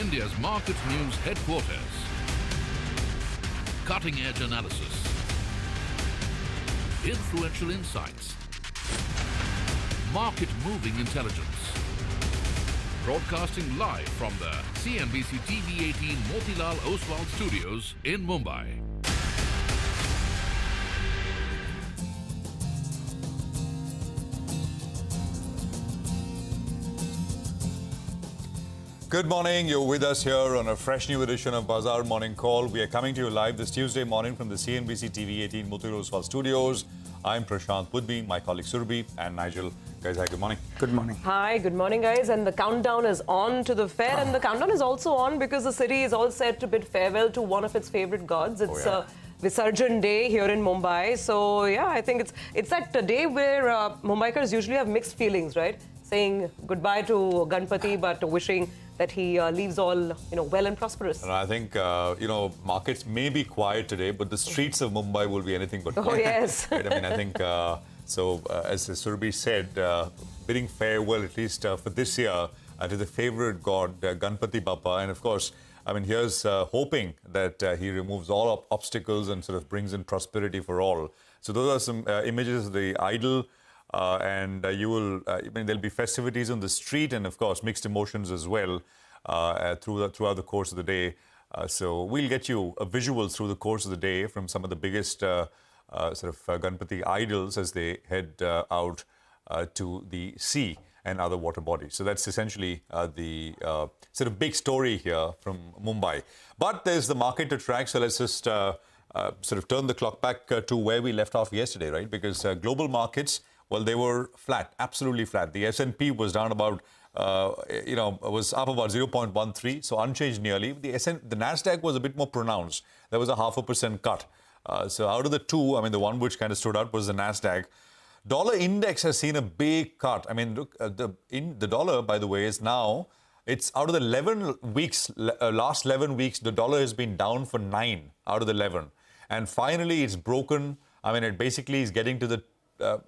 India's market news headquarters. Cutting-edge analysis. Influential insights. Market-moving intelligence. Broadcasting live from the CNBC-TV18 Motilal Oswal studios in Mumbai. Good morning. You're with us here on a fresh new edition of Bazaar Morning Call. We are coming to you live this Tuesday morning from the CNBC-TV18 Motilal Oswal studios. I'm Prashant Pudbi, my colleague Surabhi and Nigel. Guys, hi, good morning. Good morning. Hi, good morning, guys. And the countdown is on to the fair. And the countdown is also on because the city is all set to bid farewell to one of its favorite gods. It's Visarjan Day here in Mumbai. So, yeah, I think it's that day where Mumbaikars usually have mixed feelings, right? Saying goodbye to Ganpati, but wishing that he leaves all, well and prosperous. And I think, markets may be quiet today, but the streets of Mumbai will be anything but quiet. Oh, yes. Right? I mean, I think, as Surabhi said, bidding farewell, at least for this year, to the favorite god, Ganpati Bappa. And of course, I mean, here's hoping that he removes all obstacles and sort of brings in prosperity for all. So those are some images of the idol. And you will, there'll be festivities on the street and, of course, mixed emotions as well throughout the course of the day. So we'll get you visuals through the course of the day from some of the biggest Ganpati idols as they head out to the sea and other water bodies. So that's essentially the sort of big story here from Mumbai. But there's the market to track, so let's just sort of turn the clock back to where we left off yesterday, right? Because global markets, well, they were flat, absolutely flat. The S&P was down about, was up about 0.13, so unchanged nearly. The NASDAQ was a bit more pronounced. There was a 0.5% cut. So out of the two, I mean, the one which kind of stood out was the NASDAQ. Dollar index has seen a big cut. I mean, look, the dollar, by the way, is now, it's out of the 11 weeks, last 11 weeks, the dollar has been down for 9 out of the 11. And finally, it's broken. I mean, it basically is getting to the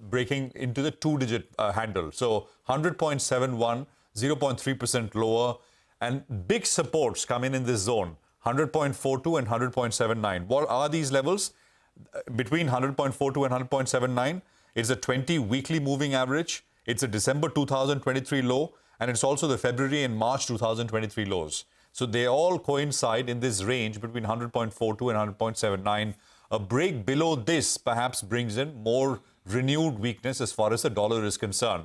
breaking into the two-digit handle. So 100.71, 0.3% lower, and big supports come in this zone, 100.42 and 100.79. What are these levels? Between 100.42 and 100.79, it's a 20 weekly moving average, it's a December 2023 low, and it's also the February and March 2023 lows. So they all coincide in this range between 100.42 and 100.79. A break below this perhaps brings in more renewed weakness as far as the dollar is concerned.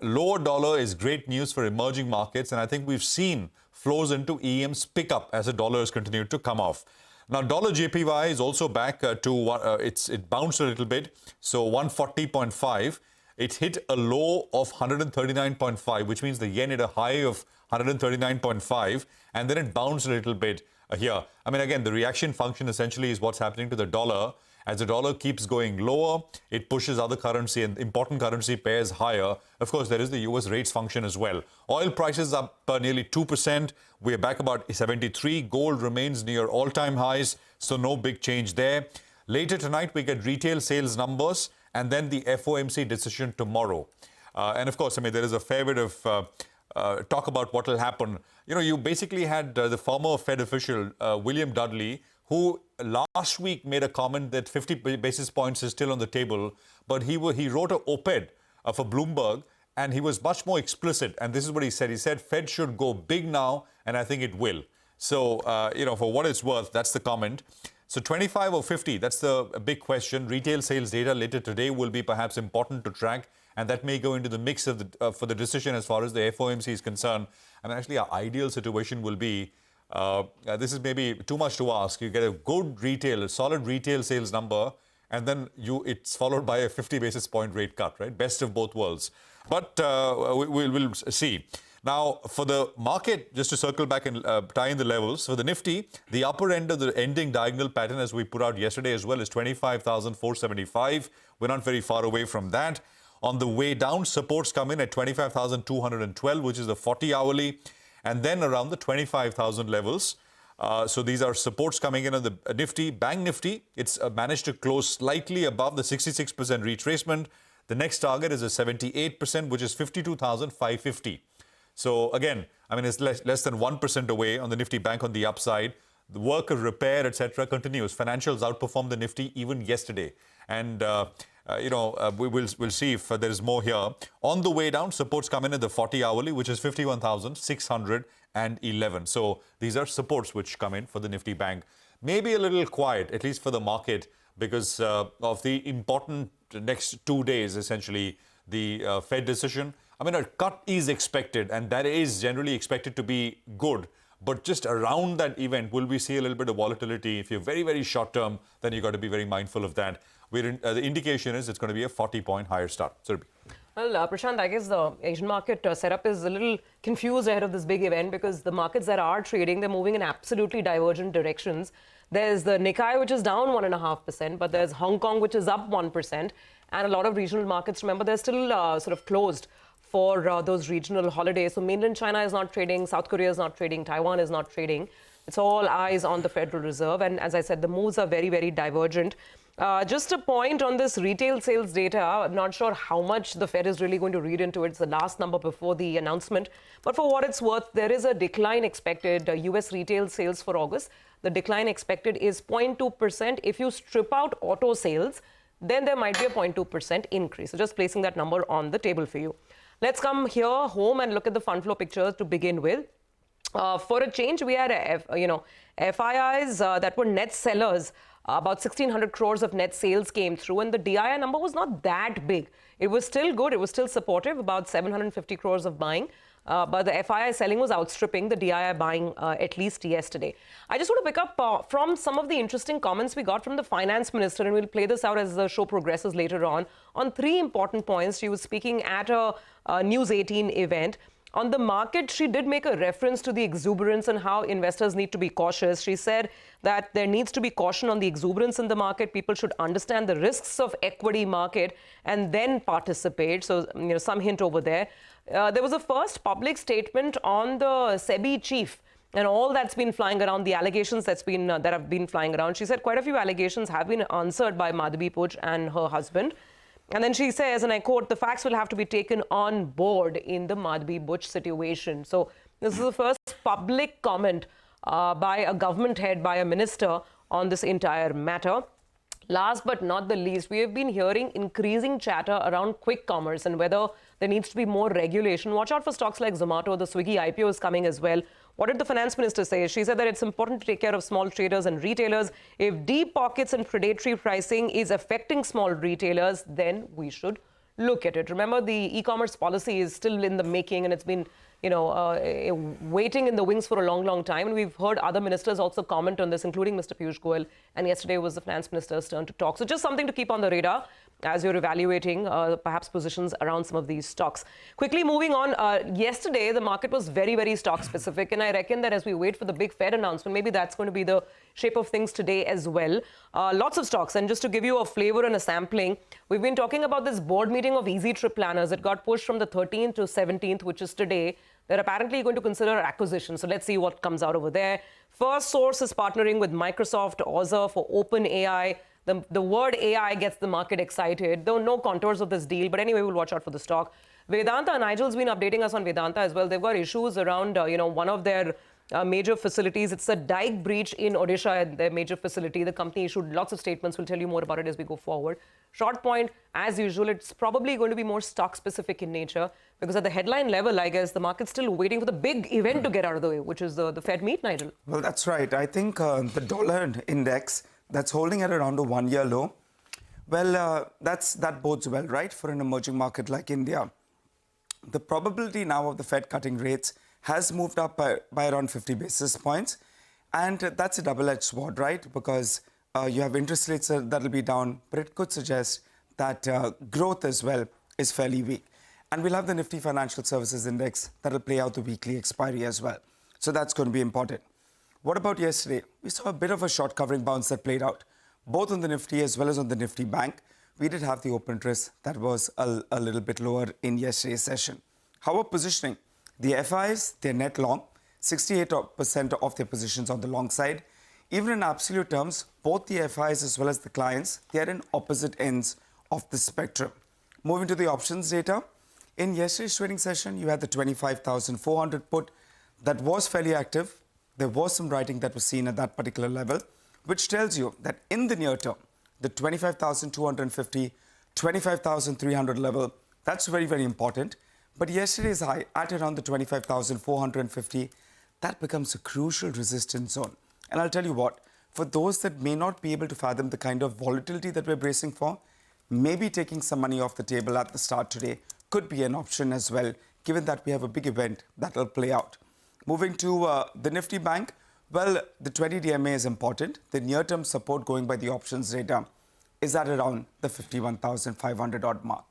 Lower dollar is great news for emerging markets, and I think we've seen flows into EMs pick up as the dollar has continued to come off. Now, dollar JPY is also back to it bounced a little bit, so 140.5. It hit a low of 139.5, which means the yen hit a high of 139.5, and then it bounced a little bit here. I mean, again, the reaction function essentially is what's happening to the dollar. As the dollar keeps going lower, it pushes other currency and important currency pairs higher. Of course, there is the US rates function as well. Oil prices up nearly 2%. We're back about 73. Gold remains near all-time highs, so no big change there. Later tonight, we get retail sales numbers and then the FOMC decision tomorrow. And of course, I mean, there is a fair bit of talk about what will happen. You basically had the former Fed official, William Dudley, who last week made a comment that 50 basis points is still on the table, but he wrote an op-ed for Bloomberg, and he was much more explicit. And this is what he said. He said, Fed should go big now, and I think it will. So, for what it's worth, that's the comment. So 25 or 50, that's the big question. Retail sales data later today will be perhaps important to track, and that may go into the mix of for the decision as far as the FOMC is concerned. And actually, our ideal situation will be, this is maybe too much to ask. You get a good retail, a solid retail sales number, and then it's followed by a 50 basis point rate cut, right? Best of both worlds. But we'll see. Now, for the market, just to circle back and tie in the levels, for the Nifty, the upper end of the ending diagonal pattern, as we put out yesterday as well, is 25,475. We're not very far away from that. On the way down, supports come in at 25,212, which is the 40-hourly, and then around the 25,000 levels. So these are supports coming in on the Nifty. Bank Nifty, it's managed to close slightly above the 66% retracement. The next target is a 78%, which is 52,550. So again, I mean, it's less than 1% away on the Nifty Bank on the upside. The work of repair, etc., continues. Financials outperformed the Nifty even yesterday. And, we'll see if there is more here. On the way down, supports come in at the 40 hourly, which is 51,611. So these are supports which come in for the Nifty Bank. Maybe a little quiet, at least for the market, because of the important next 2 days, essentially, the Fed decision. I mean, a cut is expected, and that is generally expected to be good. But just around that event, will we see a little bit of volatility? If you're very, very short term, then you've got to be very mindful of that. The indication is it's going to be a 40-point higher start. Surabhi. Well, Prashant, I guess the Asian market setup is a little confused ahead of this big event because the markets that are trading, they're moving in absolutely divergent directions. There's the Nikkei, which is down 1.5%, but there's Hong Kong, which is up 1%. And a lot of regional markets, remember, they're still sort of closed for those regional holidays. So mainland China is not trading, South Korea is not trading, Taiwan is not trading. It's all eyes on the Federal Reserve. And as I said, the moves are very, very divergent. Just a point on this retail sales data. I'm not sure how much the Fed is really going to read into it. It's the last number before the announcement. But for what it's worth, there is a decline expected. U.S. retail sales for August, the decline expected is 0.2%. If you strip out auto sales, then there might be a 0.2% increase. So just placing that number on the table for you. Let's come here home and look at the fund flow pictures to begin with. For a change, we had FIIs that were net sellers. About 1,600 crores of net sales came through, and the DII number was not that big. It was still good. It was still supportive, about 750 crores of buying. But the FII selling was outstripping the DII buying at least yesterday. I just want to pick up from some of the interesting comments we got from the finance minister, and we'll play this out as the show progresses later on 3 important points. She was speaking at a News 18 event. On the market, she did make a reference to the exuberance and how investors need to be cautious. She said that there needs to be caution on the exuberance in the market. People should understand the risks of equity market and then participate. So, some hint over there. There was a first public statement on the SEBI chief and all that's been flying around, the allegations that have been flying around. She said quite a few allegations have been answered by Madhavi Puj and her husband. And then she says, and I quote, the facts will have to be taken on board in the Madhavi Puj situation. So this is the first public comment by a government head, by a minister on this entire matter. Last but not the least, we have been hearing increasing chatter around quick commerce and whether there needs to be more regulation. Watch out for stocks like Zomato. The Swiggy IPO is coming as well. What did the finance minister say? She said that it's important to take care of small traders and retailers. If deep pockets and predatory pricing is affecting small retailers, then we should look at it. Remember, the e-commerce policy is still in the making and it's been waiting in the wings for a long, long time. And we've heard other ministers also comment on this, including Mr. Piyush Goyal. And yesterday was the finance minister's turn to talk. So just something to keep on the radar as you're evaluating perhaps positions around some of these stocks. Quickly moving on, yesterday the market was very, very stock specific. And I reckon that as we wait for the big Fed announcement, maybe that's going to be the shape of things today as well. Lots of stocks. And just to give you a flavor and a sampling, we've been talking about this board meeting of Easy Trip Planners. It got pushed from the 13th to 17th, which is today. They're apparently going to consider acquisition. So let's see what comes out over there. First Source is partnering with Microsoft Azure for OpenAI. The word AI gets the market excited. Though no contours of this deal. But anyway, we'll watch out for the stock. Vedanta, Nigel's been updating us on Vedanta as well. They've got issues around, one of their major facilities. It's a dike breach in Odisha, their major facility. The company issued lots of statements. We'll tell you more about it as we go forward. Short point, as usual, it's probably going to be more stock-specific in nature because at the headline level, I guess, the market's still waiting for the big event to get out of the way, which is the Fed meet, Nigel. Well, that's right. I think the dollar index, that's holding at around a one-year low. Well, that bodes well, right, for an emerging market like India. The probability now of the Fed cutting rates has moved up by around 50 basis points. And that's a double-edged sword, right? Because you have interest rates that'll be down, but it could suggest that growth as well is fairly weak. And we'll have the Nifty Financial Services Index that'll play out the weekly expiry as well. So that's going to be important. What about yesterday? We saw a bit of a short covering bounce that played out, both on the Nifty as well as on the Nifty Bank. We did have the open interest that was a little bit lower in yesterday's session. How about positioning? The FIs, they're net long, 68% of their positions on the long side. Even in absolute terms, both the FIs as well as the clients, they are in opposite ends of the spectrum. Moving to the options data, In yesterday's trading session, you had the 25,400 put that was fairly active. There was some writing that was seen at that particular level, which tells you that in the near term, the 25,250, 25,300 level, that's very, very important. But yesterday's high at around the 25,450, that becomes a crucial resistance zone. And I'll tell you what, for those that may not be able to fathom the kind of volatility that we're bracing for, maybe taking some money off the table at the start today could be an option as well, given that we have a big event that will play out. Moving to the Nifty Bank, well, the 20 DMA is important. The near-term support going by the options data is at around the 51,500 odd mark.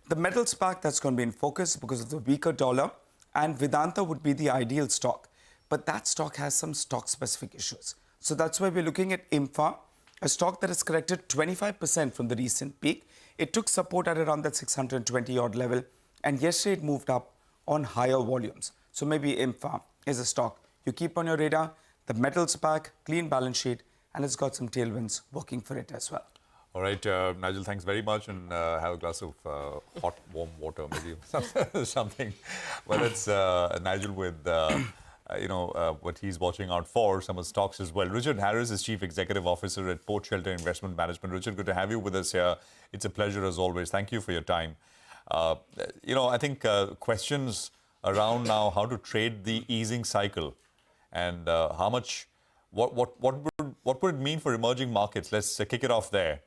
The metals pack, that's going to be in focus because of the weaker dollar, and Vedanta would be the ideal stock. But that stock has some stock-specific issues. So that's why we're looking at IMFA, a stock that has corrected 25% from the recent peak. It took support at around that 620 odd level, and yesterday it moved up on higher volumes. So maybe IMFA is a stock you keep on your radar. The metals pack, clean balance sheet, and it's got some tailwinds working for it as well. All right, Nigel, thanks very much, and have a glass of hot, warm water, maybe something. Well, it's Nigel with, what he's watching out for, some of the stocks as well. Richard Harris is Chief Executive Officer at Port Shelter Investment Management. Richard, good to have you with us here. It's a pleasure as always. Thank you for your time. I think questions around now how to trade the easing cycle and how much, what would it mean for emerging markets? Let's kick it off there.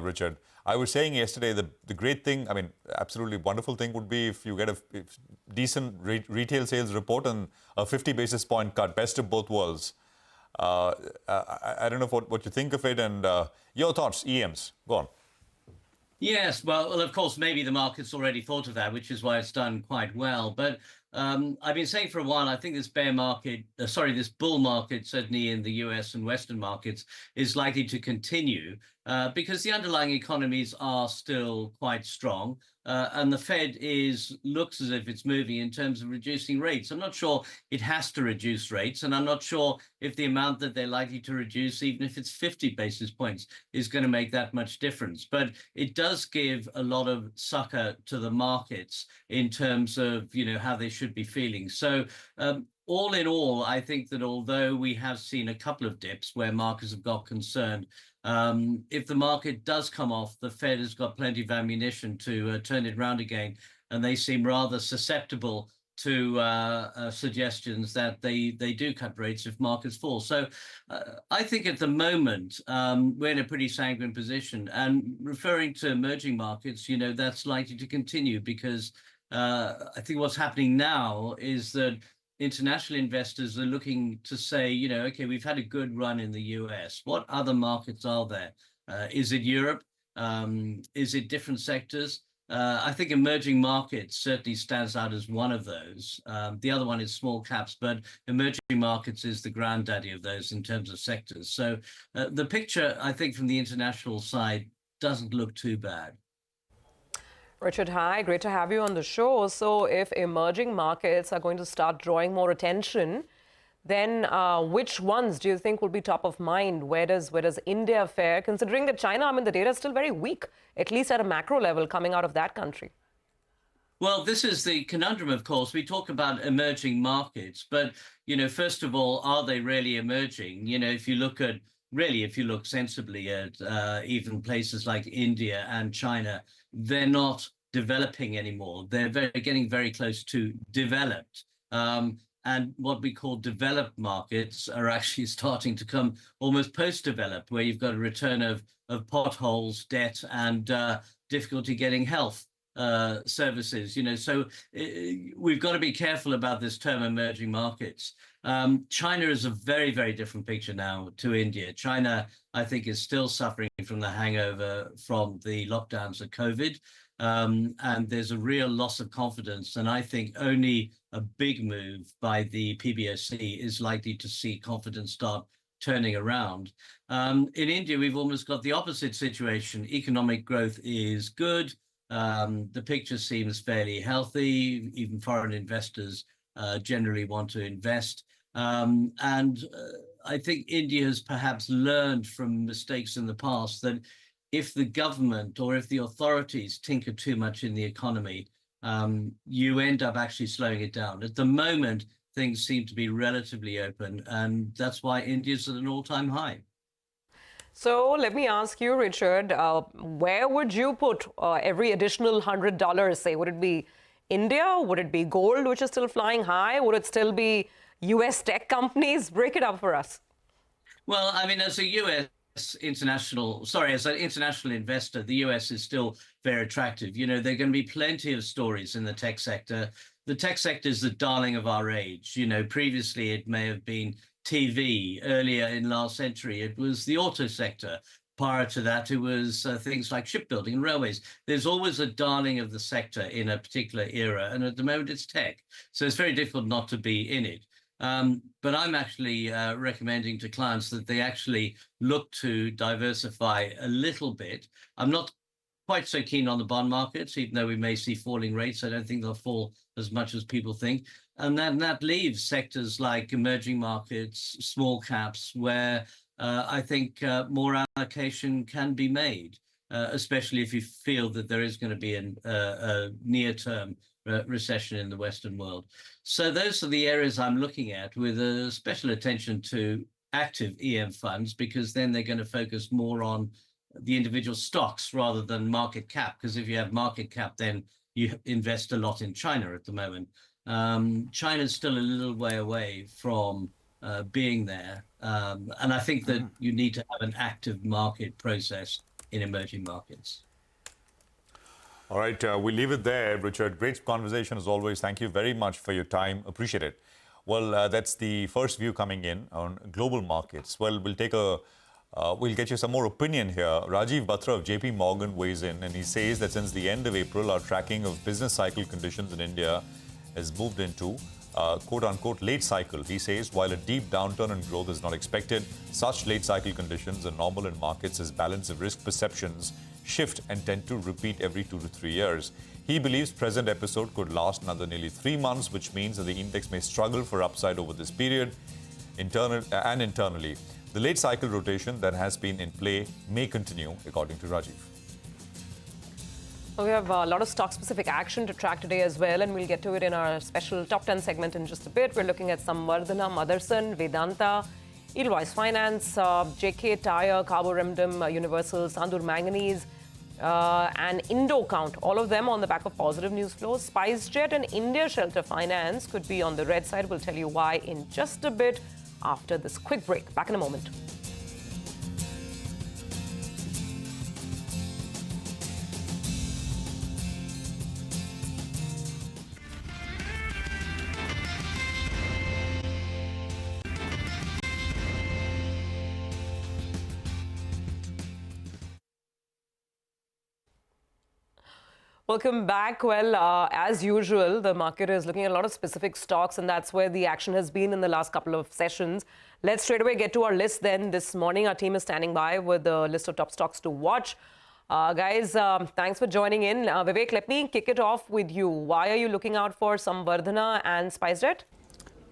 Richard, I was saying yesterday the great thing, I mean, absolutely wonderful thing would be if you get a decent retail sales report and a 50 basis point cut, best of both worlds. I don't know what you think of it, and your thoughts, EMs. Go on. Yes, well, of course, maybe the market's already thought of that, which is why it's done quite well. But I've been saying for a while, I think this this bull market, certainly in the US and Western markets, is likely to continue because the underlying economies are still quite strong. And the Fed looks as if it's moving in terms of reducing rates. I'm not sure it has to reduce rates, and I'm not sure if the amount that they're likely to reduce, even if it's 50 basis points, is going to make that much difference. But it does give a lot of succor to the markets in terms of, how they should be feeling. So all in all, I think that although we have seen a couple of dips where markets have got concerned, if the market does come off, the Fed has got plenty of ammunition to turn it around again, and they seem rather susceptible to suggestions that they do cut rates if markets fall. So I think at the moment we're in a pretty sanguine position, and referring to emerging markets, that's likely to continue because I think what's happening now is that international investors are looking to say, okay, we've had a good run in the US. What other markets are there? Is it Europe? Is it different sectors? I think emerging markets certainly stands out as one of those. The other one is small caps, but emerging markets is the granddaddy of those in terms of sectors. So the picture, I think, from the international side doesn't look too bad. Richard, hi. Great to have you on the show. So if emerging markets are going to start drawing more attention, then which ones do you think will be top of mind? Where does India fare? Considering that China, the data is still very weak, at least at a macro level coming out of that country. Well, this is the conundrum, of course. We talk about emerging markets, but, first of all, are they really emerging? If you look sensibly at even places like India and China, they're not developing anymore. They're getting very close to developed. And what we call developed markets are actually starting to come almost post-developed, where you've got a return of potholes, debt, and difficulty getting health services. So we've got to be careful about this term emerging markets. China is a very, very different picture now to India. China, I think, is still suffering from the hangover from the lockdowns of COVID. And there's a real loss of confidence. And I think only a big move by the PBOC is likely to see confidence start turning around. In India, we've almost got the opposite situation. Economic growth is good. The picture seems fairly healthy. Even foreign investors generally want to invest. And I think India has perhaps learned from mistakes in the past that if the government or if the authorities tinker too much in the economy, you end up actually slowing it down. At the moment, things seem to be relatively open, and that's why India's at an all-time high. So let me ask you, Richard, where would you put every additional $100, say? Would it be India? Would it be gold, which is still flying high? Would it still be US tech companies? Break it up for us. Well, I mean, as an international investor, the US is still very attractive. You know, there are going to be plenty of stories in the tech sector. The tech sector is the darling of our age. You know, previously it may have been TV. Earlier in last century, it was the auto sector. Prior to that, it was things like shipbuilding and railways. There's always a darling of the sector in a particular era, and at the moment it's tech. So it's very difficult not to be in it. But I'm actually recommending to clients that they actually look to diversify a little bit. I'm not quite so keen on the bond markets, even though we may see falling rates. I don't think they'll fall as much as people think. And then that leaves sectors like emerging markets, small caps, where I think more allocation can be made, especially if you feel that there is going to be a near-term recession in the Western world. So those are the areas I'm looking at, with a special attention to active EM funds, because then they're going to focus more on the individual stocks rather than market cap. Because if you have market cap, then you invest a lot in China at the moment. China's still a little way away from being there. And I think that you need to have an active market process in emerging markets. All right, we'll leave it there, Richard. Great conversation as always. Thank you very much for your time. Appreciate it. Well, that's the first view coming in on global markets. Well, we'll get you some more opinion here. Rajiv Batra of JP Morgan weighs in, and he says that since the end of April, our tracking of business cycle conditions in India has moved into quote-unquote late cycle. He says while a deep downturn in growth is not expected, such late cycle conditions are normal in markets as balance of risk perceptions shift and tend to repeat every 2 to 3 years. He believes present episode could last another nearly 3 months, which means that the index may struggle for upside over this period internally. The late cycle rotation that has been in play may continue, according to Rajiv. We have a lot of stock-specific action to track today as well, and we'll get to it in our special Top 10 segment in just a bit. We're looking at Samvardhana, Motherson, Vedanta, Edelweiss Finance, JK Tyre, Carborundum, Universal, Sandur Manganese, and Indocount. All of them on the back of positive news flows. SpiceJet and India Shelter Finance could be on the red side. We'll tell you why in just a bit after this quick break. Back in a moment. Welcome back. Well, as usual, the market is looking at a lot of specific stocks, and that's where the action has been in the last couple of sessions. Let's straight away get to our list then. This morning, our team is standing by with a list of top stocks to watch. Guys, thanks for joining in. Vivek, let me kick it off with you. Why are you looking out for Samvardhana and SpiceJet?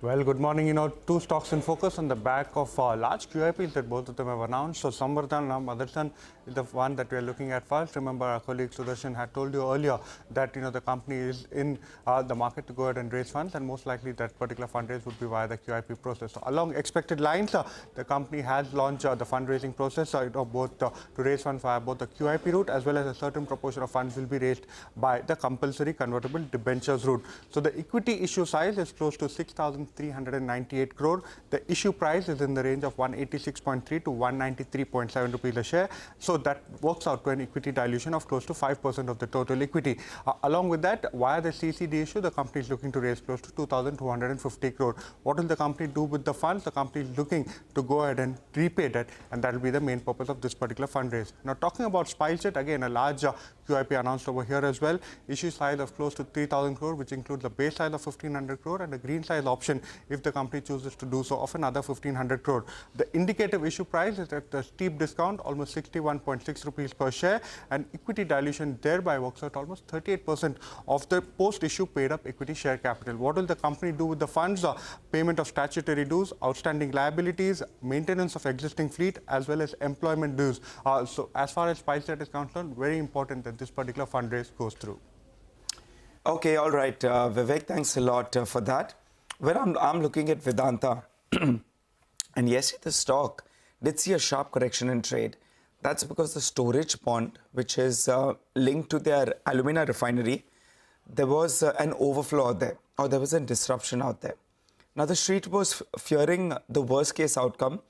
Well, good morning. You know, two stocks in focus on the back of large QIPs that both of them have announced. So Samvardhana, Motherson is the one that we are looking at first. Remember, our colleague Sudarshan had told you earlier that, you know, the company is in the market to go ahead and raise funds, and most likely that particular fundraise would be via the QIP process. So along expected lines, the company has launched the fundraising process, both to raise funds via both the QIP route as well as a certain proportion of funds will be raised by the compulsory convertible debentures route. So the equity issue size is close to 6,398 crore. The issue price is in the range of 186.3 to 193.7 rupees a share. So that works out to an equity dilution of close to 5% of the total equity. Along with that, via the CCD issue, the company is looking to raise close to 2,250 crore. What will the company do with the funds? The company is looking to go ahead and repay debt, and that will be the main purpose of this particular fundraise. Now, talking about SpiceJet, again, a large QIP announced over here as well. Issue size of close to 3,000 crore, which includes a base size of 1,500 crore and a green size option if the company chooses to do so of another 1,500 crore. The indicative issue price is at a steep discount, almost 61.6 rupees per share, and equity dilution thereby works out almost 38% of the post-issue paid up equity share capital. What will the company do with the funds? Payment of statutory dues, outstanding liabilities, maintenance of existing fleet, as well as employment dues. So as far as SpiceJet is concerned, very important that this particular fundraise goes through. Okay, all right. Vivek, thanks a lot for that. Well, I'm looking at Vedanta. And yesterday the stock did see a sharp correction in trade. That's because the storage pond, which is linked to their alumina refinery, there was an overflow out there, or there was a disruption out there. Now, the street was fearing the worst case outcome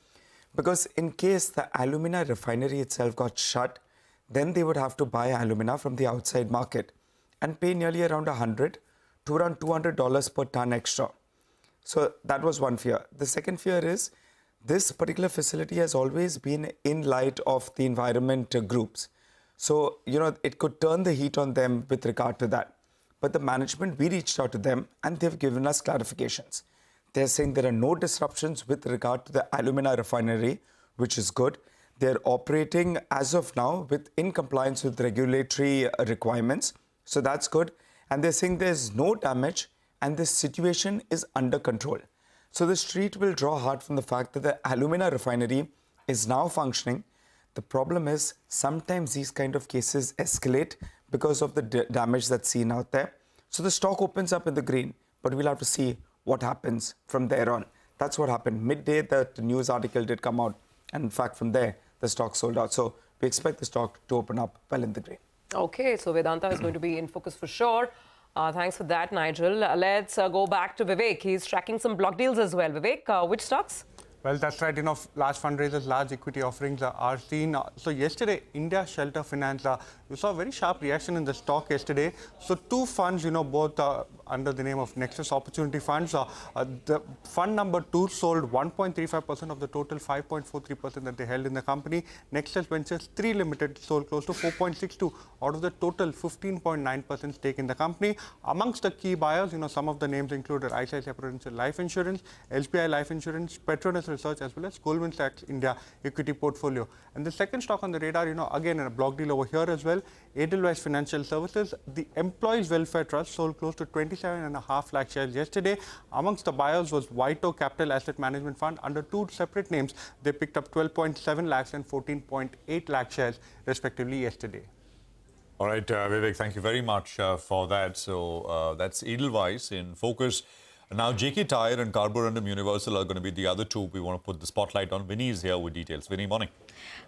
because in case the alumina refinery itself got shut, then they would have to buy alumina from the outside market and pay nearly around $100 to around $200 per ton extra. So that was one fear. The second fear is this particular facility has always been in light of the environment groups. So, it could turn the heat on them with regard to that. But the management, we reached out to them and they've given us clarifications. They're saying there are no disruptions with regard to the alumina refinery, which is good. They're operating as of now in compliance with regulatory requirements. So that's good. And they're saying there's no damage and this situation is under control. So the street will draw hard from the fact that the alumina refinery is now functioning. The problem is sometimes these kind of cases escalate because of the damage that's seen out there. So the stock opens up in the green, but we'll have to see what happens from there on. That's what happened. Midday, the news article did come out. And in fact, from there, the stock sold out. So we expect the stock to open up well in the green. Okay, so Vedanta is going to be in focus for sure. Thanks for that, Nigel. Let's go back to Vivek. He's tracking some block deals as well. Vivek, which stocks? Well, that's right. Large fundraisers, large equity offerings are seen. So yesterday, India Shelter Finance, you saw a very sharp reaction in the stock yesterday. So two funds, both under the name of Nexus Opportunity Funds. The fund number 2 sold 1.35% of the total 5.43% that they held in the company. Nexus Ventures 3 Limited sold close to 4.62 out of the total 15.9% stake in the company. Amongst the key buyers, some of the names included ICICI Prudential Life Insurance, SBI Life Insurance, Petronas Research, as well as Goldman Sachs India equity portfolio. And the second stock on the radar, again, in a block deal over here as well, Edelweiss Financial Services, the Employees Welfare Trust sold close to 27.5 lakh shares yesterday. Amongst the buyers was White Oak Capital Asset Management Fund. Under two separate names, they picked up 12.7 lakhs and 14.8 lakh shares, respectively, yesterday. All right, Vivek, thank you very much for that. So that's Edelweiss in focus. Now, JK Tyre and Carborundum Universal are going to be the other two we want to put the spotlight on. Vinny is here with details. Vinny, morning.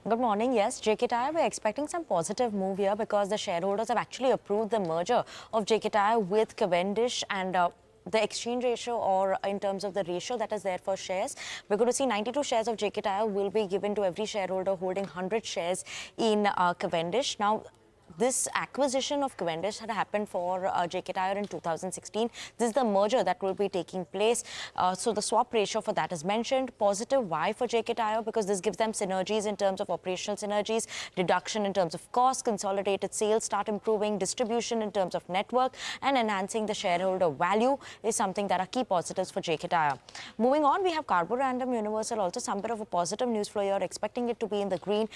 Good morning. Yes, JK Tyre, we're expecting some positive move here because the shareholders have actually approved the merger of JK Tyre with Cavendish, and the exchange ratio, or in terms of the ratio that is there for shares, we're going to see 92 shares of JK Tyre will be given to every shareholder holding 100 shares in Cavendish. Now, this acquisition of Cavendish had happened for JK Tyre in 2016. This is the merger that will be taking place. So the swap ratio for that is mentioned. Positive why for JK Tyre? Because this gives them synergies in terms of operational synergies, deduction in terms of cost, consolidated sales start improving, distribution in terms of network, and enhancing the shareholder value is something that are key positives for JK Tyre. Moving on, we have Carborundum Universal, also some bit of a positive news flow here, expecting it to be in the green.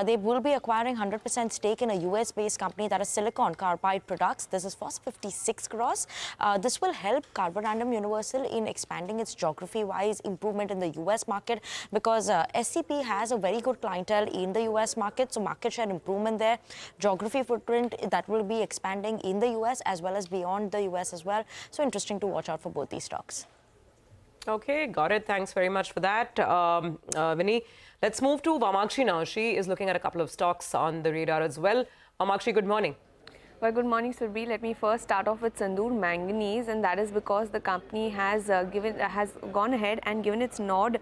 They will be acquiring 100% stake in a US-based company that is Silicon Carbide Products. This is for 56 crores. This will help Carborundum Universal in expanding its geography-wise improvement in the US market, because SCP has a very good clientele in the US market, so market share improvement there. Geography footprint that will be expanding in the US as well as beyond the US as well. So interesting to watch out for both these stocks. Okay, got it. Thanks very much for that, Vinny. Let's move to Vamakshi now. She is looking at a couple of stocks on the radar as well. Vamakshi, good morning. Well, good morning, Surbhi. Let me first start off with Sandur Manganese, and that is because the company has gone ahead and given its nod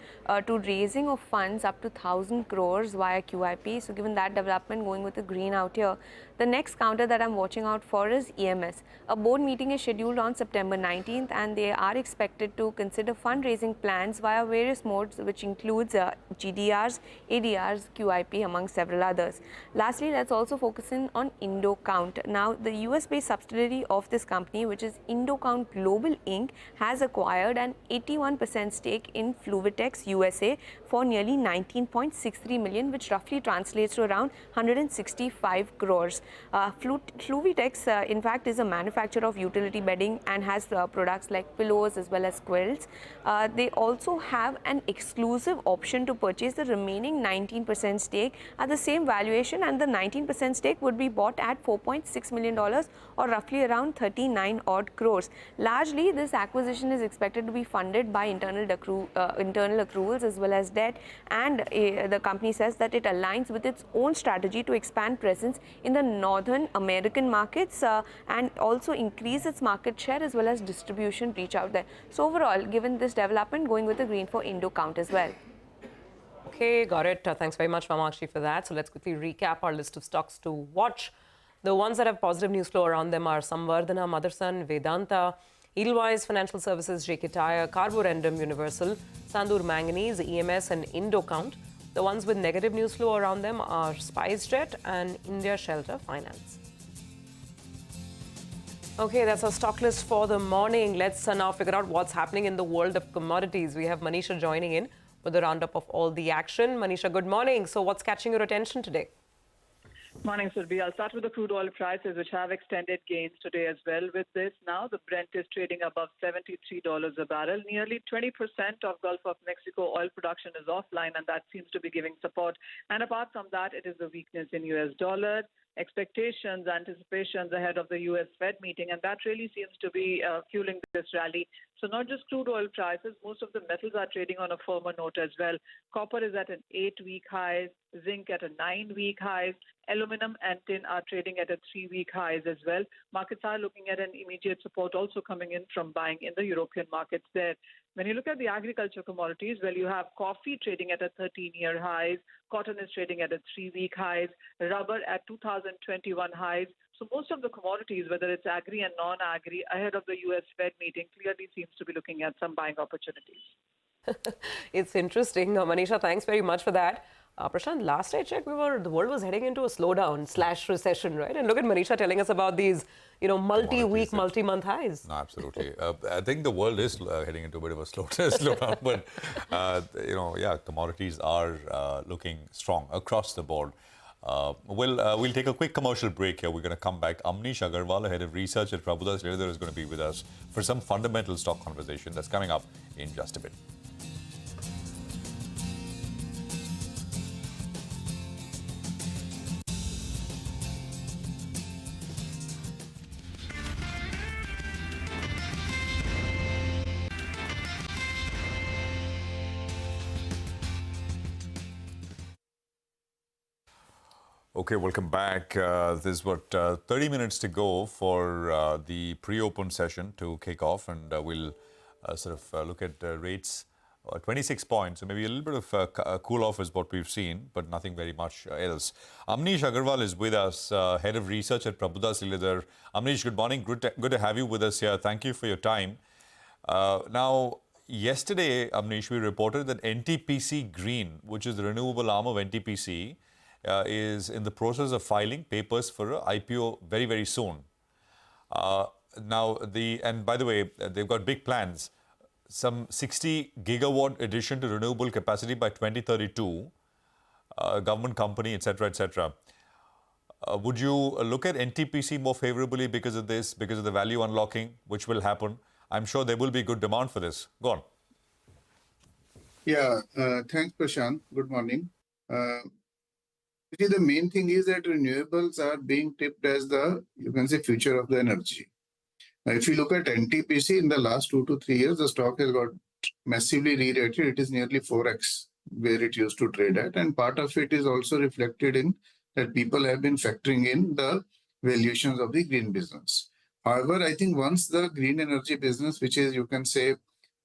to raising of funds up to 1,000 crores via QIP. So given that development, going with the green out here, the next counter that I'm watching out for is EMS. A board meeting is scheduled on September 19th, and they are expected to consider fundraising plans via various modes, which includes GDRs, ADRs, QIP, among several others. Lastly, let's also focus in on IndoCount. Now, the US-based subsidiary of this company, which is IndoCount Global Inc., has acquired an 81% stake in Fluvitex USA for nearly 19.63 million, which roughly translates to around 165 crores. Fluvitex, in fact, is a manufacturer of utility bedding and has products like pillows as well as quilts. They also have an exclusive option to purchase the remaining 19% stake at the same valuation, and the 19% stake would be bought at $4.6 million or roughly around 39 odd crores. Largely, this acquisition is expected to be funded by internal accruals as well as debt, and the company says that it aligns with its own strategy to expand presence in the Northern American markets and also increase its market share as well as distribution reach out there. So overall, given this development, going with the green for Indo count as well. Okay, got it. Thanks very much, Vamakshi, for that. So let's quickly recap our list of stocks to watch. The ones that have positive news flow around them are Samvardhana, Motherson, Vedanta, Edelweiss Financial Services, JK Tyre, Carborundum Universal, Sandur Manganese, EMS and Indo count. The ones with negative news flow around them are SpiceJet and India Shelter Finance. Okay, that's our stock list for the morning. Let's now figure out what's happening in the world of commodities. We have Manisha joining in with a roundup of all the action. Manisha, good morning. So what's catching your attention today? Morning, Surbhi. I'll start with the crude oil prices, which have extended gains today as well. With this now, the Brent is trading above $73 a barrel. Nearly 20% of Gulf of Mexico oil production is offline, and that seems to be giving support. And apart from that, it is the weakness in US dollar, expectations, anticipations ahead of the US Fed meeting, and that really seems to be fueling this rally. So not just crude oil prices, most of the metals are trading on a firmer note as well. Copper is at an 8-week high, zinc at a 9-week high, aluminum and tin are trading at a 3-week highs as well. Markets are looking at an immediate support also coming in from buying in the European markets there. When you look at the agriculture commodities, well, you have coffee trading at a 13-year highs, cotton is trading at a 3-week highs, rubber at 2021 highs. So most of the commodities, whether it's agri and non-agri, ahead of the US Fed meeting, clearly seems to be looking at some buying opportunities. It's interesting. Manisha, thanks very much for that. Prashant, last I checked, the world was heading into a slowdown / recession, right? And look at Manisha telling us about these, multi-week, multi-month highs. No, absolutely. I think the world is heading into a bit of a slowdown, but commodities are looking strong across the board. We'll take a quick commercial break here. We're going to come back. Amnish Agarwal, head of research at Prabhudas Lilladher, is going to be with us for some fundamental stock conversation that's coming up in just a bit. Okay, welcome back. There's 30 minutes to go for the pre-open session to kick off, and we'll look at rates. 26 points, so maybe a little bit of a cool off is what we've seen, but nothing very much else. Amnish Agarwal is with us, head of research at Prabhudas Lilladher. Amnish, good morning. Good to have you with us here. Thank you for your time. Now, yesterday, Amnish, we reported that NTPC Green, which is the renewable arm of NTPC, is in the process of filing papers for an IPO very, very soon. And by the way, they've got big plans. Some 60 gigawatt addition to renewable capacity by 2032, government company, etc., etc. Would you look at NTPC more favorably because of this, because of the value unlocking, which will happen? I'm sure there will be good demand for this. Go on. Yeah, thanks, Prashant. Good morning. The main thing is that renewables are being tipped as the, future of the energy. If you look at NTPC in the last 2 to 3 years, the stock has got massively re-rated. It is nearly 4x where it used to trade at. And part of it is also reflected in that people have been factoring in the valuations of the green business. However, I think once the green energy business, which is,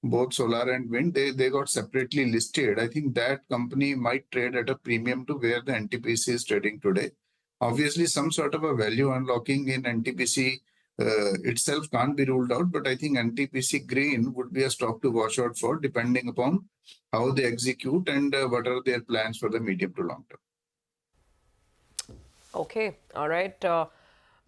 both solar and wind, they got separately listed. I think that company might trade at a premium to where the NTPC is trading today. Obviously, some sort of a value unlocking in NTPC itself can't be ruled out, but I think NTPC Green would be a stock to watch out for, depending upon how they execute and what are their plans for the medium to long term. Okay, all right.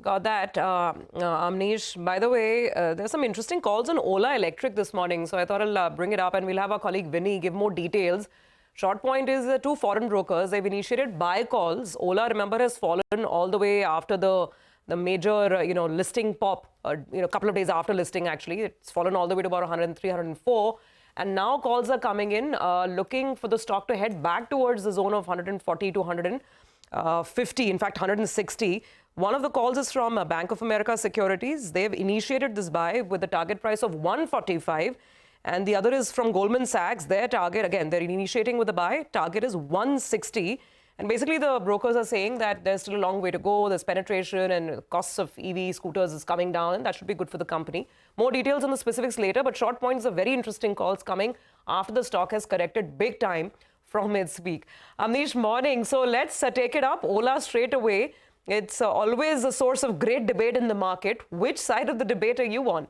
Got that. Amnish, by the way, there's some interesting calls on Ola Electric this morning, so I thought I'll bring it up, and we'll have our colleague Vinny give more details. Short point is the two foreign brokers, they've initiated buy calls. Ola, remember, has fallen all the way after the major, listing pop, a couple of days after listing, actually. It's fallen all the way to about 103, 104. And now calls are coming in, looking for the stock to head back towards the zone of 140 to 150, in fact, 160. One of the calls is from Bank of America Securities. They've initiated this buy with a target price of 145. And the other is from Goldman Sachs. Their target, again, they're initiating with a buy. Target is 160. And basically, the brokers are saying that there's still a long way to go. There's penetration and costs of EV scooters is coming down. And that should be good for the company. More details on the specifics later. But short points are very interesting calls coming after the stock has corrected big time from its peak. Amnish, morning. So let's take it up. Ola straight away. It's always a source of great debate in the market. Which side of the debate are you on?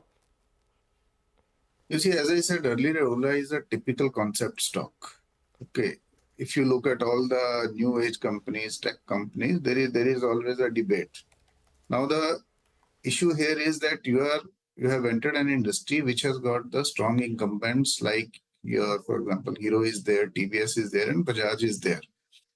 You see, as I said earlier, Ola is a typical concept stock. Okay. If you look at all the new age companies, tech companies, there is always a debate. Now, the issue here is that you have entered an industry which has got the strong incumbents like for example, Hero is there, TVS is there, and Bajaj is there.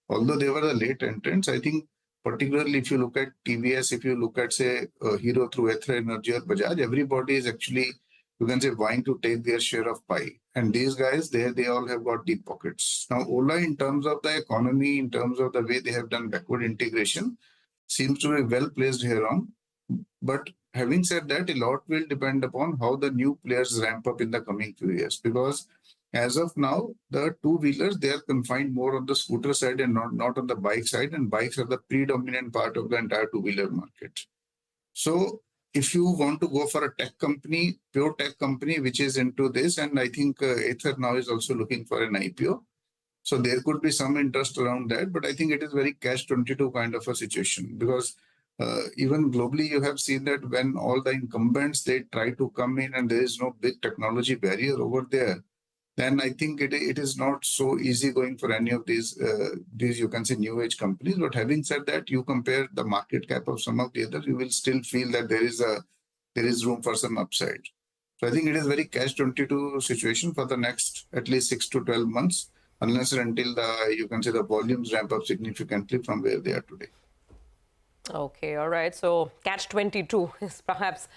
Although they were the late entrants, I think particularly if you look at TVS, if you look at, say, Hero through Ather Energy or Bajaj, everybody is actually, you can say, vying to take their share of pie. And these guys, they all have got deep pockets. Now, Ola, in terms of the economy, in terms of the way they have done backward integration, seems to be well placed here on. But having said that, a lot will depend upon how the new players ramp up in the coming few years. Because as of now, the two-wheelers, they are confined more on the scooter side and not on the bike side. And bikes are the predominant part of the entire two-wheeler market. So if you want to go for a tech company, pure tech company, which is into this, and I think Ather now is also looking for an IPO. So there could be some interest around that, but I think it is very catch-22 kind of a situation because even globally, you have seen that when all the incumbents, they try to come in and there is no big technology barrier over there, then I think it is not so easy going for any of these you can say new age companies. But having said that, you compare the market cap of some of the others, you will still feel that there is room for some upside. So I think it is very catch-22 situation for the next at least 6 to 12 months, unless and until you can say the volumes ramp up significantly from where they are today. Okay, all right. So catch-22 is perhaps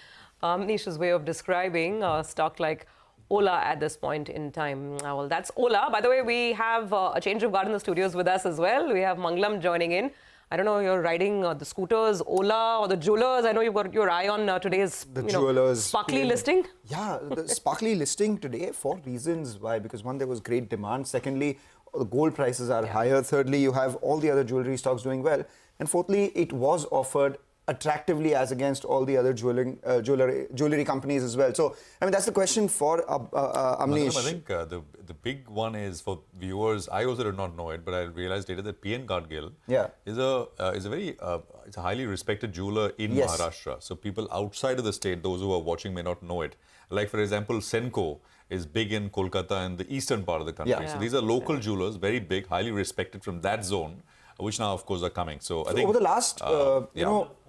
Amnish's way of describing a stock like Ola at this point in time. Well, that's Ola. By the way, we have a change of guard in the studios with us as well. We have Mangalam joining in. I don't know, you're riding the scooters, Ola, or the jewelers. I know you've got your eye on today's jewelers sparkly listing. Yeah, the sparkly listing today for reasons why. Because one, there was great demand. Secondly, the gold prices are higher. Thirdly, you have all the other jewelry stocks doing well. And fourthly, it was offered attractively as against all the other jewelry companies as well. So, I mean, that's the question for Amnish. I think the big one is for viewers. I also did not know it, but I realized later that P.N. Gadgil is a highly respected jeweler in Maharashtra. So people outside of the state, those who are watching may not know it. Like, for example, Senco is big in Kolkata and the eastern part of the country. So these are local jewelers, very big, highly respected from that zone, which now, of course, are coming. So I think over the last,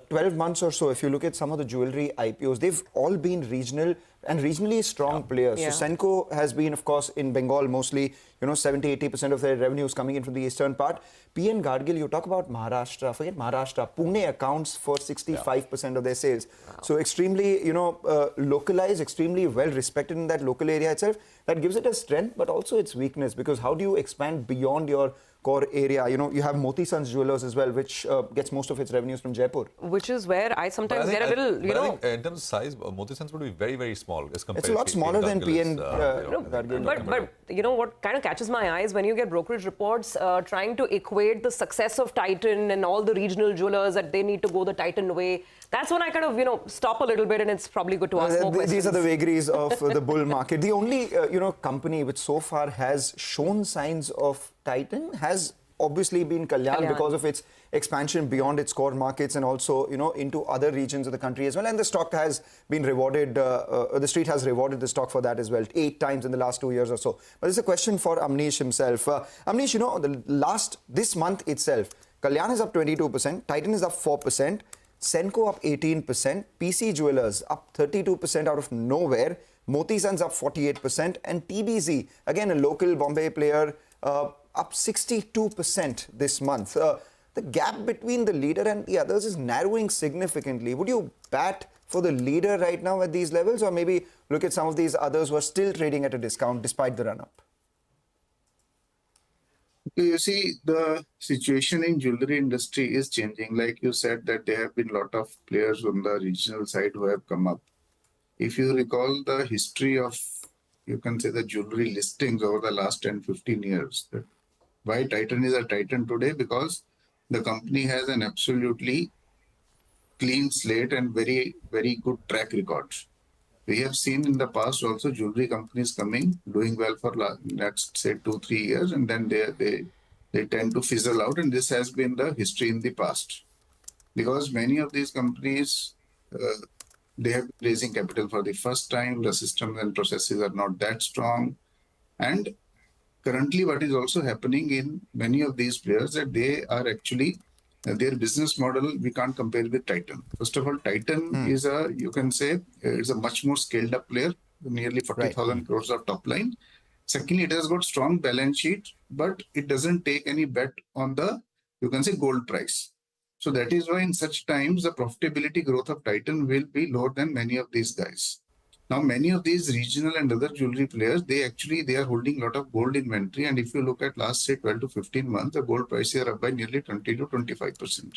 12 months or so, if you look at some of the jewelry IPOs, they've all been regional and regionally strong players. So Senco has been, of course, in Bengal mostly, 70-80% of their revenues coming in from the eastern part. P.N. Gadgil, you talk about Maharashtra, forget Maharashtra, Pune accounts for 65% of their sales. So extremely, localized, extremely well respected in that local area itself. That gives it a strength, but also its weakness, because how do you expand beyond your core area? You have Moti Sons Jewelers as well, which gets most of its revenues from Jaipur. Which is where I sometimes get a little, I think in terms of size, Moti Sons would be very, very small as compared to... It's a lot smaller than P.N. But what kind of catches my eye is when you get brokerage reports trying to equate the success of Titan and all the regional jewelers that they need to go the Titan way. That's when I kind of, stop a little bit, and it's probably good to ask more questions. These are the vagaries of the bull market. The only, company which so far has shown signs of Titan has obviously been Kalyan because of its expansion beyond its core markets and also, into other regions of the country as well. And the stock has been rewarded, the street has rewarded the stock for that as well, 8 times in the last 2 years or so. But this is a question for Amnish himself. Amnish, this month itself, Kalyan is up 22%, Titan is up 4%, Senco up 18%, PC Jewelers up 32% out of nowhere, Moti Sons up 48%, and TBZ, again a local Bombay player, up 62% this month. The gap between the leader and the others is narrowing significantly. Would you bat for the leader right now at these levels, or maybe look at some of these others who are still trading at a discount despite the run-up? You see, the situation in jewelry industry is changing. Like you said, that there have been a lot of players on the regional side who have come up. If you recall the history of, you can say, the jewelry listings over the last 10, 15 years, why Titan is a Titan today? Because the company has an absolutely clean slate and very, very good track records. We have seen in the past also jewelry companies coming, doing well for next, say, 2-3 years, and then they tend to fizzle out. And this has been the history in the past. Because many of these companies, they have been raising capital for the first time. The systems and processes are not that strong. And currently what is also happening in many of these players, that they are actually, their business model, we can't compare with Titan. First of all, Titan is a, you can say, it's a much more scaled up player, nearly 40,000 crores of top line. Secondly, it has got strong balance sheet, but it doesn't take any bet on the, you can say, gold price. So that is why in such times, the profitability growth of Titan will be lower than many of these guys. Now, many of these regional and other jewelry players, they are holding a lot of gold inventory. And if you look at last, say, 12 to 15 months, the gold prices are up by nearly 20 to 25%.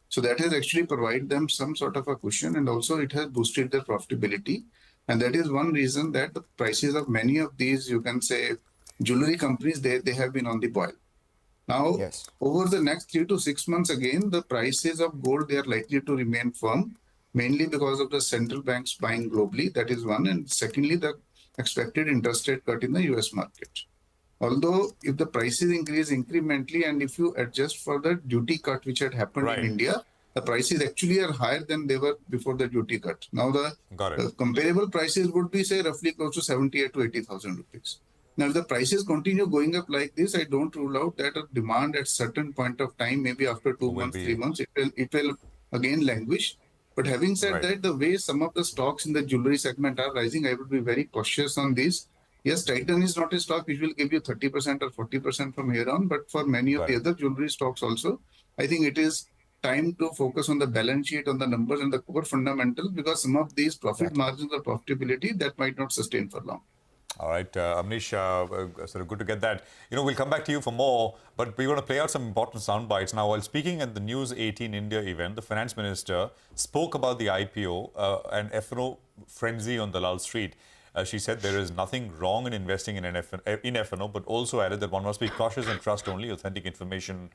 So that has actually provided them some sort of a cushion, and also it has boosted their profitability. And that is one reason that the prices of many of these, you can say, jewelry companies, they have been on the boil. Now, over the next 3 to 6 months, again, the prices of gold, they are likely to remain firm, mainly because of the central banks buying globally. That is one. And secondly, the expected interest rate cut in the US market. Although if the prices increase incrementally, and if you adjust for the duty cut which had happened in India, the prices actually are higher than they were before the duty cut. Now the comparable prices would be, say, roughly close to 78 to 80,000 rupees. Now, if the prices continue going up like this, I don't rule out that a demand at certain point of time, maybe after 2 months, 3 months, it will again languish. But having said that, the way some of the stocks in the jewelry segment are rising, I would be very cautious on these. Yes, Titan is not a stock which will give you 30% or 40% from here on, but for many of the other jewelry stocks also, I think it is time to focus on the balance sheet, on the numbers and the core fundamentals, because some of these profit margins or profitability that might not sustain for long. All right, Amnish, sort of good to get that. You know, we'll come back to you for more, but we want to play out some important sound bites. Now, while speaking at the News 18 India event, the finance minister spoke about the IPO and F&O frenzy on Dalal Street. She said there is nothing wrong in investing in F&O, but also added that one must be cautious and trust only authentic information.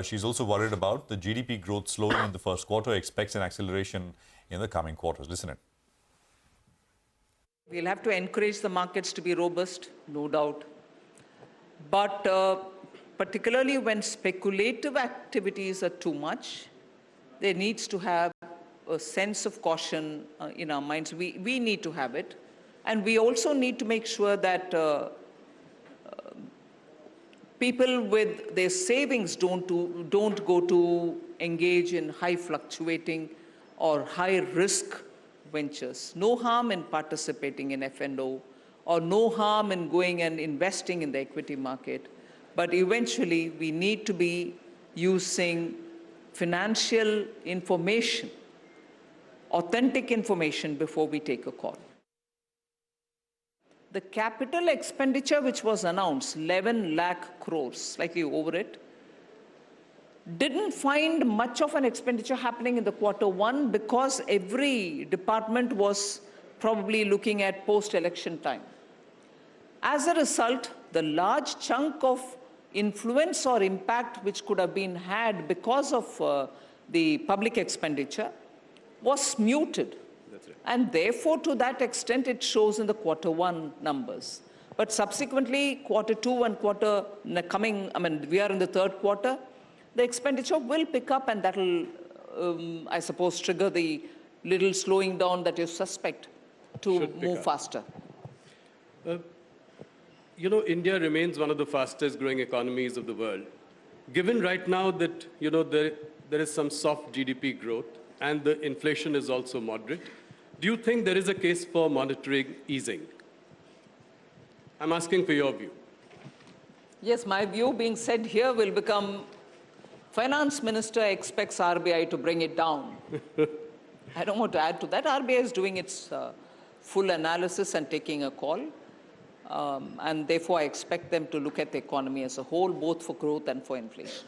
She's also worried about the GDP growth slowing in the first quarter, expects an acceleration in the coming quarters. Listen in. We'll have to encourage the markets to be robust, no doubt. But particularly when speculative activities are too much, there needs to have a sense of caution in our minds. We need to have it. And we also need to make sure that people with their savings don't go to engage in high fluctuating or high risk ventures. No harm in participating in F&O, or no harm in going and investing in the equity market. But eventually, we need to be using financial information, authentic information, before we take a call. The capital expenditure which was announced, 11 lakh crores, slightly over it, didn't find much of an expenditure happening in the Q1 because every department was probably looking at post-election time. As a result, the large chunk of influence or impact which could have been had because of the public expenditure was muted. And therefore, to that extent, it shows in the Q1 numbers. But subsequently, Q2 and we are in the third quarter, the expenditure will pick up, and that will, I suppose, trigger the little slowing down that you suspect to move faster. You know, India remains one of the fastest growing economies of the world. Given right now that, you know, there is some soft GDP growth and the inflation is also moderate, do you think there is a case for monetary easing? I'm asking for your view. Yes, my view being said here will become Finance Minister expects RBI to bring it down. I don't want to add to that. RBI is doing its full analysis and taking a call. And therefore, I expect them to look at the economy as a whole, both for growth and for inflation.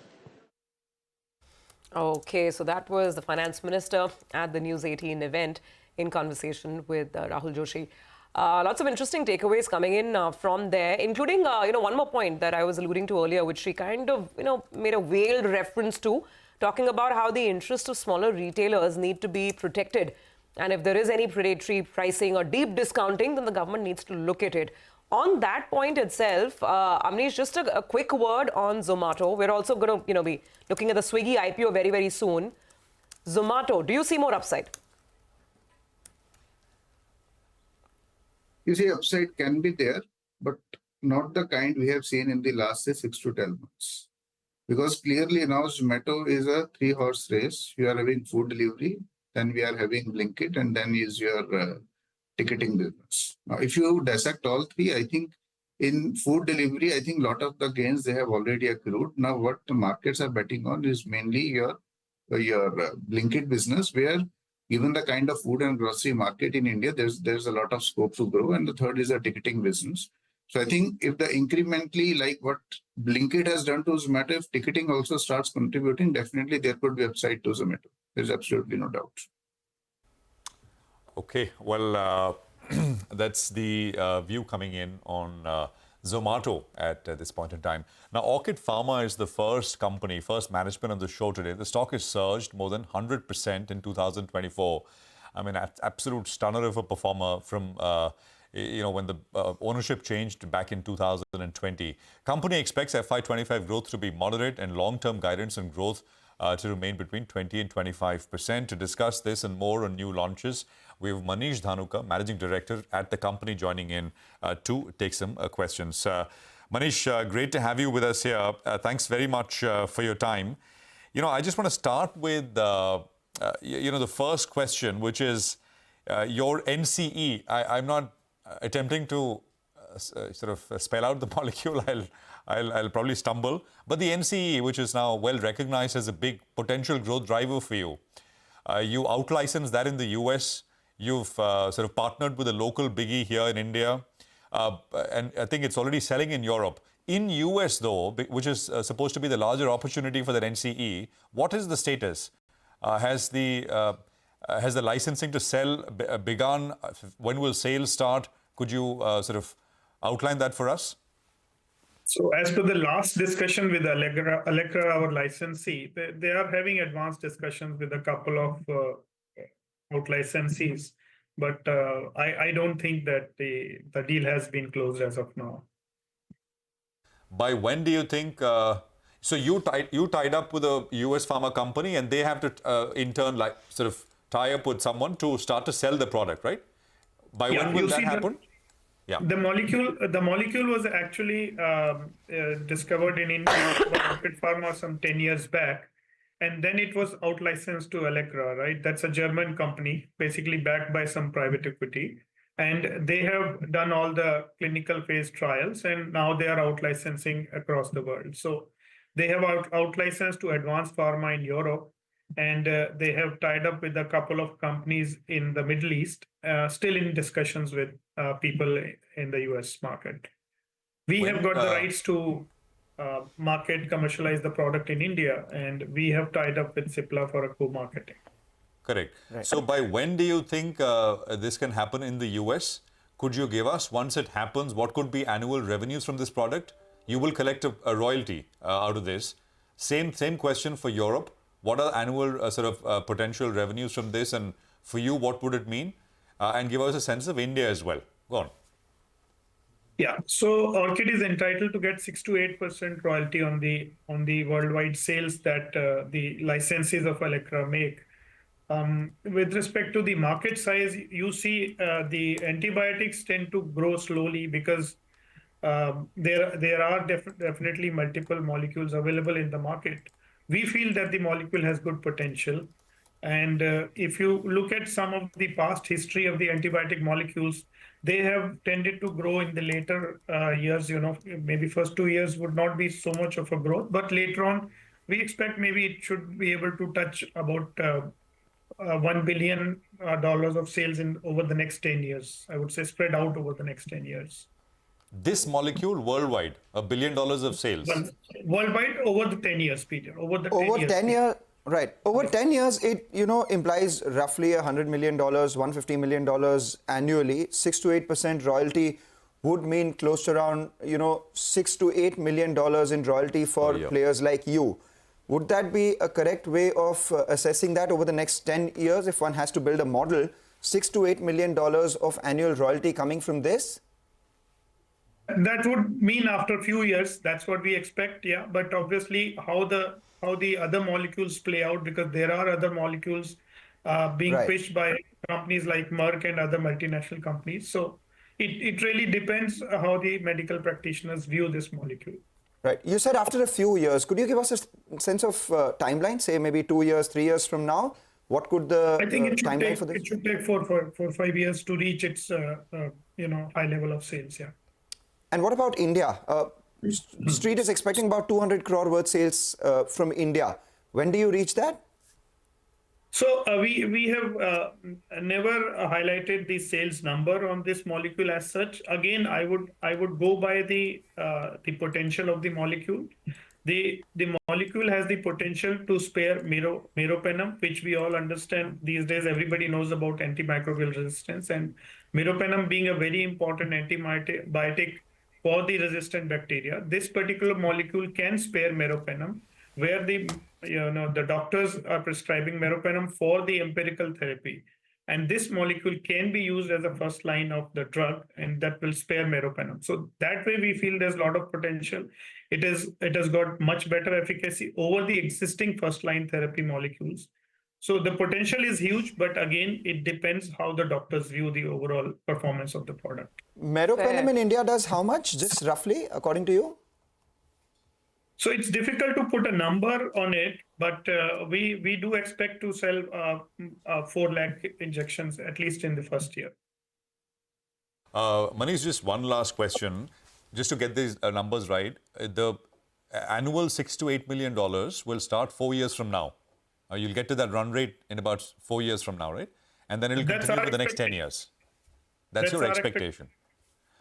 Okay, so that was the finance minister at the News 18 event in conversation with Rahul Joshi. Lots of interesting takeaways coming in from there, including, one more point that I was alluding to earlier, which she kind of, made a veiled reference to, talking about how the interests of smaller retailers need to be protected. And if there is any predatory pricing or deep discounting, then the government needs to look at it. On that point itself, Amnish, just a quick word on Zomato. We're also going to, be looking at the Swiggy IPO very, very soon. Zomato, do you see more upside? You see, upside can be there, but not the kind we have seen in the last, say, 6 to 12 months. Because clearly now Zomato is a 3-horse race. You are having food delivery, then we are having Blinkit, and then is your ticketing business. Now, if you dissect all three, I think in food delivery, I think a lot of the gains they have already accrued. Now, what the markets are betting on is mainly your Blinkit business, where given the kind of food and grocery market in India, there's a lot of scope to grow. And the third is a ticketing business. So I think if the incrementally, like what Blinkit has done to Zomato, if ticketing also starts contributing, definitely there could be upside to Zomato. There's absolutely no doubt. Okay, well, that's the view coming in on Zomato at this point in time. Now, Orit Pharma is the first management on the show today. The stock has surged more than 100% in 2024. I mean, absolute stunner of a performer from, when the ownership changed back in 2020. Company expects FY25 growth to be moderate and long-term guidance and growth to remain between 20 and 25%. To discuss this and more on new launches, we have Manish Dhanuka, Managing Director at the company, joining in to take some questions. Manish, great to have you with us here. Thanks very much for your time. I just want to start with, the first question, which is your NCE. I'm not attempting to sort of spell out the molecule. I'll probably stumble. But the NCE, which is now well recognized as a big potential growth driver for you, you out-licensed that in the US. You've sort of partnered with a local biggie here in India. And I think it's already selling in Europe. In US, though, which is supposed to be the larger opportunity for that NCE, what is the status? Has the licensing to sell begun? When will sales start? Could you sort of outline that for us? So as per the last discussion with Allegra, our licensee, they are having advanced discussions with a couple of out licensees, but I don't think that the deal has been closed as of now. By when do you think? So you tied up with a US pharma company, and they have to in turn sort of tie up with someone to start to sell the product, right? By when will that happen? Yeah. The molecule was actually discovered in India by Orit Pharma some 10 years back. And then it was out-licensed to Allegra, right? That's a German company, basically backed by some private equity. And they have done all the clinical phase trials, and now they are out-licensing across the world. So they have out-licensed to Advanced Pharma in Europe, and they have tied up with a couple of companies in the Middle East, still in discussions with people in the US market. We have got the rights to commercialize the product in India, and we have tied up with Cipla for a co-marketing. Correct. Right. So by when do you think this can happen in the US? Could you give us, once it happens, what could be annual revenues from this product? You will collect a royalty out of this. Same question for Europe. What are annual potential revenues from this? And for you, what would it mean? And give us a sense of India as well. Go on. Yeah, so Orchid is entitled to get 6 to 8% royalty on the worldwide sales that the licensees of Allegra make. With respect to the market size, you see the antibiotics tend to grow slowly because there are definitely multiple molecules available in the market. We feel that the molecule has good potential. And if you look at some of the past history of the antibiotic molecules, they have tended to grow in the later years. Maybe first 2 years would not be so much of a growth, but later on, we expect maybe it should be able to touch about $1 billion of sales over the next 10 years. I would say spread out over the next 10 years. This molecule worldwide, $1 billion of sales. Well, worldwide over the 10 years period. Over 10 years. Right. Over 10 years, it, implies roughly $100 million, $150 million annually. 6 to 8% royalty would mean close to around, $6 to $8 million in royalty for players like you. Would that be a correct way of assessing that over the next 10 years if one has to build a model? $6 to $8 million of annual royalty coming from this? That would mean after a few years, that's what we expect, yeah. But obviously, how the other molecules play out, because there are other molecules being pitched by companies like Merck and other multinational companies. So it really depends how the medical practitioners view this molecule. Right. You said after a few years. Could you give us a sense of timeline, say maybe 2 years, 3 years from now? What could the timeline for this? It should take 4-5 years to reach its high level of sales, yeah. And what about India? Street is expecting about 200 crore worth sales from India. When do you reach that? So we have never highlighted the sales number on this molecule as such. Again, I would go by the potential of the molecule. The molecule has the potential to spare meropenem, which we all understand these days. Everybody knows about antimicrobial resistance, and meropenem being a very important antibiotic for the resistant bacteria. This particular molecule can spare meropenem, where the doctors are prescribing meropenem for the empirical therapy. And this molecule can be used as a first line of the drug, and that will spare meropenem. So that way we feel there's a lot of potential. It has got much better efficacy over the existing first line therapy molecules. So the potential is huge, but again, it depends how the doctors view the overall performance of the product. Meropenem in India does how much, just roughly, according to you? So it's difficult to put a number on it, but we do expect to sell 4 lakh injections, at least in the first year. Manish, just one last question. Just to get these numbers right, the annual $6 to $8 million will start 4 years from now. You'll get to that run rate in about 4 years from now, right? And then it'll continue for the next 10 years. That's your expectation.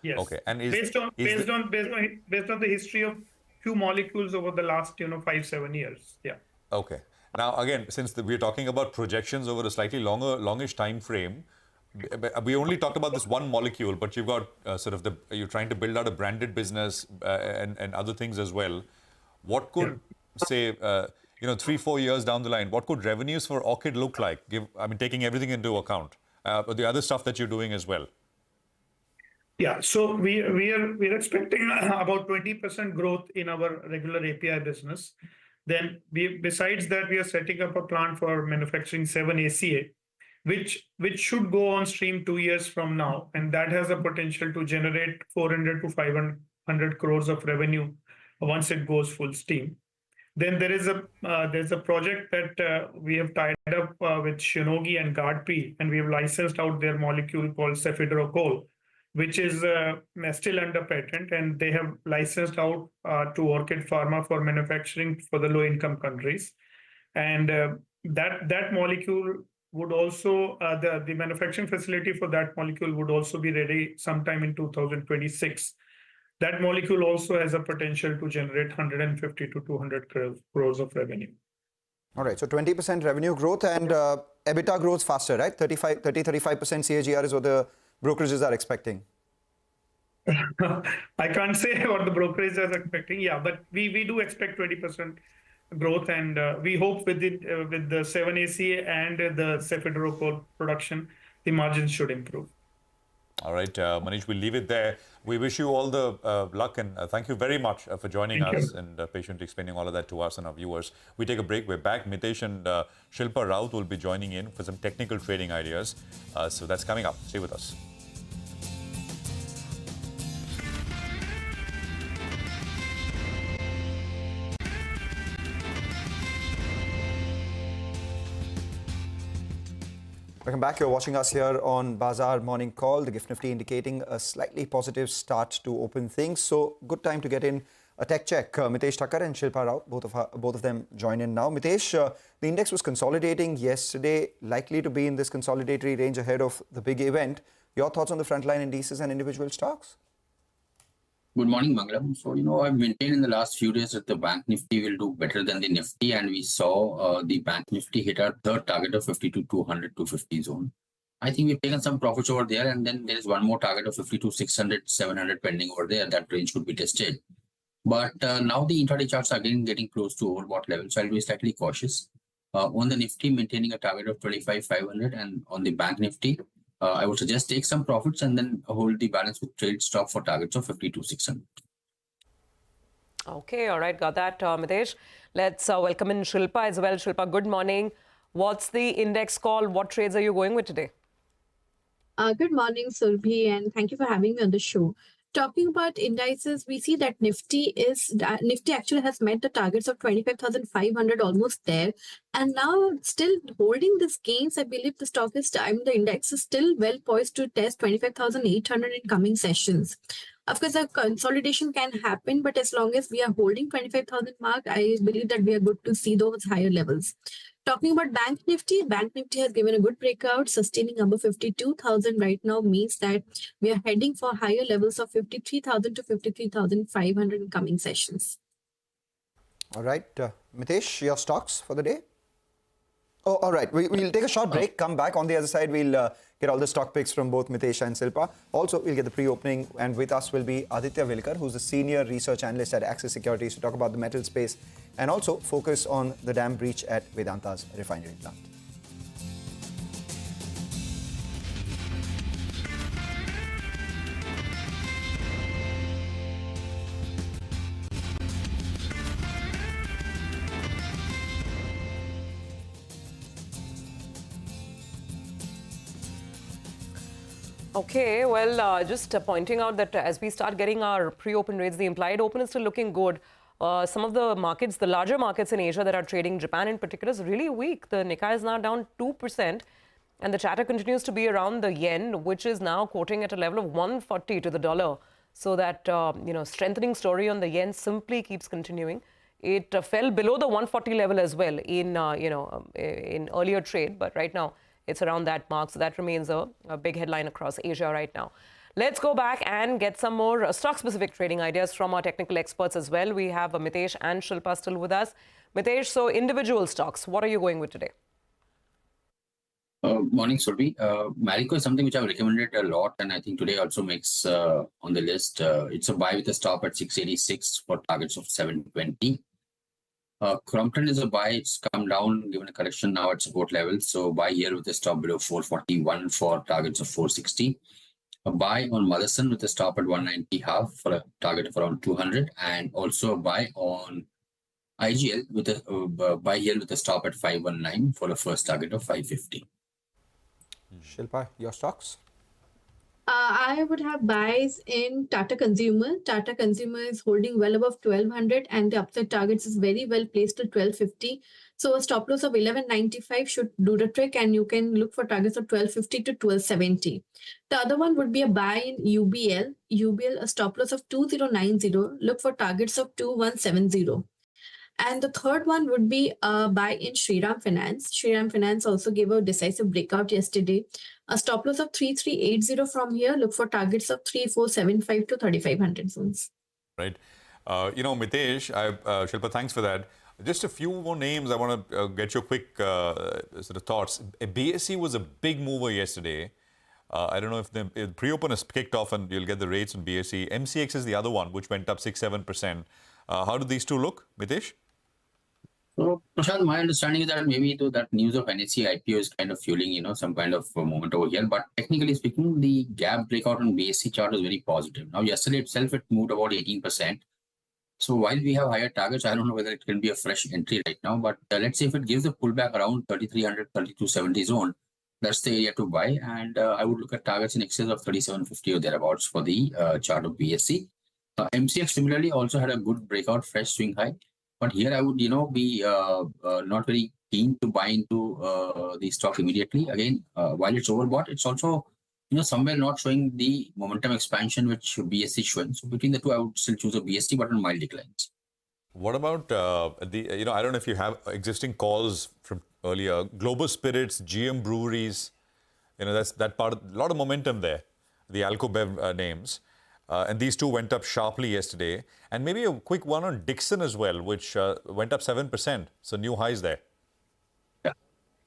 Yes. Okay. And based on the history of few molecules over the last 5-7 years. Yeah. Okay. Now again, since we're talking about projections over a slightly longish time frame, we only talked about this one molecule, but you've got you're trying to build out a branded business and other things as well. What could say 3-4 years down the line, what could revenues for Orchid look like? Taking everything into account, but the other stuff that you're doing as well. Yeah, so we're expecting about 20% growth in our regular API business. Then besides that, we are setting up a plant for manufacturing 7-ACA, which should go on stream 2 years from now, and that has a potential to generate 400 to 500 crores of revenue once it goes full steam. Then there's a project that we have tied up with Shionogi and GARDP, and we have licensed out their molecule called cefiderocol, which is still under patent, and they have licensed out to Orit Pharma for manufacturing for the low-income countries. And that molecule would also, the manufacturing facility for that molecule would also be ready sometime in 2026. That molecule also has a potential to generate 150 to 200 crores of revenue. All right, so 20% revenue growth and EBITDA grows faster, right? 35% CAGR is what the brokerages are expecting. I can't say what the brokerages are expecting, yeah, but we do expect 20% growth, and we hope with the 7-ACA and the cefiderocol production, the margins should improve. All right, Manish, we'll leave it there. We wish you all the luck, and thank you very much for joining us and patiently explaining all of that to us and our viewers. We take a break. We're back. Mitesh and Shilpa Raut will be joining in for some technical trading ideas. So that's coming up. Stay with us. Welcome back. You're watching us here on Bazaar Morning Call. The Gift Nifty indicating a slightly positive start to open things. So good time to get in a tech check. Mitesh Thakkar and Shilpa Rao, both of them join in now. Mitesh, the index was consolidating yesterday, likely to be in this consolidatory range ahead of the big event. Your thoughts on the frontline indices and individual stocks? Good morning, Mangalam. So, I've maintained in the last few days that the Bank Nifty will do better than the Nifty, and we saw the Bank Nifty hit our third target of 52,200 to 50 zone. I think we've taken some profits over there, and then there is one more target of 52,600, 700 pending over there. That range could be tested. But now the intraday charts are getting close to overbought levels, so I'll be slightly cautious. On the Nifty, maintaining a target of 25,500, and on the Bank Nifty, I would suggest take some profits and then hold the balance with trade stop for targets of 52,600. Okay, all right, got that, Mitesh. Let's welcome in Shilpa as well. Shilpa, good morning. What's the index call? What trades are you going with today? Good morning, Surbhi, and thank you for having me on the show. Talking about indices, we see that Nifty actually has met the targets of 25,500, almost there, and now still holding this gains. I believe the index is still well poised to test 25,800 in coming sessions. Of course, a consolidation can happen, but as long as we are holding 25,000 mark, I believe that we are good to see those higher levels. Talking about Bank Nifty has given a good breakout, sustaining above 52,000 right now means that we are heading for higher levels of 53,000 to 53,500 in coming sessions. All right, Mitesh, your stocks for the day? Oh, all right. We'll take a short break, come back. On the other side, we'll get all the stock picks from both Mitesh and Shilpa. Also, we'll get the pre-opening, and with us will be Aditya Vilkar, who's a senior research analyst at Axis Securities, to talk about the metal space and also focus on the dam breach at Vedanta's refinery plant. Okay, well, just pointing out that as we start getting our pre-open rates, the implied open is still looking good. Some of the markets, the larger markets in Asia that are trading, Japan in particular, is really weak. The Nikkei is now down 2%, and the chatter continues to be around the yen, which is now quoting at a level of 140 to the dollar. So that, strengthening story on the yen simply keeps continuing. It fell below the 140 level as well in, in earlier trade, but right now it's around that mark. So that remains a big headline across Asia right now. Let's go back and get some more stock-specific trading ideas from our technical experts as well. We have Mitesh and Shilpa still with us. Mitesh, so individual stocks, what are you going with today? Morning, Surbhi. Marico is something which I've recommended a lot, and I think today also makes on the list. It's a buy with a stop at 686 for targets of 720. Crompton is a buy. It's come down given a correction now at support levels. So buy here with a stop below 441 for targets of 460. A buy on Motherson with a stop at 190 half for a target of around 200. And also a buy on IGL with a buy here with a stop at 519 for a first target of 550. Shilpa, your stocks? I would have buys in Tata Consumer. Tata Consumer is holding well above 1,200 and the upside targets is very well placed to 1,250. So a stop loss of 1195 should do the trick, and you can look for targets of 1,250 to 1,270. The other one would be a buy in UBL. UBL, a stop loss of 2090. Look for targets of 2170. And the third one would be a buy in Shriram Finance. Shriram Finance also gave a decisive breakout yesterday. A stop loss of 3380 from here. Look for targets of 3475 to 3500 zones. Right. Mitesh, Shilpa, thanks for that. Just a few more names. I want to get your quick sort of thoughts. BSE was a big mover yesterday. I don't know if the pre-open has kicked off and you'll get the rates on BSE. MCX is the other one, which went up 6-7%. How do these two look, Mitesh? So, Prashant, my understanding is that maybe that news of NSE IPO is kind of fueling, some kind of moment over here. But technically speaking, the gap breakout on BSE chart is very positive. Now, yesterday itself, it moved about 18%. So while we have higher targets, I don't know whether it can be a fresh entry right now. But let's say if it gives a pullback around 3,300, 3,270 zone, that's the area to buy. And I would look at targets in excess of 3,750 or thereabouts for the chart of BSE. MCX similarly also had a good breakout, fresh swing high. But here I would, be not very keen to buy into the stock immediately. Again, while it's overbought, it's also somewhere not showing the momentum expansion which BSE is showing. So between the two, I would still choose a BSE, but on mild declines. What about I don't know if you have existing calls from earlier. Global Spirits, GM Breweries, that's that part. A lot of momentum there. The Alcobev names. And these two went up sharply yesterday. And maybe a quick one on Dixon as well, which went up 7%. So new highs there. Yeah.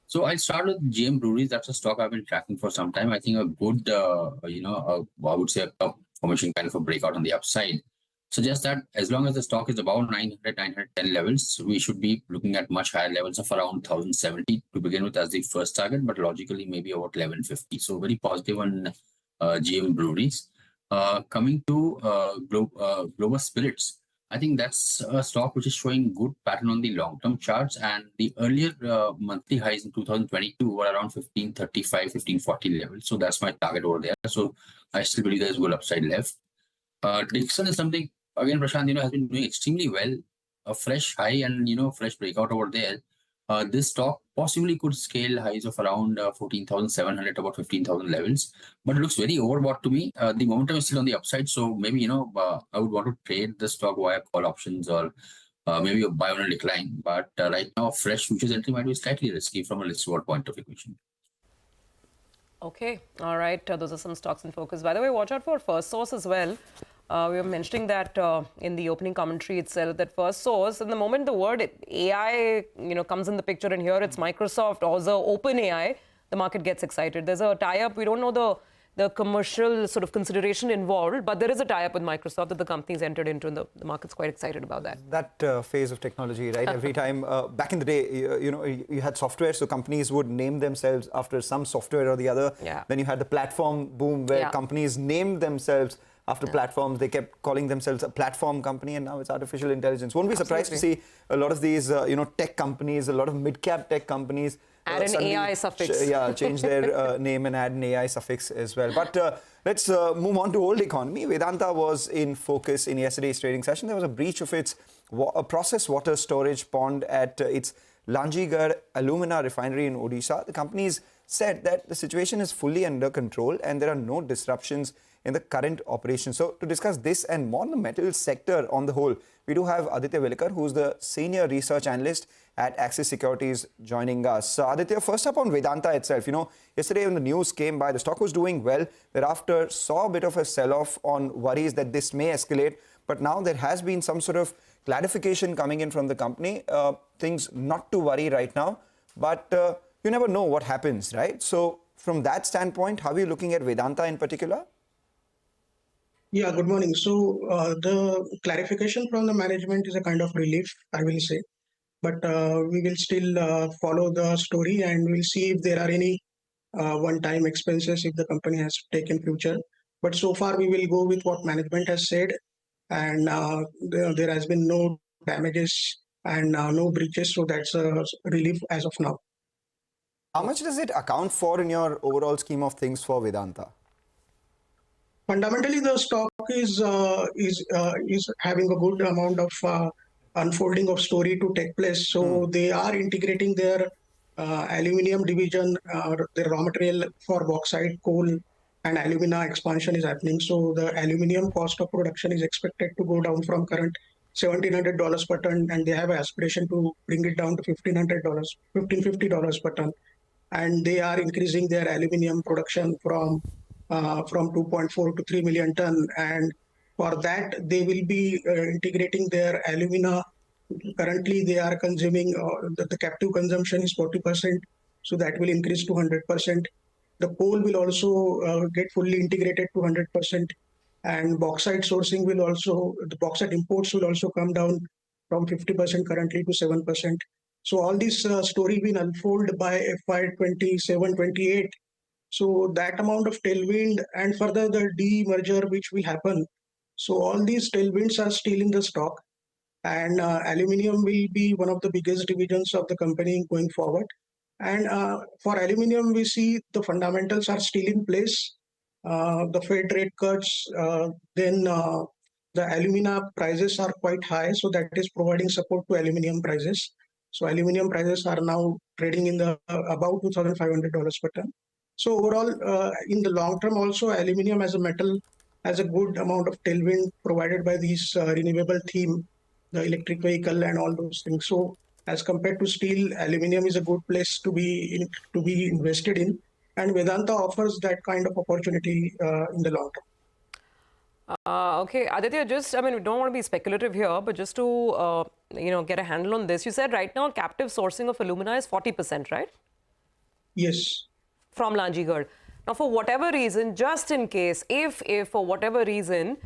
So I'll start with GM Breweries. That's a stock I've been tracking for some time. I think a good, I would say a top formation kind of a breakout on the upside suggests that as long as the stock is above 900, 910 levels, we should be looking at much higher levels of around 1070 to begin with as the first target, but logically maybe about 1150. So very positive on GM Breweries. Coming to Global Spirits, I think that's a stock which is showing good pattern on the long-term charts, and the earlier monthly highs in 2022 were around 1535, 1540 levels. So that's my target over there. So I still believe there's good upside left. Dixon is something, again, Prashant, has been doing extremely well. A fresh high and, fresh breakout over there. This stock possibly could scale highs of around 14,700 to about 15,000 levels, but it looks very overbought to me. The momentum is still on the upside, so maybe, I would want to trade the stock via call options or maybe a buy on a decline. But right now, fresh futures entry might be slightly risky from a risk reward point of equation. Okay, all right. Those are some stocks in focus. By the way, watch out for First Source as well. We were mentioning that in the opening commentary itself, that First Source, and the moment the word AI, comes in the picture, and here it's Microsoft or the OpenAI, the market gets excited. There's a tie-up. We don't know the commercial sort of consideration involved, but there is a tie-up with Microsoft that the company's entered into, and the market's quite excited about that. That phase of technology, right? Every time, back in the day, you had software, so companies would name themselves after some software or the other. Yeah. Then you had the platform boom, where companies named themselves after platforms. They kept calling themselves a platform company, and now it's artificial intelligence. Won't be surprised to see a lot of these, tech companies, a lot of mid-cap tech companies add an AI suffix. Change their name and add an AI suffix as well. But let's move on to old economy. Vedanta was in focus in yesterday's trading session. There was a breach of its process water storage pond at its Lanjigarh alumina refinery in Odisha. The companies said that the situation is fully under control and there are no disruptions in the current operation. So to discuss this and more on the metal sector on the whole, we do have Aditya Velekar, who's the senior research analyst at Axis Securities, joining us. So Aditya, first up on Vedanta itself, yesterday when the news came by, the stock was doing well. Thereafter saw a bit of a sell-off on worries that this may escalate. But now there has been some sort of clarification coming in from the company. Things not to worry right now, but you never know what happens, right? So from that standpoint, how are you looking at Vedanta in particular? Yeah, good morning. So the clarification from the management is a kind of relief, I will say. But we will still follow the story and we'll see if there are any one-time expenses if the company has taken future. But so far we will go with what management has said, and there has been no damages and no breaches. So that's a relief as of now. How much does it account for in your overall scheme of things for Vedanta? Fundamentally, the stock is having a good amount of unfolding of story to take place. So they are integrating their aluminium division, their raw material for bauxite, coal, and alumina expansion is happening. So the aluminium cost of production is expected to go down from current $1,700 per ton, and they have an aspiration to bring it down to $1,550 per ton. And they are increasing their aluminium production from 2.4 to 3 million ton, and for that they will be integrating their alumina. Currently they are consuming the captive consumption is 40%, so that will increase to 100%. The coal will also get fully integrated to 100%, and bauxite sourcing will also, the bauxite imports will also come down from 50% currently to 7%. So all this story will unfold by FY 27-28. So that amount of tailwind, and further the demerger which will happen. So all these tailwinds are still in the stock, and aluminium will be one of the biggest divisions of the company going forward. And for aluminium, we see the fundamentals are still in place. The Fed rate cuts, then the alumina prices are quite high, so that is providing support to aluminium prices. So aluminum prices are now trading in the about $2,500 per ton. So overall, in the long term also, aluminum as a metal has a good amount of tailwind provided by these renewable theme, the electric vehicle and all those things. So as compared to steel, aluminum is a good place to be invested in, and Vedanta offers that kind of opportunity in the long term. Okay, Aditya, just, I mean, we don't want to be speculative here, but just to, get a handle on this, you said right now captive sourcing of alumina is 40%, right? Yes. From Lanjigarh. Now, for whatever reason, just in case, if for whatever reason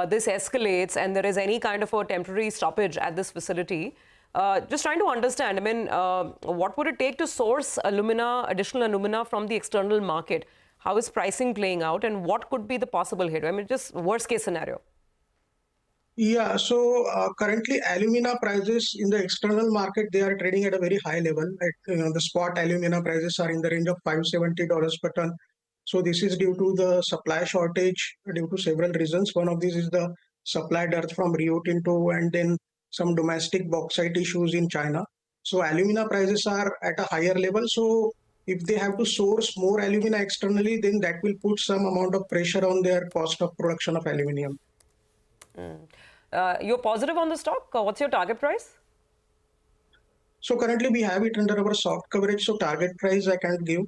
this escalates and there is any kind of a temporary stoppage at this facility, just trying to understand, I mean, what would it take to source alumina, additional alumina from the external market? How is pricing playing out and what could be the possible hit? I mean, just worst case scenario. Yeah, so currently alumina prices in the external market, they are trading at a very high level. The spot alumina prices are in the range of $570 per ton. So this is due to the supply shortage due to several reasons. One of these is the supply dearth from Rio Tinto and then some domestic bauxite issues in China. So alumina prices are at a higher level. So if they have to source more alumina externally, then that will put some amount of pressure on their cost of production of aluminium. You're positive on the stock? What's your target price? So currently we have it under our soft coverage, so target price I can't give.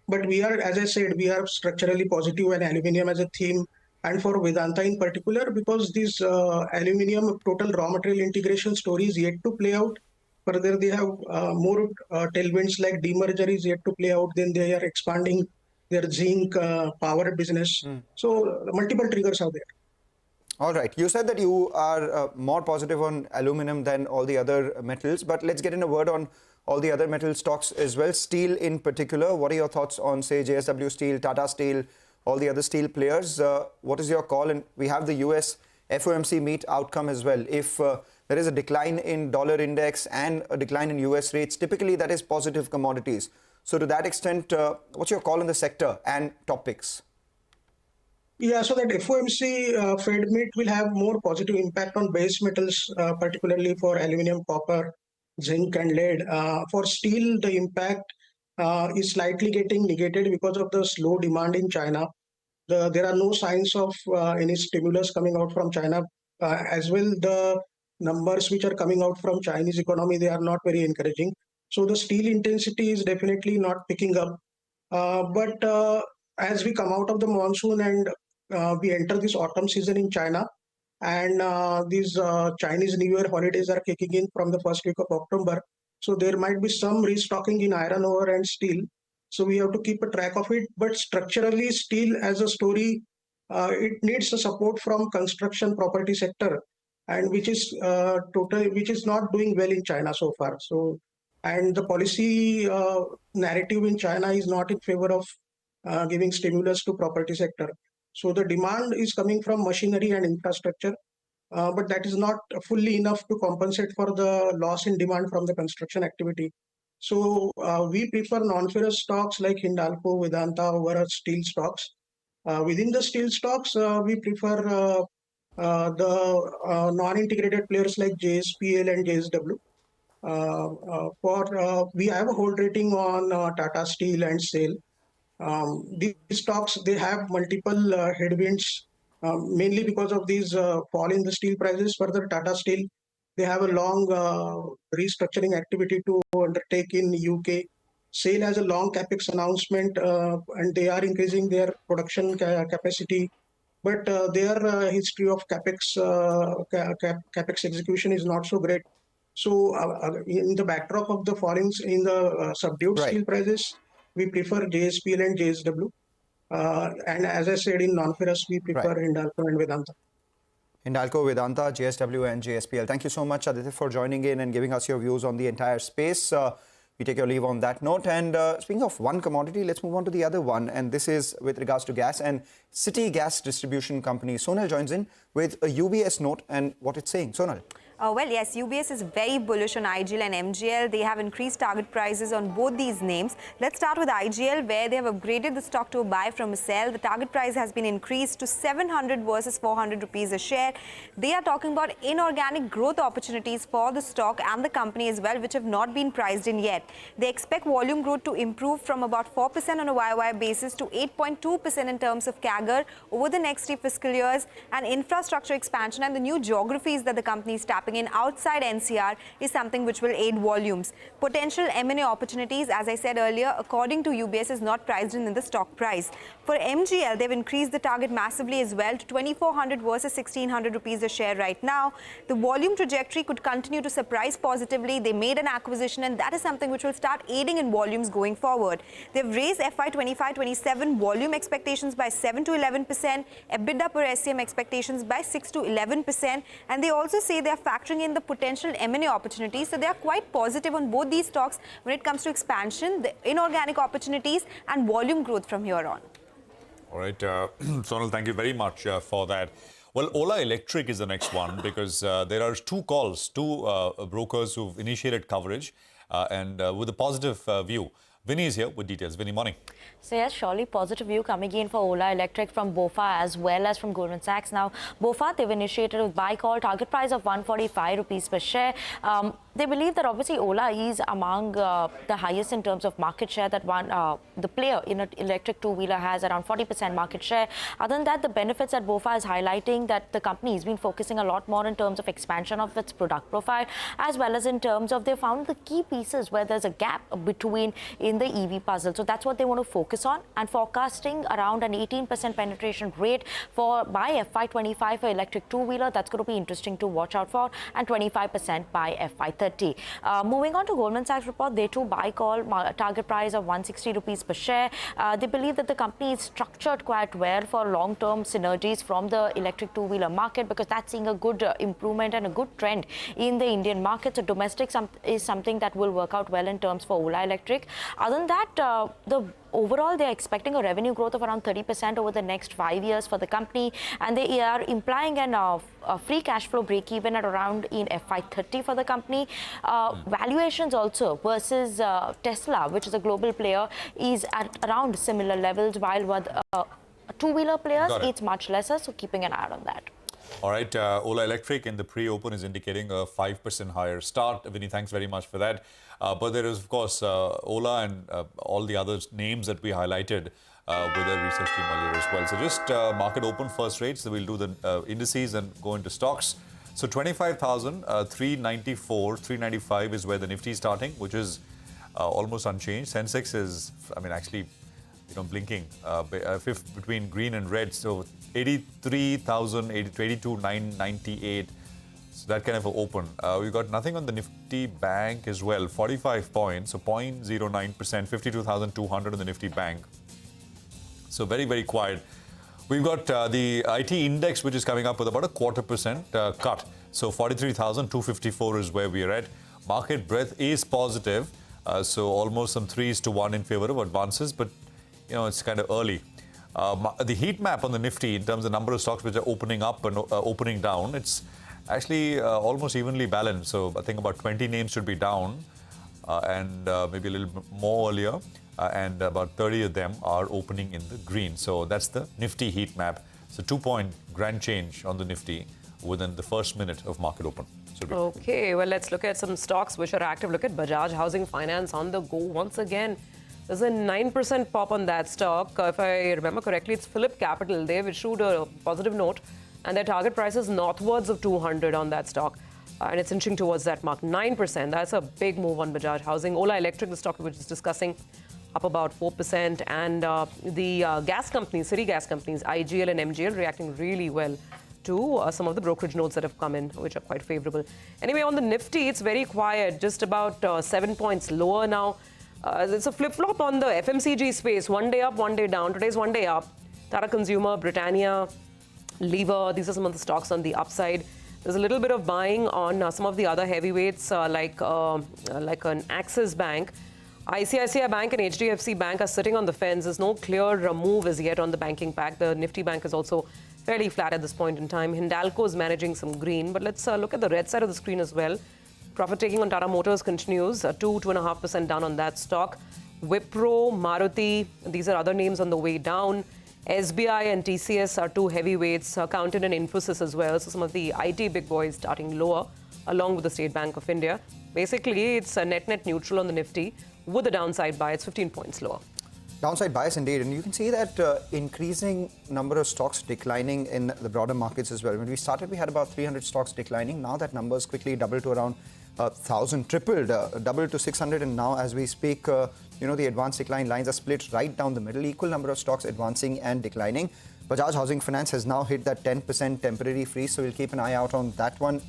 But we are, as I said, we are structurally positive and aluminium as a theme, and for Vedanta in particular, because this aluminium total raw material integration story is yet to play out. Further, they have more tailwinds like demerger is yet to play out. Then they are expanding their zinc power business. So multiple triggers are there. All right. You said that you are more positive on aluminum than all the other metals, but let's get in a word on all the other metal stocks as well. Steel in particular, what are your thoughts on, say, JSW Steel, Tata Steel, all the other steel players? What is your call? And we have the US FOMC meet outcome as well. If there is a decline in dollar index and a decline in US rates, typically that is positive commodities. So to that extent, what's your call on the sector and top picks? Yeah, so that FOMC Fed meet will have more positive impact on base metals, particularly for aluminum, copper, zinc and lead. For steel, the impact is slightly getting negated because of the slow demand in China. There are no signs of any stimulus coming out from China. As well, the numbers which are coming out from Chinese economy, they are not very encouraging. So the steel intensity is definitely not picking up. But as we come out of the monsoon and we enter this autumn season in China, and these Chinese New Year holidays are kicking in from the first week of October. So there might be some restocking in iron ore and steel. So we have to keep a track of it. But structurally, steel as a story, it needs a support from construction property sector, and which is not doing well in China so far. So, and the policy narrative in China is not in favor of giving stimulus to property sector. So the demand is coming from machinery and infrastructure, but that is not fully enough to compensate for the loss in demand from the construction activity. So we prefer non-ferrous stocks like Hindalco, Vedanta over steel stocks. Within the steel stocks, we prefer the non-integrated players like JSPL and JSW. We have a hold rating on Tata Steel and SAIL. These stocks, they have multiple headwinds, mainly because of these fall in the steel prices. Further, Tata Steel, they have a long restructuring activity to undertake in UK. SAIL has a long capex announcement, and they are increasing their production capacity. But their history of capex execution is not so great. So, in the backdrop of the fallings in the subdued steel prices, we prefer JSPL and JSW. And as I said, in non-ferrous, we prefer Hindalco and Vedanta. Hindalco, Vedanta, JSW and JSPL. Thank you so much, Aditya, for joining in and giving us your views on the entire space. We take your leave on that note. And speaking of one commodity, let's move on to the other one. And this is with regards to gas and City Gas Distribution Company. Sonal joins in with a UBS note and what it's saying. Sonal. Well, yes, UBS is very bullish on IGL and MGL. They have increased target prices on both these names. Let's start with IGL, where they have upgraded the stock to a buy from a sell. The target price has been increased to 700 versus 400 rupees a share. They are talking about inorganic growth opportunities for the stock and the company as well, which have not been priced in yet. They expect volume growth to improve from about 4% on a YOY basis to 8.2% in terms of CAGR over the next 3 fiscal years, and infrastructure expansion and the new geographies that the company is tapping in outside NCR is something which will aid volumes. Potential M&A opportunities, as I said earlier, according to UBS, is not priced in the stock price. For MGL, they've increased the target massively as well to 2,400 versus 1,600 rupees a share right now. The volume trajectory could continue to surprise positively. They made an acquisition, and that is something which will start aiding in volumes going forward. They've raised FY 25-27 volume expectations by 7 to 11%, EBITDA per SCM expectations by 6 to 11%, and they also say they're factoring in the potential M&A opportunities. So they are quite positive on both these stocks when it comes to expansion, the inorganic opportunities, and volume growth from here on. All right, Sonal, thank you very much for that. Well, Ola Electric is the next one because there are two brokers who've initiated coverage and with a positive view. Vinny is here with details. Vinny, morning. So yes, surely positive view coming in for Ola Electric from BofA as well as from Goldman Sachs. Now, BofA, they've initiated a buy call, target price of 145 rupees per share. They believe that obviously Ola is among the highest in terms of market share, that the player in an electric two-wheeler has around 40% market share. Other than that, the benefits that BofA is highlighting that the company has been focusing a lot more in terms of expansion of its product profile, as well as in terms of they found the key pieces where there's a gap between in the EV puzzle. So that's what they want to focus on, and forecasting around an 18% penetration rate by FY25 for electric two-wheeler. That's going to be interesting to watch out for, and 25% by FY30. Moving on to Goldman Sachs report, they too buy call, target price of 160 rupees per share. They believe that the company is structured quite well for long-term synergies from the electric two-wheeler market, because that's seeing a good improvement and a good trend in the Indian market. So domestic is something that will work out well in terms for Ola Electric. Other than that, overall, they're expecting a revenue growth of around 30% over the next 5 years for the company, and they are implying a free cash flow break-even at around in FY30 for the company. Valuations also versus Tesla, which is a global player, is at around similar levels, while with two-wheeler players, it's much lesser, so keeping an eye on that. All right, Ola Electric in the pre-open is indicating a 5% higher start. Vinny, thanks very much for that. But there is, of course, Ola and all the other names that we highlighted with the research team earlier as well. So just market open first rates. So we'll do the indices and go into stocks. So 25,394, 395 is where the Nifty is starting, which is almost unchanged. Sensex is, actually, blinking between green and red. So 83,000, 82,998. So that kind of an open. We've got nothing on the Nifty Bank as well. 45 points, so 0.09%, 52,200 on the Nifty Bank. So very, very quiet. We've got the IT index, which is coming up with about a 0.25% cut. So 43,254 is where we are at. Market breadth is positive. So almost some 3:1 in favor of advances, but it's kind of early. The heat map on the Nifty in terms of the number of stocks which are opening up and opening down, it's actually almost evenly balanced. So I think about 20 names should be down and maybe a little bit more earlier. And about 30 of them are opening in the green. So that's the Nifty heat map. So 2-point grand change on the Nifty within the first minute of market open. Okay, well, let's look at some stocks which are active. Look at Bajaj Housing Finance on the go once again. There's a 9% pop on that stock. If I remember correctly, it's Phillip Capital. They've issued a positive note, and their target price is northwards of 200 on that stock. And it's inching towards that mark. 9%. That's a big move on Bajaj Housing. Ola Electric, the stock we were just discussing, up about 4%. And the gas companies, city gas companies, IGL and MGL, reacting really well to some of the brokerage notes that have come in, which are quite favorable. Anyway, on the Nifty, it's very quiet, just about 7 points lower now. It's a flip-flop on the FMCG space. One day up, one day down. Today's one day up. Tata Consumer, Britannia, Lever, these are some of the stocks on the upside. There's a little bit of buying on some of the other heavyweights like an Axis Bank. ICICI Bank and HDFC Bank are sitting on the fence. There's no clear move as yet on the banking pack. The Nifty Bank is also fairly flat at this point in time. Hindalco is managing some green, but let's look at the red side of the screen as well. Profit taking on Tata Motors continues, 2.5% down on that stock. Wipro, Maruti, these are other names on the way down. SBI and TCS are two heavyweights, counted in Infosys as well. So some of the IT big boys starting lower, along with the State Bank of India. Basically, it's a net neutral on the Nifty. With the downside bias, 15 points lower. Downside bias indeed, and you can see that increasing number of stocks declining in the broader markets as well. When we started, we had about 300 stocks declining. Now that number has quickly doubled to around 1,000, doubled to 600, and now as we speak, the advanced decline lines are split right down the middle. Equal number of stocks advancing and declining. Bajaj Housing Finance has now hit that 10% temporary freeze, so we'll keep an eye out on that one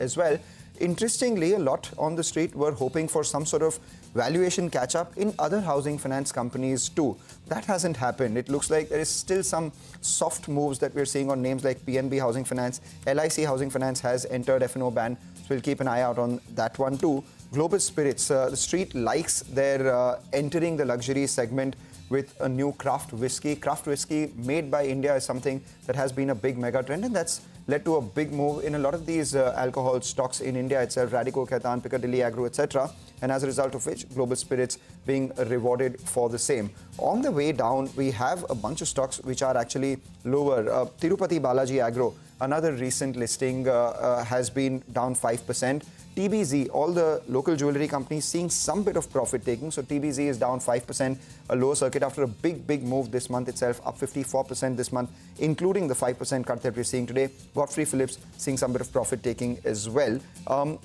as well. Interestingly, a lot on the street were hoping for some sort of valuation catch-up in other housing finance companies too. That hasn't happened. It looks like there is still some soft moves that we're seeing on names like PNB Housing Finance. LIC Housing Finance has entered F&O ban, so we'll keep an eye out on that one too. Global Spirits, the street likes their entering the luxury segment with a new craft whiskey. Craft whiskey made by India is something that has been a big mega trend, and that's led to a big move in a lot of these alcohol stocks in India itself, Radico, Khaitan, Piccadilly Agro, etc. And as a result of which, Global Spirits being rewarded for the same. On the way down, we have a bunch of stocks which are actually lower. Tirupati Balaji Agro, another recent listing, has been down 5%. TBZ, all the local jewelry companies seeing some bit of profit taking. So TBZ is down 5%, a lower circuit after a big move this month itself, up 54% this month, including the 5% cut that we're seeing today. Godfrey Phillips seeing some bit of profit taking as well. On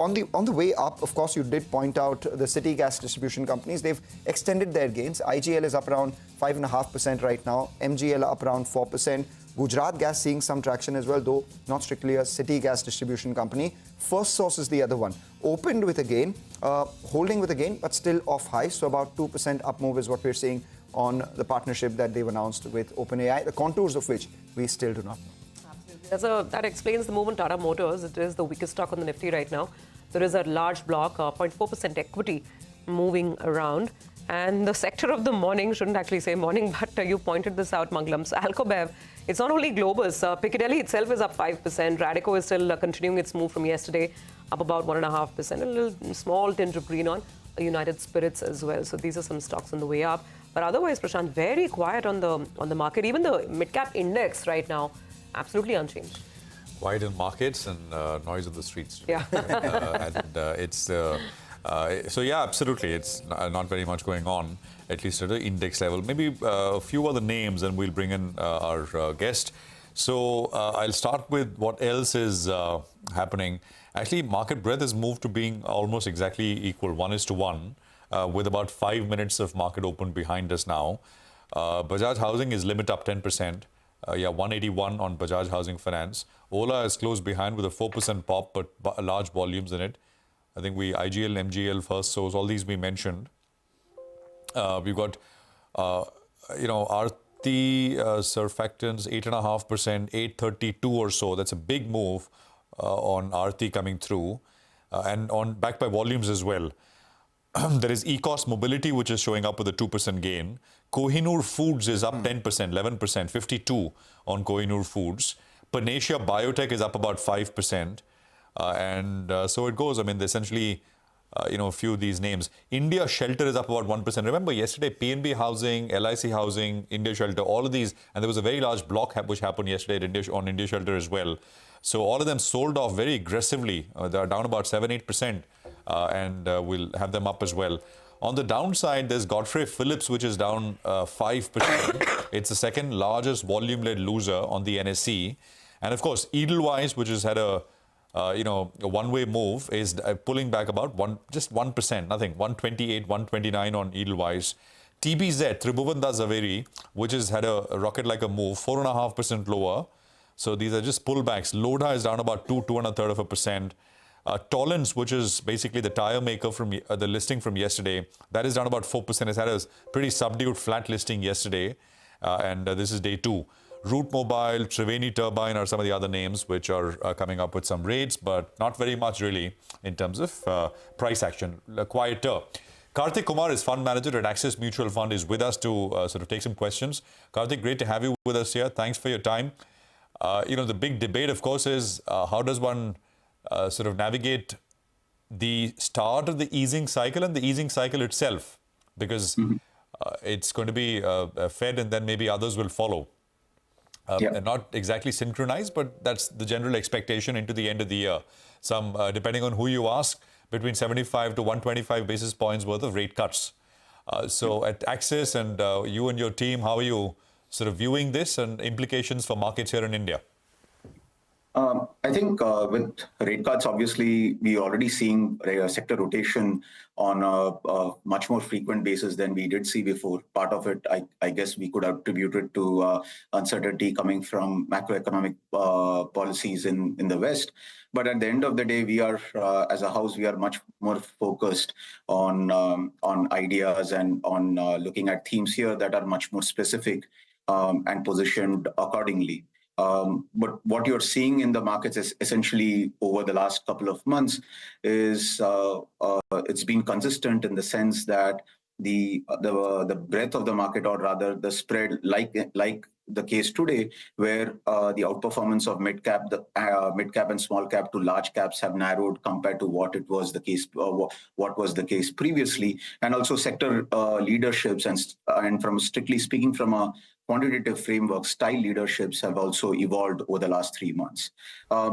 the way up, of course, you did point out the city gas distribution companies. They've extended their gains. IGL is up around 5.5% right now. MGL up around 4%. Gujarat Gas seeing some traction as well, though not strictly a city gas distribution company. First Source is the other one. Opened with a gain, holding with a gain, but still off high. So about 2% up move is what we're seeing on the partnership that they've announced with OpenAI, the contours of which we still do not know. Absolutely. That explains the move on Tata Motors. It is the weakest stock on the Nifty right now. There is a large block, 0.4% equity moving around. And the sector of the morning, shouldn't actually say morning, but you pointed this out, Mangalam. So Alcobev, it's not only Globus. Piccadilly itself is up 5%. Radico is still continuing its move from yesterday, up about 1.5%. A little small tinge of green on United Spirits as well. So these are some stocks on the way up. But otherwise, Prashant, very quiet on the market. Even the mid-cap index right now, absolutely unchanged. Quiet in markets and noise of the streets. Yeah. So yeah, absolutely. It's not very much going on, at least at the index level. Maybe a few other names, and we'll bring in our guest. So I'll start with what else is happening. Actually, market breadth has moved to being almost exactly equal, 1:1, with about 5 minutes of market open behind us now. Bajaj Housing is limit up 10%. 181 on Bajaj Housing Finance. Ola is close behind with a 4% pop, but large volumes in it. I think IGL, MGL, First Source, all these we mentioned. We've got, Aarti surfactants, 8.5%, 832 or so. That's a big move on Aarti coming through, and backed by volumes as well. There is Ecos Mobility, which is showing up with a 2% gain. Kohinoor Foods is up 10%, 11%, 52 on Kohinoor Foods. Panacea Biotech is up about 5%. So it goes. I mean, essentially, a few of these names. India Shelter is up about 1%. Remember yesterday, PNB Housing, LIC Housing, India Shelter, all of these, and there was a very large block which happened yesterday on India Shelter as well. So all of them sold off very aggressively. They are down about 7-8%, and we'll have them up as well. On the downside, there's Godfrey Phillips, which is down 5%. It's the second largest volume-led loser on the NSE. And of course, Edelweiss, which has had a one-way move, is pulling back about 1%, nothing, 128, 129 on Edelweiss. TBZ, Tribhuvan Zaveri, which has had a rocket-like a move, 4.5% lower. So these are just pullbacks. Lodha is down about 2.33%. Tollens, which is basically the tire maker from the listing from yesterday, that is down about 4%. It's had a pretty subdued flat listing yesterday, and this is day 2. Root Mobile, Triveni Turbine are some of the other names which are coming up with some rates, but not very much really in terms of price action, quieter. Karthik Kumar is fund manager at Axis Mutual Fund, is with us to sort of take some questions. Karthik, great to have you with us here. Thanks for your time. The big debate, of course, is how does one sort of navigate the start of the easing cycle and the easing cycle itself, because it's going to be Fed and then maybe others will follow. Not exactly synchronized, but that's the general expectation into the end of the year. Some, depending on who you ask, between 75 to 125 basis points worth of rate cuts. So at Axis and you and your team, how are you sort of viewing this and implications for markets here in India? I think with rate cuts, obviously, we're already seeing sector rotation on a much more frequent basis than we did see before. Part of it, I guess we could attribute it to uncertainty coming from macroeconomic policies in the West. But at the end of the day, we are, as a house, we are much more focused on ideas and on looking at themes here that are much more specific and positioned accordingly. But what you're seeing in the markets is essentially over the last couple of months is it's been consistent in the sense that the breadth of the market, or rather the spread, like the case today, where the outperformance of mid cap and small cap to large caps have narrowed compared to what it was the case, what was the case previously, and also sector leaderships and from strictly speaking from a quantitative framework, style leaderships have also evolved over the last 3 months.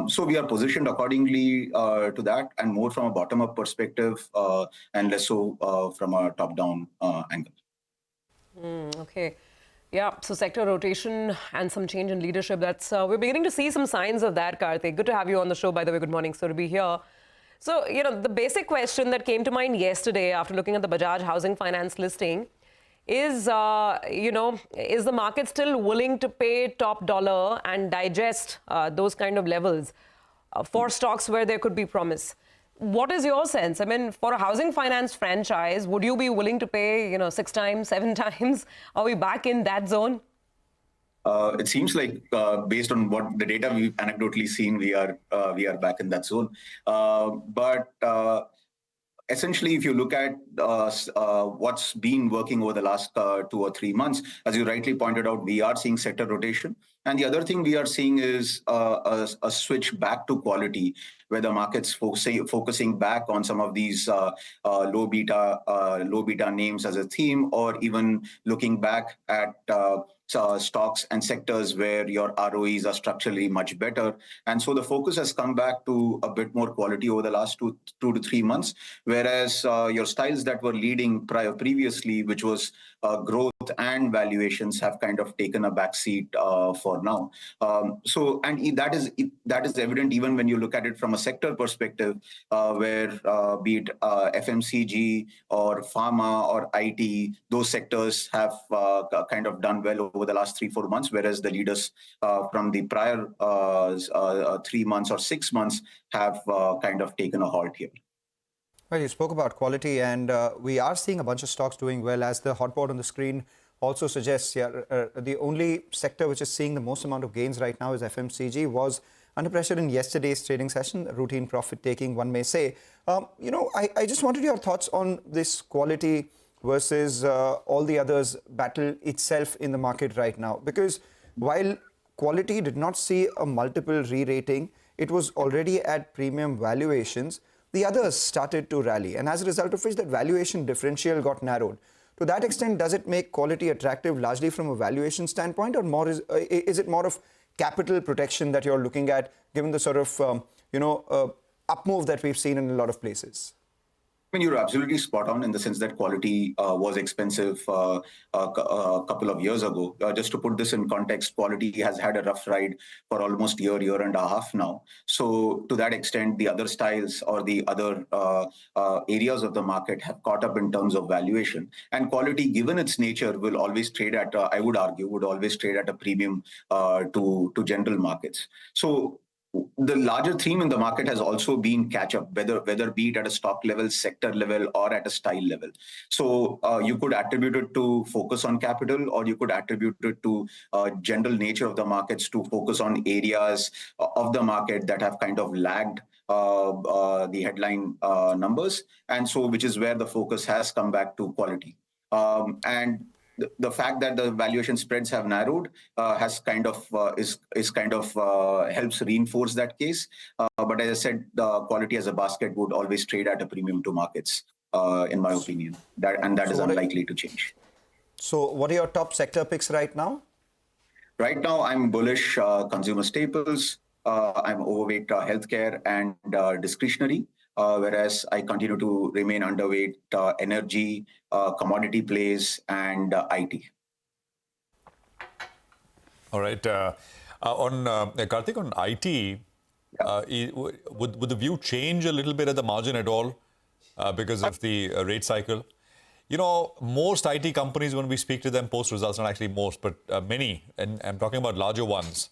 So we are positioned accordingly to that, and more from a bottom-up perspective and less so from a top-down angle. Okay. Yeah, so sector rotation and some change in leadership, that's we're beginning to see some signs of that, Karthik. Good to have you on the show, by the way. Good morning, Surabhi here. So, the basic question that came to mind yesterday after looking at the Bajaj Housing Finance listing is, is the market still willing to pay top dollar and digest those kind of levels for stocks where there could be promise? What is your sense? I mean, for a housing finance franchise, would you be willing to pay, 6 times, 7 times? Are we back in that zone? It seems like, based on what the data we've anecdotally seen, we are back in that zone. But essentially, if you look at what's been working over the last 2 or 3 months, as you rightly pointed out, we are seeing sector rotation. And the other thing we are seeing is a switch back to quality, where the market's focusing back on some of these low beta names as a theme, or even looking back at stocks and sectors where your ROEs are structurally much better. And so the focus has come back to a bit more quality over the last 2 to 3 months, whereas your styles that were leading previously, which was growth and valuations, have kind of taken a backseat for now. And that is evident even when you look at it from a sector perspective, where be it FMCG or pharma or IT, those sectors have kind of done well over the last 3-4 months, whereas the leaders from the prior 3 months or 6 months have kind of taken a halt here. Well, you spoke about quality, and we are seeing a bunch of stocks doing well, as the hotboard on the screen also suggests. The only sector which is seeing the most amount of gains right now is FMCG. Was under pressure in yesterday's trading session, routine profit taking, one may say. I just wanted your thoughts on this quality versus all the others battle itself in the market right now. Because while quality did not see a multiple re-rating, it was already at premium valuations. The others started to rally, and as a result of which that valuation differential got narrowed. To that extent, does it make quality attractive largely from a valuation standpoint, or more is it more of capital protection that you're looking at, given the sort of up move that we've seen in a lot of places? I mean, you're absolutely spot on in the sense that quality was expensive a couple of years ago. Just to put this in context, quality has had a rough ride for almost year and a half now. So to that extent, the other styles or the other areas of the market have caught up in terms of valuation. And quality, given its nature, will always trade at, I would argue, would always trade at a premium to general markets. So the larger theme in the market has also been catch-up, whether be it at a stock level, sector level, or at a style level. So you could attribute it to focus on capital, or you could attribute it to general nature of the markets to focus on areas of the market that have kind of lagged the headline numbers, and so which is where the focus has come back to quality. And the fact that the valuation spreads have narrowed has kind of helps reinforce that case. But as I said, the quality as a basket would always trade at a premium to markets, in my opinion. That is unlikely to change. So, what are your top sector picks right now? Right now, I'm bullish consumer staples. I'm overweight healthcare and discretionary. Whereas I continue to remain underweight energy, commodity plays, and IT. All right. Karthik, on IT, would the view change a little bit at the margin at all because of the rate cycle? You know, most IT companies, when we speak to them post results, not actually most, but many, and I'm talking about larger ones,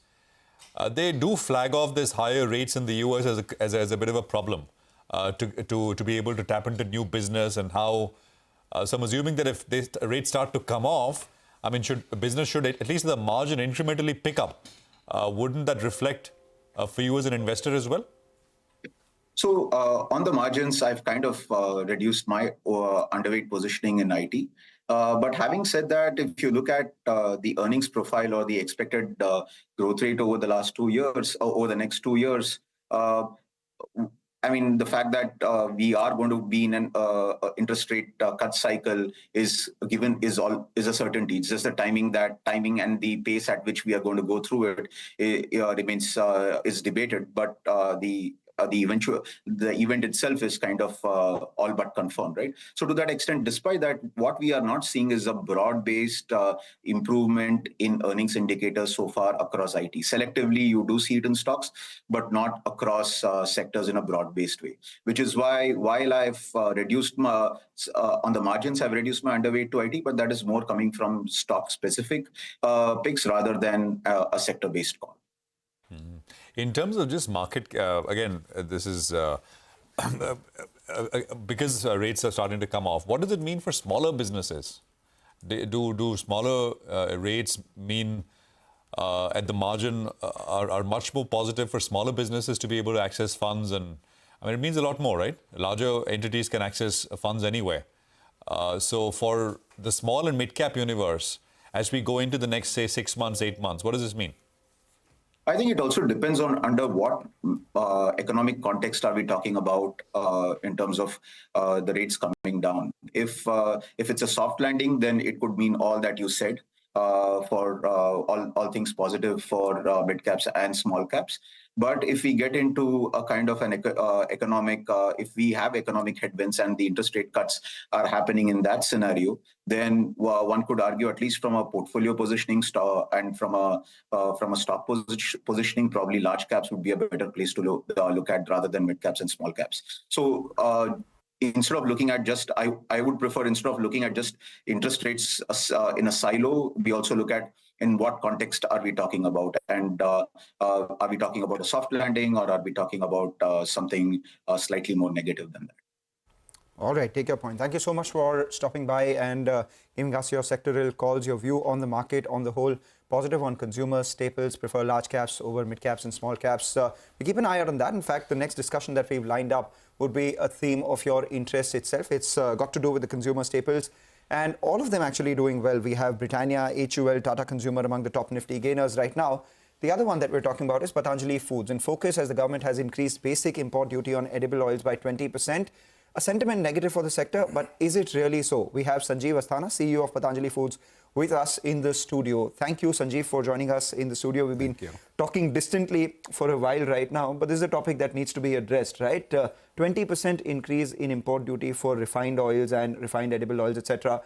they do flag off this higher rates in the US as a bit of a problem. To be able to tap into new business, and how so I'm assuming that if these rates start to come off, I mean, business should at least the margin incrementally pick up. Wouldn't that reflect for you as an investor as well? So on the margins, I've kind of reduced my underweight positioning in IT. But having said that, if you look at the earnings profile or the expected growth rate over the last 2 years, or over the next 2 years, I mean, the fact that we are going to be in an interest rate cut cycle is a certainty. It's just the timing and the pace at which we are going to go through it remains is debated. But the event itself is kind of all but confirmed, right? So to that extent, despite that, what we are not seeing is a broad-based improvement in earnings indicators so far across IT. Selectively, you do see it in stocks, but not across sectors in a broad-based way. Which is why, while I've reduced my on the margins, I've reduced my underweight to IT, but that is more coming from stock-specific picks rather than a sector-based call. In terms of just market, again, this is because rates are starting to come off. What does it mean for smaller businesses? Do smaller rates mean at the margin are much more positive for smaller businesses to be able to access funds? And I mean, it means a lot more, right? Larger entities can access funds anywhere. So for the small and mid-cap universe, as we go into the next, say, 6 months, 8 months, what does this mean? I think it also depends on under what economic context are we talking about in terms of the rates coming down. If it's a soft landing, then it could mean all that you said for all things positive for mid caps and small caps. But if we get into a kind of an economic, if we have economic headwinds and the interest rate cuts are happening in that scenario, then one could argue, at least from a portfolio positioning and from a stock positioning, probably large caps would be a better place to look at rather than mid caps and small caps. So instead of looking at just, I would prefer, instead of looking at just interest rates in a silo, we also look at in what context are we talking about, and are we talking about a soft landing, or are we talking about something slightly more negative than that? All right, take your point. Thank you so much for stopping by and giving us your sectoral calls, your view on the market on the whole. Positive on consumers, staples, prefer large caps over mid caps and small caps. We keep an eye out on that. In fact, the next discussion that we've lined up would be a theme of your interest itself. It's got to do with the consumer staples, and all of them actually doing well. We have Britannia, HUL, Tata Consumer among the top nifty gainers right now. The other one that we're talking about is Patanjali Foods, in focus as the government has increased basic import duty on edible oils by 20%. A sentiment negative for the sector, but is it really so? We have Sanjeev Asthana, CEO of Patanjali Foods, with us in the studio. Thank you, Sanjeev, for joining us in the studio. We've been talking distantly for a while right now, but this is a topic that needs to be addressed, right? 20% increase in import duty for refined oils and refined edible oils, etc.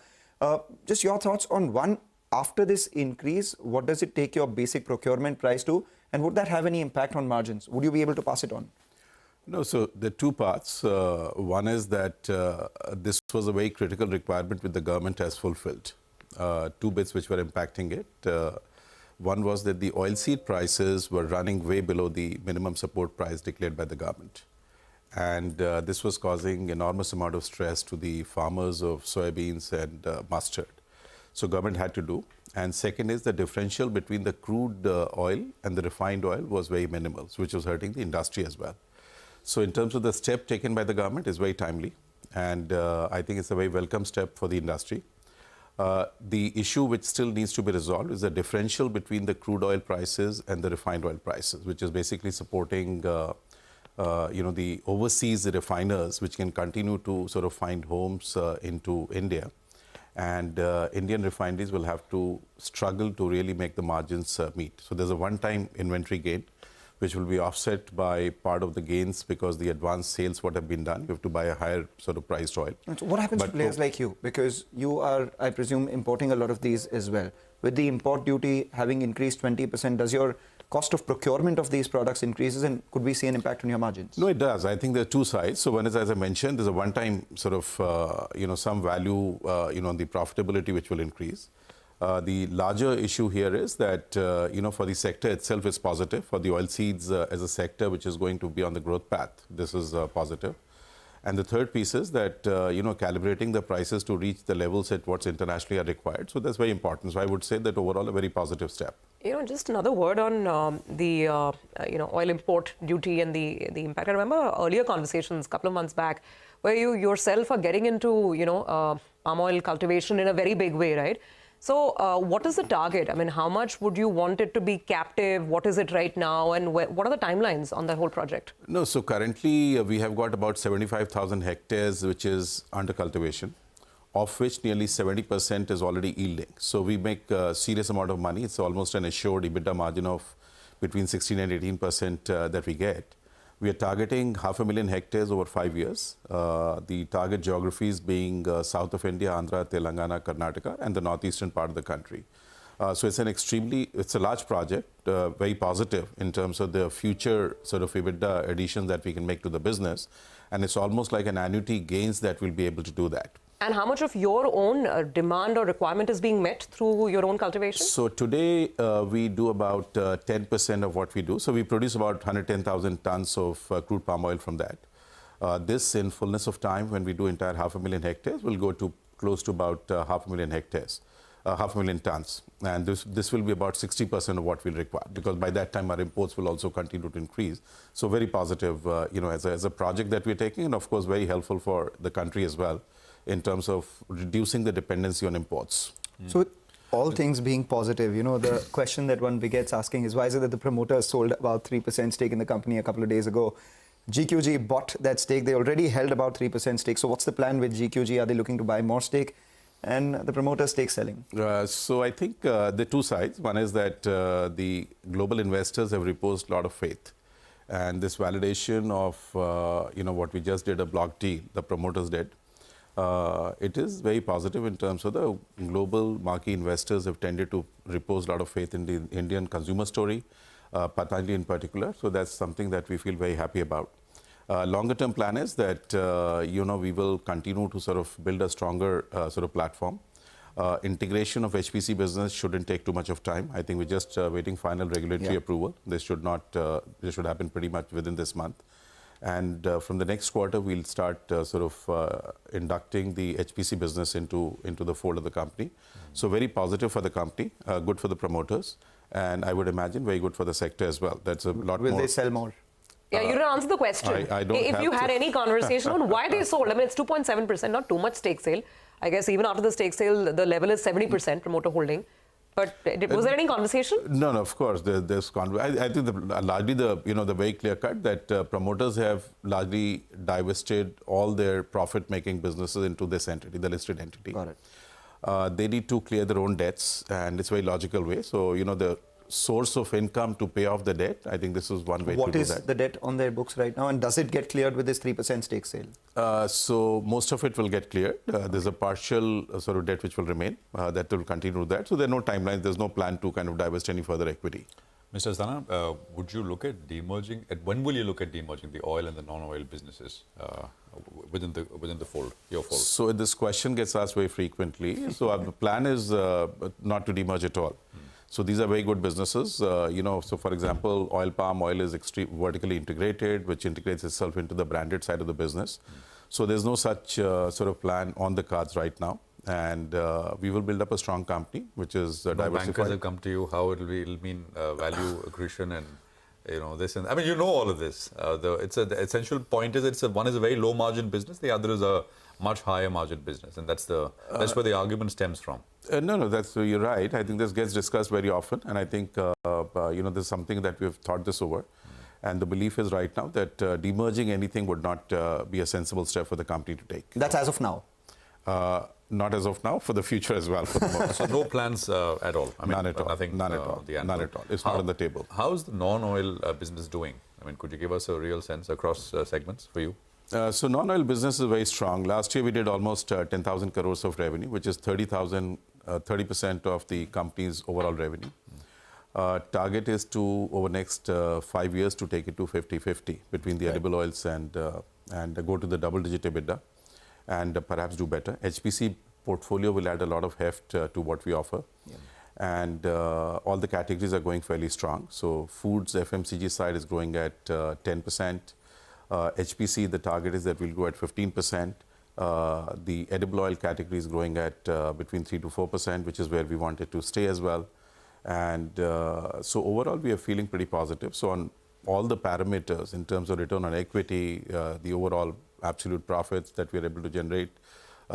Just your thoughts on one, after this increase, what does it take your basic procurement price to? And would that have any impact on margins? Would you be able to pass it on? No, so there are two parts. One is that this was a very critical requirement which the government has fulfilled. Two bits which were impacting it. One was that the oilseed prices were running way below the minimum support price declared by the government. And this was causing enormous amount of stress to the farmers of soybeans and mustard. So government had to do. And second is the differential between the crude oil and the refined oil was very minimal, which was hurting the industry as well. So in terms of the step taken by the government is very timely. And I think it's a very welcome step for the industry. The issue which still needs to be resolved is the differential between the crude oil prices and the refined oil prices, which is basically supporting the overseas refiners, which can continue to sort of find homes into India. And Indian refineries will have to struggle to really make the margins meet. So there's a one-time inventory gain, which will be offset by part of the gains because the advanced sales what have been done. You have to buy a higher sort of priced oil. So what happens to players like you? Because you are, I presume, importing a lot of these as well. With the import duty having increased 20%, does your cost of procurement of these products increases, and could we see an impact on your margins? No, it does. I think there are two sides. So one is, as I mentioned, there's a one-time sort of, some value, on the profitability which will increase. The larger issue here is that, for the sector itself is positive. For the oilseeds as a sector which is going to be on the growth path, this is positive. And the third piece is that, calibrating the prices to reach the levels at what's internationally are required. So that's very important. So I would say that overall a very positive step. Just another word on the, oil import duty and the impact. I remember earlier conversations a couple of months back where you yourself are getting into, palm oil cultivation in a very big way, right? So what is the target? I mean, how much would you want it to be captive? What is it right now? And what are the timelines on that whole project? No, so currently we have got about 75,000 hectares which is under cultivation, of which nearly 70% is already yielding. So we make a serious amount of money. It's almost an assured EBITDA margin of between 16 and 18% that we get. We are targeting 500,000 hectares over 5 years. The target geographies being south of India, Andhra, Telangana, Karnataka, and the northeastern part of the country. So it's a large project, very positive in terms of the future sort of EBITDA additions that we can make to the business. And it's almost like an annuity gains that we'll be able to do that. And how much of your own demand or requirement is being met through your own cultivation? So today we do about 10% of what we do. So we produce about 110,000 tons of crude palm oil from that. This, in fullness of time, when we do entire 500,000 hectares, will go to close to about 500,000 hectares, 500,000 tons. And this will be about 60% of what we'll require, because by that time our imports will also continue to increase. So very positive, as a project that we're taking, and of course very helpful for the country as well, in terms of reducing the dependency on imports. So with all things being positive, the question that one begets asking is, why is it that the promoters sold about 3% stake in the company a couple of days ago? GQG bought that stake. They already held about 3% stake. So what's the plan with GQG? Are they looking to buy more stake? And the promoter stake selling? So I think there are two sides. One is that the global investors have reposed a lot of faith. And this validation of, what we just did, a block deal, the promoters did, it is very positive in terms of the global marquee investors have tended to repose a lot of faith in the Indian consumer story, Patanjali in particular. So that's something that we feel very happy about. Longer term plan is that, we will continue to sort of build a stronger sort of platform. Integration of HPC business shouldn't take too much of time. I think we're just waiting final regulatory approval. This should happen pretty much within this month. And from the next quarter, we'll start inducting the HPC business into the fold of the company. So very positive for the company, good for the promoters, and I would imagine very good for the sector as well. That's a lot more. Will they sell more? Yeah, you didn't answer the question. I don't if you had any conversation on why they sold, I mean, it's 2.7%, not too much stake sale. I guess even after the stake sale, the level is 70% promoter holding. But was there any conversation? No, of course. There's I think largely the very clear cut that promoters have largely divested all their profit-making businesses into this entity, the listed entity. Got it. They need to clear their own debts, and it's a very logical way. So, the source of income to pay off the debt, I think this is one way to do that. What is the debt on their books right now, and does it get cleared with this 3% stake sale? So most of it will get cleared. There's a partial sort of debt which will remain. That will continue that. So there are no timelines. There's no plan to kind of divest any further equity. Mr. Asthana, would you look at demerging? When will you look at demerging the oil and the non-oil businesses within the fold, your fold? So this question gets asked very frequently. So our plan is not to demerge at all. So these are very good businesses. So for example, oil palm oil is vertically integrated, which integrates itself into the branded side of the business. So there's no such sort of plan on the cards right now. And we will build up a strong company, which is diversified. Bankers will come to you, how it'll mean value accretion and this. And I mean, you know all of this. The essential point is one is a very low margin business. The other is a much higher margin business. And that's where the argument stems from. No, you're right. I think this gets discussed very often. And I think, this is something that we've thought this over. And the belief is right now that demerging anything would not be a sensible step for the company to take. That's as of now? Not as of now, for the future as well. For the moment. So no plans at all? I mean, none at all. None at all. None at all. It's not on the table. How is the non-oil business doing? I mean, could you give us a real sense across segments for you? So non-oil business is very strong. Last year we did almost 10,000 crores of revenue, which is 30% of the company's overall revenue. Target is to, over next 5 years, to take it to 50-50 between the edible oils and go to the double-digit EBITDA and perhaps do better. HPC portfolio will add a lot of heft to what we offer. Yeah. And all the categories are going fairly strong. So foods, FMCG side is growing at 10%. HPC, the target is that we'll grow at 15%. The edible oil category is growing at between 3 to 4%, which is where we want it to stay as well. And so overall, we are feeling pretty positive. So on all the parameters, in terms of return on equity, the overall absolute profits that we are able to generate,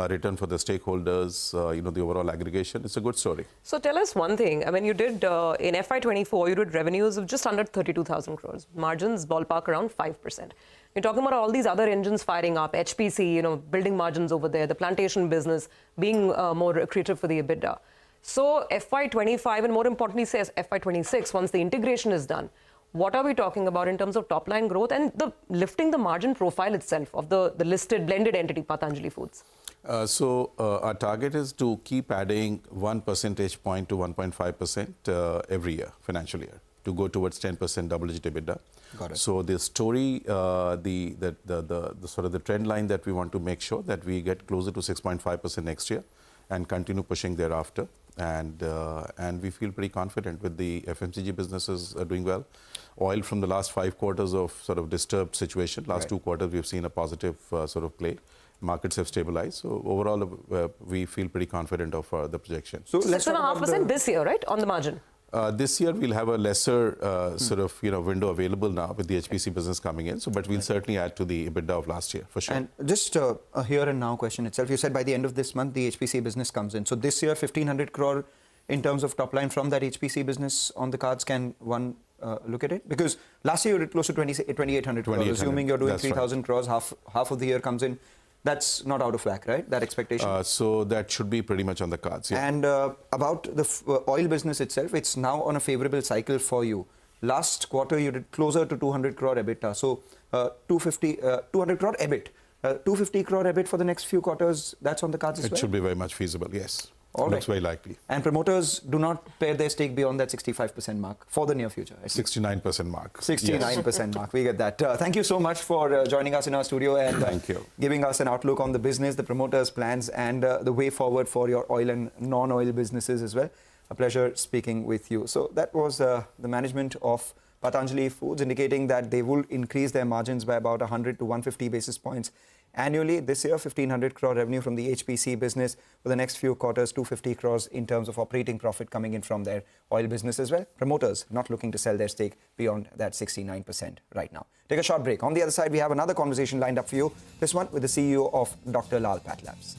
return for the stakeholders, the overall aggregation, it's a good story. So tell us one thing. I mean, you did, in FY24, you did revenues of just under 32,000 crores. Margins, ballpark, around 5%. You're talking about all these other engines firing up, HPC, building margins over there, the plantation business being more accretive for the EBITDA. So FY25, and more importantly, says FY26, once the integration is done, what are we talking about in terms of top-line growth and lifting the margin profile itself of the listed blended entity, Patanjali Foods? Our target is to keep adding 1 percentage point to 1.5% every year, financial year, to go towards 10% double-digit EBITDA. Got it. So the story, the sort of the trend line that we want to make sure that we get closer to 6.5% next year and continue pushing thereafter. And we feel pretty confident with the FMCG businesses doing well. Oil, from the last 5 quarters of sort of disturbed situation, last 2 quarters we've seen a positive sort of play. Markets have stabilized. So overall, we feel pretty confident of the projection. So 6.5% this year, right, on the margin? This year we'll have a lesser sort of window available now with the HPC business coming in. So, but we'll certainly add to the EBITDA of last year for sure. And just a here and now question itself. You said by the end of this month the HPC business comes in. So this year 1,500 crore in terms of top line from that HPC business on the cards. Can one look at it? Because last year you did close to 2,800 crores. Assuming you're doing 3,000 crores, half of the year comes in. That's not out of whack, right? That expectation? So that should be pretty much on the cards, yeah. And about the oil business itself, it's now on a favorable cycle for you. Last quarter, you did closer to 200 crore EBITDA. So 200 crore EBIT. 250 crore EBIT for the next few quarters, that's on the cards as well? It should be very much feasible, yes. All Looks right. very likely. And promoters do not pare their stake beyond that 65% mark for the near future. 69% mark. 69% mark. We get that. Thank you so much for joining us in our studio and Thank you. Giving us an outlook on the business, the promoters' plans, and the way forward for your oil and non-oil businesses as well. A pleasure speaking with you. So that was the management of Patanjali Foods, indicating that they will increase their margins by about 100 to 150 basis points annually. This year, 1,500 crore revenue from the HPC business. For the next few quarters, 250 crores in terms of operating profit coming in from their oil business as well. Promoters not looking to sell their stake beyond that 69% right now. Take a short break. On the other side, we have another conversation lined up for you. This one with the CEO of Dr. Lal PathLabs.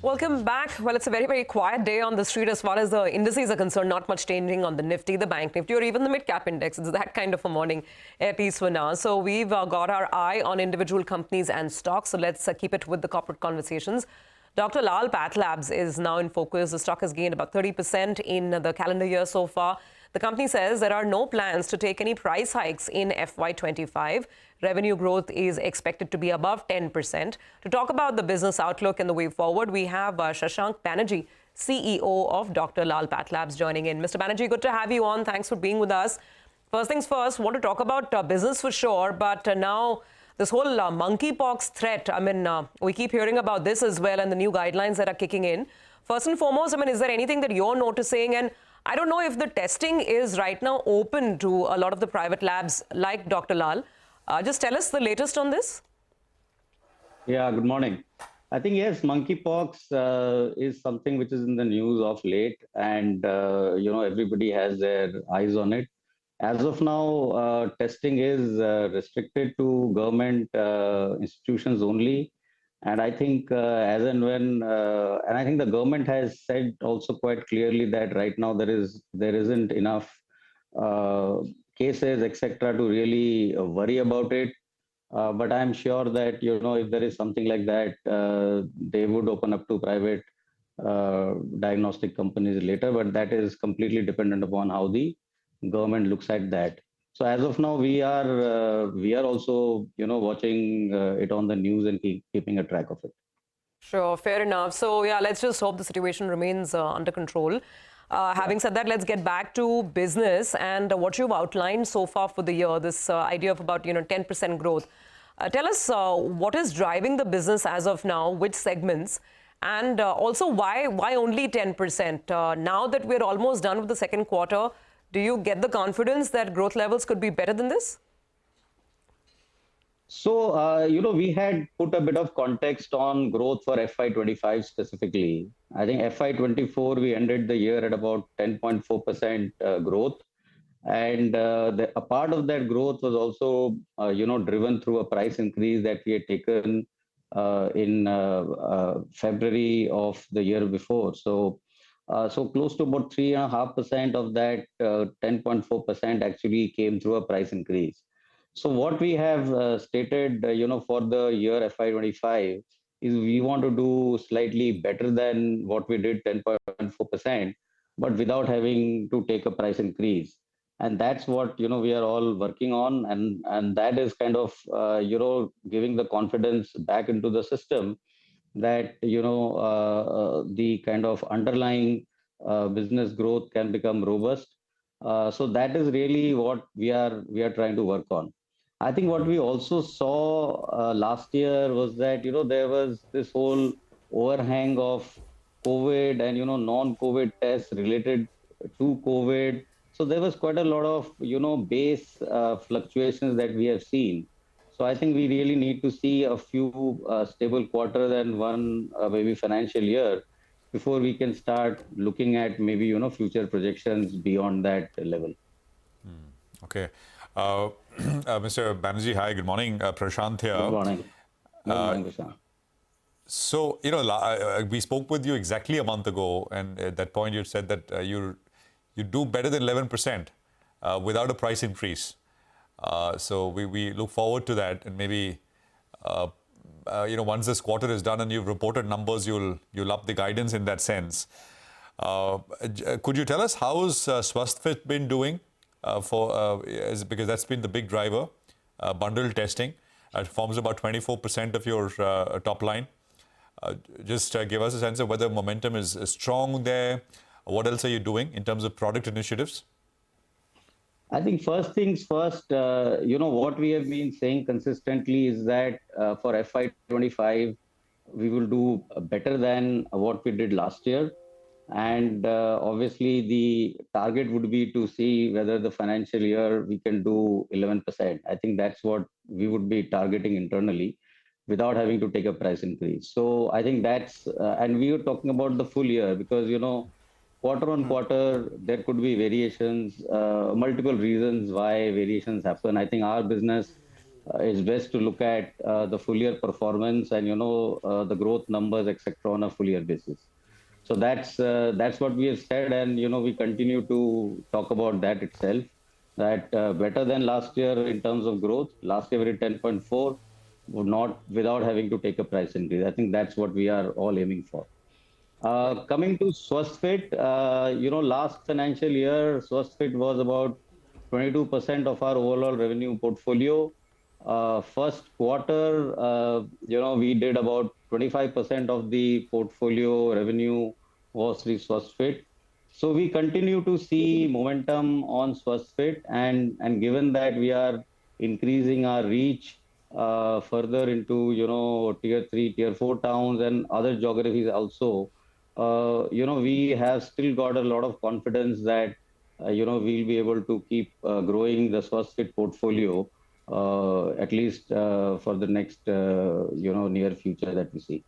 Welcome back. Well, it's a very, very quiet day on the street as far as the indices are concerned. Not much changing on the Nifty, the Bank Nifty, or even the mid-cap index. It's that kind of a morning, at least for now. So we've got our eye on individual companies and stocks. So let's keep it with the corporate conversations. Dr. Lal PathLabs is now in focus. The stock has gained about 30% in the calendar year so far. The company says there are no plans to take any price hikes in FY25. Revenue growth is expected to be above 10%. To talk about the business outlook and the way forward, we have Shashank Banerjee, CEO of Dr. Lal PathLabs, joining in. Mr. Banerjee, good to have you on. Thanks for being with us. First things first, want to talk about business for sure, but now this whole monkeypox threat, I mean, we keep hearing about this as well and the new guidelines that are kicking in. First and foremost, I mean, is there anything that you're noticing? And I don't know if the testing is right now open to a lot of the private labs like Dr. Lal. Just tell us the latest on this. Yeah, good morning. I think, yes, monkeypox is something which is in the news of late, and, everybody has their eyes on it. As of now, testing is restricted to government institutions only. And I think as and when, and I think the government has said also quite clearly that right now there isn't enough cases, etc., to really worry about it. But I'm sure that, if there is something like that, they would open up to private diagnostic companies later. But that is completely dependent upon how the government looks at that. So as of now, we are also, watching it on the news and keeping a track of it. Sure, fair enough. So yeah, let's just hope the situation remains under control. Having said that, let's get back to business and what you've outlined so far for the year, this idea of about 10% growth. Tell us what is driving the business as of now, which segments, and also why only 10%? Now that we're almost done with the second quarter, do you get the confidence that growth levels could be better than this? So, we had put a bit of context on growth for FY25 specifically. I think FY24, we ended the year at about 10.4% growth. And a part of that growth was also, driven through a price increase that we had taken in February of the year before. So close to about 3.5% of that 10.4% actually came through a price increase. So what we have stated, for the year FY25 is we want to do slightly better than what we did, 10.4%, but without having to take a price increase. And that's what, we are all working on. And that is kind of, giving the confidence back into the system that, the kind of underlying business growth can become robust. So that is really what we are trying to work on. I think what we also saw last year was that, there was this whole overhang of COVID and, non-COVID tests related to COVID. So there was quite a lot of, base fluctuations that we have seen. So I think we really need to see a few stable quarters and one maybe financial year before we can start looking at maybe, future projections beyond that level. Okay. Mr. Banerjee, hi, good morning. Prashant here. Good morning. Good morning, Prashant. So, we spoke with you exactly a month ago, and at that point you said that you do better than 11% without a price increase. So we look forward to that, and maybe once this quarter is done and you've reported numbers, you'll up the guidance in that sense. Could you tell us how's Swasthfit been doing? Because that's been the big driver, bundle testing. It forms about 24% of your top line. Just give us a sense of whether momentum is strong there. What else are you doing in terms of product initiatives? I think first things first, what we have been saying consistently is that for FY25, we will do better than what we did last year. And obviously, the target would be to see whether the financial year we can do 11%. I think that's what we would be targeting internally without having to take a price increase. So I think that's, and we were talking about the full year because, quarter on quarter, there could be variations, multiple reasons why variations happen. I think our business is best to look at the full year performance and, the growth numbers, etc., on a full year basis. So that's what we have said, and we continue to talk about that itself. That better than last year in terms of growth. Last year we did 10.4, not without having to take a price increase. I think that's what we are all aiming for. Coming to Swasthfit, last financial year, Swasthfit was about 22% of our overall revenue portfolio. First quarter, we did about 25% of the portfolio revenue was the Swasthfit. So we continue to see momentum on Swasthfit, and given that we are increasing our reach further into tier 3, tier 4 towns and other geographies also, we have still got a lot of confidence that we'll be able to keep growing the Swasthfit portfolio at least for the next near future that we see.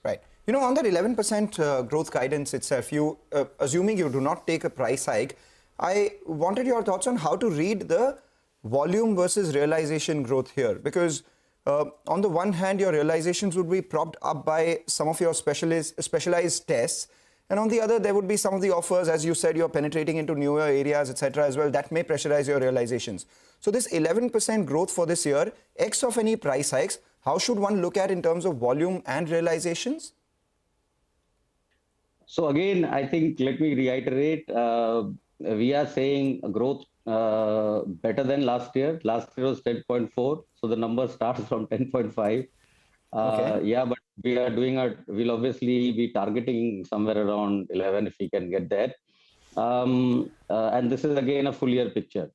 Right. On that 11% growth guidance itself, you assuming you do not take a price hike, I wanted your thoughts on how to read the volume versus realization growth here, because on the one hand, your realizations would be propped up by some of your specialized tests, and on the other, there would be some of the offers, as you said, you're penetrating into newer areas, etc. as well, that may pressurize your realizations. So this 11% growth for this year, X of any price hikes, how should one look at in terms of volume and realizations? So again, I think, let me reiterate, we are saying growth better than last year. Last year was 10.4, so the number starts from 10.5. Okay. Yeah, but we are we'll obviously be targeting somewhere around 11 if we can get there. And this is again a full year picture.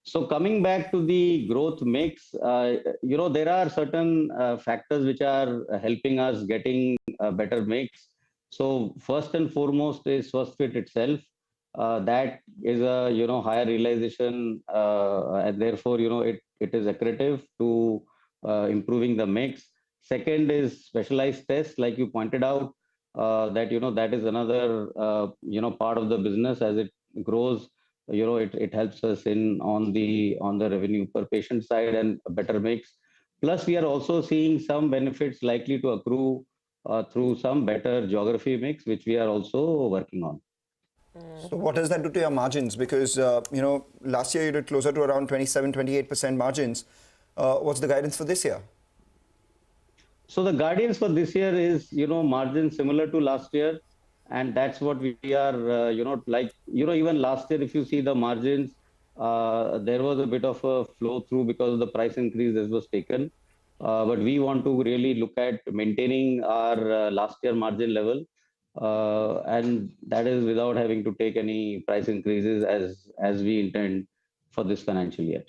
So coming back to the growth mix, there are certain factors which are helping us getting a better mix. So first and foremost is Swasthfit itself. That is a higher realization, and therefore it is accretive to improving the mix. Second is specialized tests, like you pointed out, that is another part of the business. As it grows, it helps us on the revenue per patient side and a better mix. Plus, we are also seeing some benefits likely to accrue through some better geography mix, which we are also working on. So what does that do to your margins? Because, last year you did closer to around 27, 28% margins. What's the guidance for this year? So the guidance for this year is, margin similar to last year. And that's what we are, even last year, if you see the margins, there was a bit of a flow through because of the price increase that was taken. But we want to really look at maintaining our last year margin level. And that is without having to take any price increases as we intend for this financial year.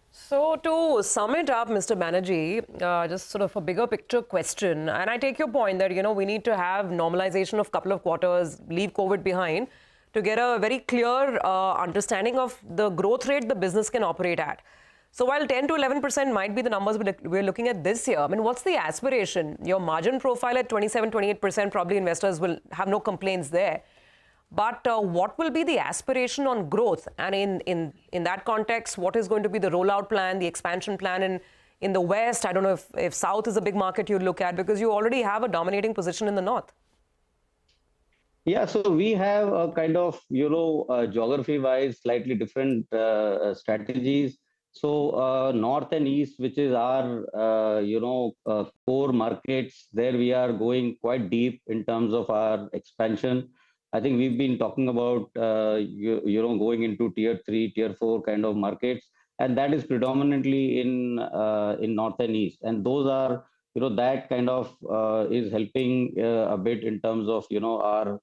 So to sum it up, Mr. Banerjee, just sort of a bigger picture question, and I take your point that, we need to have normalization of a couple of quarters, leave COVID behind, to get a very clear understanding of the growth rate the business can operate at. So while 10 to 11% might be the numbers we're looking at this year, I mean, what's the aspiration? Your margin profile at 27, 28%, probably investors will have no complaints there. But what will be the aspiration on growth? And in that context, what is going to be the rollout plan, the expansion plan in the West? I don't know if South is a big market you'd look at, because you already have a dominating position in the North. Yeah, so we have a kind of, geography-wise, slightly different strategies. So North and East, which is our, core markets, there we are going quite deep in terms of our expansion. I think we've been talking about, going into tier 3, tier 4 kind of markets, and that is predominantly in North and East. And those are, that kind of is helping a bit in terms of, our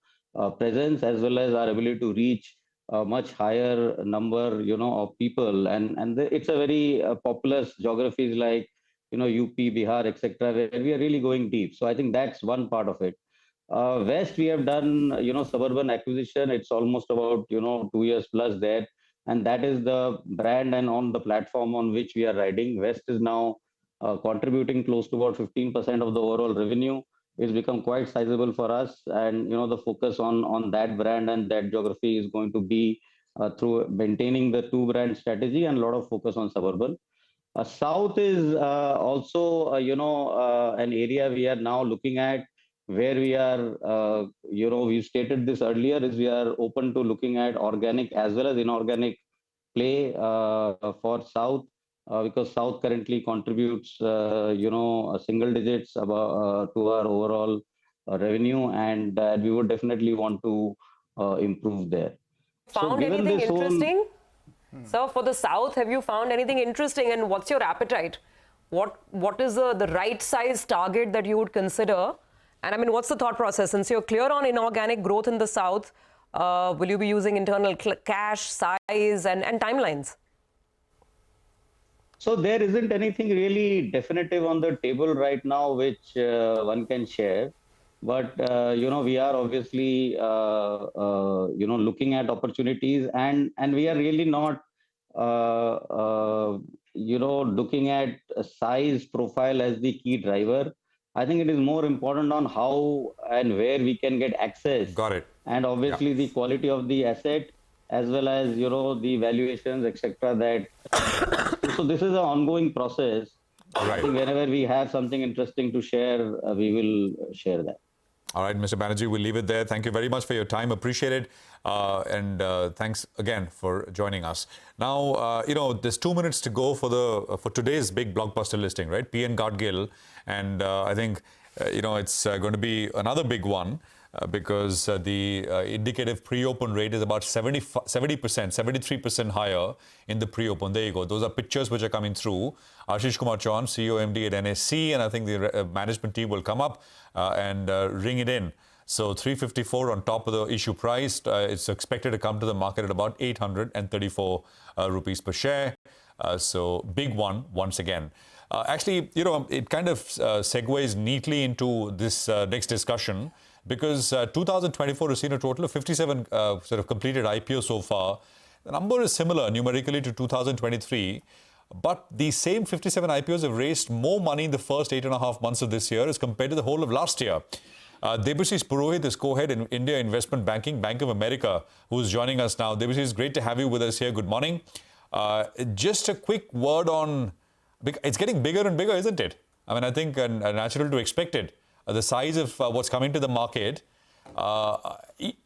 presence as well as our ability to reach a much higher number, of people. And it's a very populous geographies like, UP, Bihar, etc., where we are really going deep. So I think that's one part of it. West, we have done, Suburban acquisition. It's almost about, 2 years plus there. And that is the brand and on the platform on which we are riding. West is now contributing close to about 15% of the overall revenue. It's become quite sizable for us. And, the focus on that brand and that geography is going to be through maintaining the two brand strategy and a lot of focus on Suburban. South is also, an area we are now looking at, where we are, we stated this earlier, is we are open to looking at organic as well as inorganic play for South, because South currently contributes, single digits to our overall revenue, and we would definitely want to improve there. Found anything interesting? So for the South, have you found anything interesting, and what's your appetite? What is the right size target that you would consider? And I mean, what's the thought process? Since you're clear on inorganic growth in the South, will you be using internal cash, size, and timelines? So there isn't anything really definitive on the table right now which one can share. But, we are obviously, looking at opportunities, and we are really not, looking at a size profile as the key driver. I think it is more important on how and where we can get access. Got it. And obviously the quality of the asset, as well as, the valuations, etc. That so this is an ongoing process. Right. I think whenever we have something interesting to share, we will share that. All right, Mr. Banerjee, we'll leave it there. Thank you very much for your time. Appreciate it. And thanks again for joining us. Now, there's 2 minutes to go for today's big blockbuster listing, right? PN Gadgil. And I think, it's going to be another big one because the indicative pre-open rate is about 70%, 73% higher in the pre-open. There you go. Those are pictures which are coming through. Ashish Kumar Chauhan, CEO MD at NSE, and I think the management team will come up and ring it in. So 354 on top of the issue price. It's expected to come to the market at about 834 rupees per share. So big one once again. Actually, it kind of segues neatly into this next discussion because 2024 has seen a total of 57 sort of completed IPOs so far. The number is similar numerically to 2023. But these same 57 IPOs have raised more money in the first 8.5 months of this year as compared to the whole of last year. Debashish Purohit is co-head in India Investment Banking, Bank of America, who is joining us now. Debashish, it's great to have you with us here. Good morning. Just a quick word on, it's getting bigger and bigger, isn't it? I mean, I think natural to expect it. The size of what's coming to the market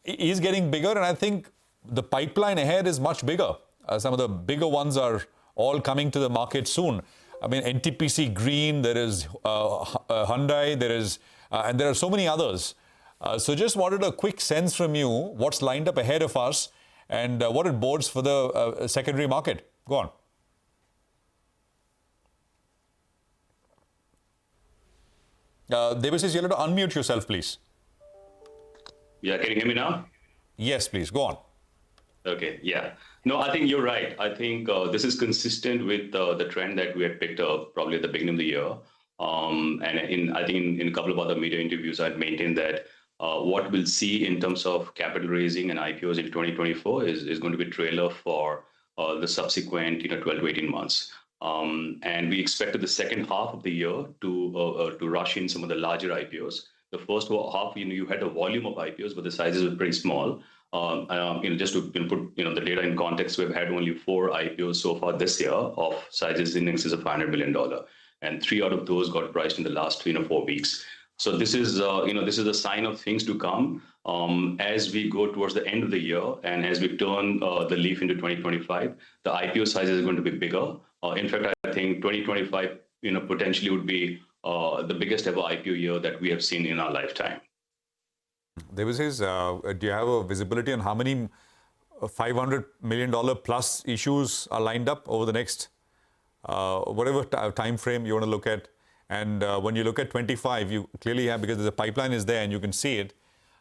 is getting bigger, and I think the pipeline ahead is much bigger. Some of the bigger ones are all coming to the market soon. I mean, NTPC Green, there is Hyundai, there is, and there are so many others. So just wanted a quick sense from you, what's lined up ahead of us and what it bodes for the secondary market. Go on. Debashish, you'll have to unmute yourself, please. Yeah, can you hear me now? Yes, please. Go on. Okay, yeah. No, I think you're right. I think this is consistent with the trend that we had picked up probably at the beginning of the year. And I think in a couple of other media interviews, I'd maintained that what we'll see in terms of capital raising and IPOs in 2024 is going to be a trailer for the subsequent 12 to 18 months. And we expected the second half of the year to rush in some of the larger IPOs. The first half, you had a volume of IPOs, but the sizes were pretty small. Just to put the data in context, we've had only 4 IPOs so far this year of sizes in excess of $500 million, and 3 out of those got priced in the last 3 or 4 weeks. So this is this is a sign of things to come as we go towards the end of the year and as we turn the leaf into 2025. The IPO size is going to be bigger. In fact, I think 2025 potentially would be the biggest ever IPO year that we have seen in our lifetime. Debashish, do you have a visibility on how many $500 million plus issues are lined up over the next whatever time frame you want to look at? And when you look at 25, you clearly have, because the pipeline is there and you can see it.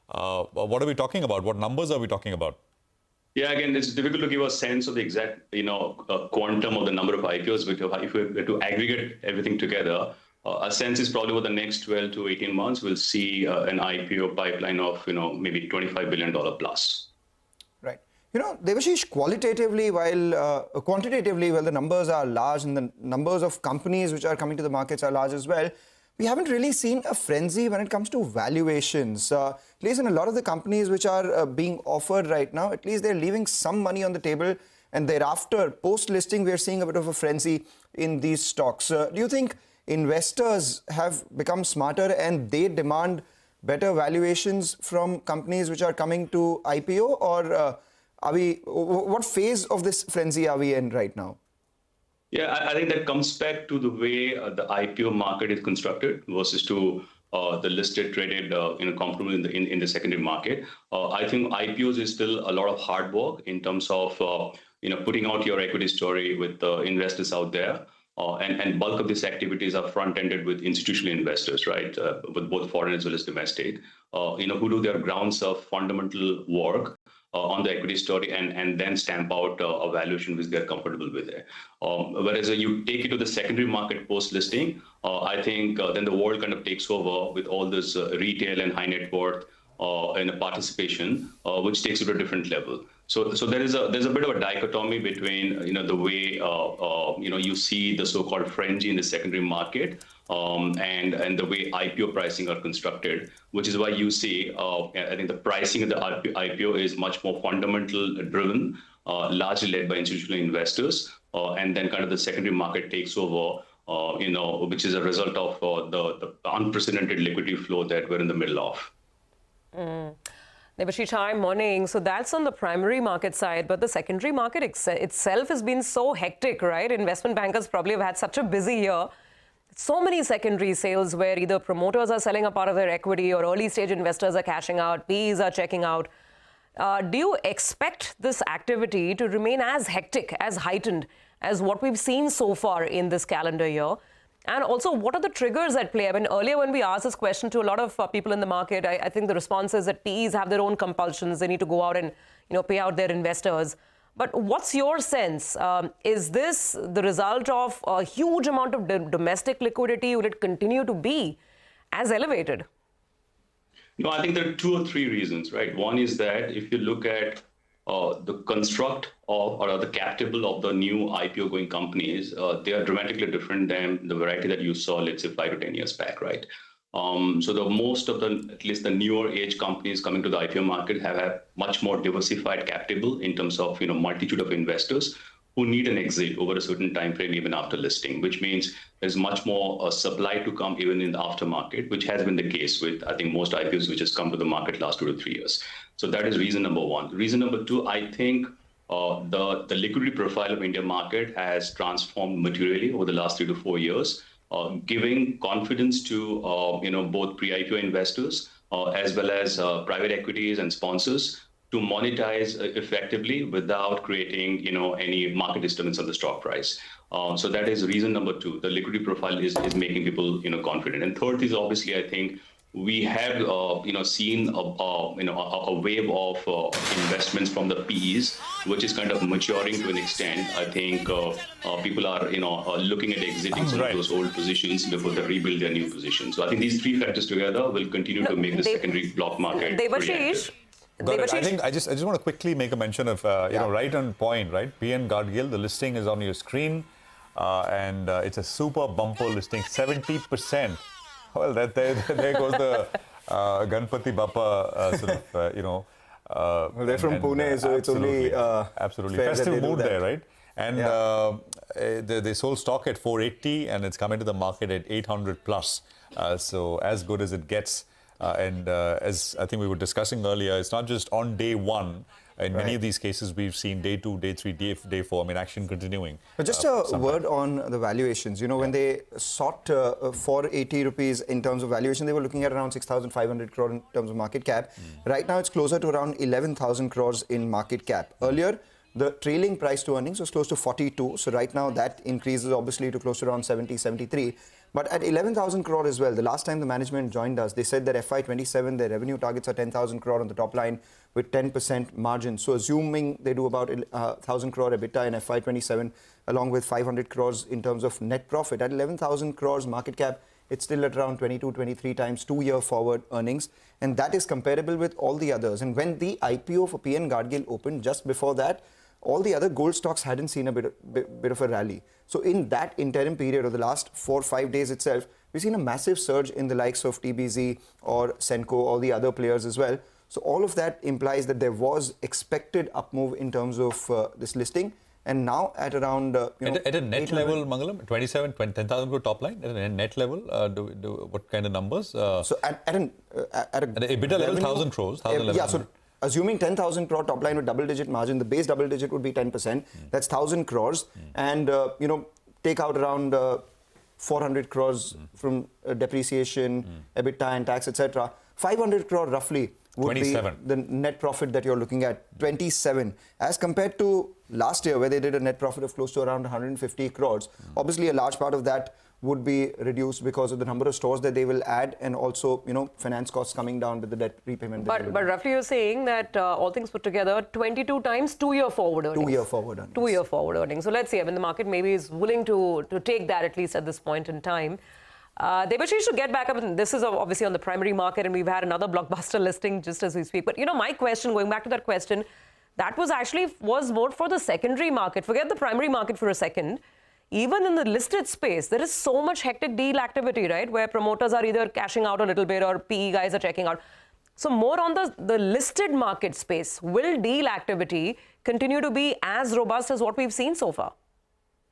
What are we talking about? What numbers are we talking about? Yeah, again, it's difficult to give a sense of the exact quantum of the number of IPOs. But if we were to aggregate everything together, a sense is probably over the next 12 to 18 months, we'll see an IPO pipeline of, maybe $25 billion plus. Right. Debashish, quantitatively, while the numbers are large and the numbers of companies which are coming to the markets are large as well, we haven't really seen a frenzy when it comes to valuations. At least in a lot of the companies which are being offered right now, at least they're leaving some money on the table, and thereafter, post-listing, we're seeing a bit of a frenzy in these stocks. Do you think investors have become smarter and they demand better valuations from companies which are coming to IPO, or what phase of this frenzy are we in right now? Yeah, I think that comes back to the way the IPO market is constructed versus to the listed traded comfortable in the secondary market. I think IPOs is still a lot of hard work in terms of putting out your equity story with the investors out there. And bulk of these activities are front-ended with institutional investors, right? With both foreign as well as domestic, who do their grounds of fundamental work on the equity story and then stamp out a valuation which they're comfortable with it. Whereas you take it to the secondary market post-listing, I think then the world kind of takes over with all this retail and high net worth and participation, which takes it to a different level. So there's a bit of a dichotomy between the way you see the so-called frenzy in the secondary market and the way IPO pricing are constructed, which is why you see I think the pricing of the IPO is much more fundamental driven, largely led by institutional investors, and then kind of the secondary market takes over, which is a result of the unprecedented liquidity flow that we're in the middle of. Debashis, morning. So that's on the primary market side, but the secondary market itself has been so hectic, right? Investment bankers probably have had such a busy year. So many secondary sales where either promoters are selling a part of their equity or early stage investors are cashing out, PEs are checking out. Do you expect this activity to remain as hectic, as heightened as what we've seen so far in this calendar year? And also, what are the triggers at play? I mean, earlier when we asked this question to a lot of people in the market, I think the response is that PEs have their own compulsions. They need to go out and pay out their investors. But what's your sense? Is this the result of a huge amount of domestic liquidity? Will it continue to be as elevated? No, I think there are 2 or 3 reasons, right? One is that if you look at the construct of or the cap table of the new IPO going companies, they are dramatically different than the variety that you saw, let's say, 5 to 10 years back, right? So the most of the, at least the newer age companies coming to the IPO market have a much more diversified cap table in terms of, multitude of investors who need an exit over a certain time frame even after listing, which means there's much more supply to come even in the aftermarket, which has been the case with, I think, most IPOs which has come to the market last 2 to 3 years. So that is reason number 1. Reason number 2, I think the liquidity profile of Indian market has transformed materially over the last 3 to 4 years, giving confidence to both pre-IPO investors as well as private equities and sponsors to monetize effectively without creating any market disturbance on the stock price. So that is reason number 2. The liquidity profile is making people confident. And third is obviously, I think we have seen a wave of investments from the PEs, which is kind of maturing to an extent. I think people are looking at exiting some of those old positions before they rebuild their new positions. So I think these 3 factors together will continue to make the secondary block market Debashis, I think I just want to quickly make a mention of right on point, right? PN Gadgil, the listing is on your screen, and it's a super bumper listing, 70%. Well, there goes the Ganpati Bappa sort of, well, they're from Pune, so it's only absolutely festive mood there, right? And they sold stock at 480, and it's coming to the market at 800 plus. So as good as it gets. And as I think we were discussing earlier, it's not just on day 1. In many of these cases, we've seen day 2, day 3, day 4. I mean, action continuing. But just a word on the valuations. When they sought 480 rupees in terms of valuation, they were looking at around 6,500 crore in terms of market cap. Right now, it's closer to around 11,000 crores in market cap. Earlier, the trailing price to earnings was close to 42. So right now, that increases obviously to close to around 70, 73. But at 11,000 crore as well, the last time the management joined us, they said that FY27, their revenue targets are 10,000 crore on the top line with 10% margin. So assuming they do about 1,000 crore EBITDA in FY27, along with 500 crores in terms of net profit, at 11,000 crores market cap, it's still at around 22, 23 times 2-year forward earnings. And that is comparable with all the others. And when the IPO for PN Gadgil opened just before that, all the other gold stocks hadn't seen a bit of a rally. So in that interim period of the last 4 or 5 days itself, we've seen a massive surge in the likes of TBZ or Senco, all the other players as well. So all of that implies that there was expected up move in terms of this listing. And now at around at a net level, Mangalam, 10,000 crore top line at a net level. What kind of numbers? So at an EBITDA level, 1,000 crores. Yeah. So assuming 10,000 crore top line with double-digit margin, the base double-digit would be 10%. That's 1,000 crores. And take out around 400 crores from depreciation, EBITDA and tax, etc. 500 crore roughly would 27. be the net profit that you're looking at, 27, as compared to last year where they did a net profit of close to around 150 crores. Obviously, a large part of that would be reduced because of the number of stores that they will add and also, finance costs coming down with the debt repayment. But roughly you're saying that all things put together, 22 times 2-year forward earnings. 2-year forward earnings. 2-year forward earnings. So let's see, the market maybe is willing to take that at least at this point in time. Debashish, to get back up, and this is obviously on the primary market, and we've had another blockbuster listing just as we speak. But, my question, going back to that question, that was more for the secondary market. Forget the primary market for a second. Even in the listed space, there is so much hectic deal activity, right? Where promoters are either cashing out a little bit or PE guys are checking out. So more on the listed market space, will deal activity continue to be as robust as what we've seen so far?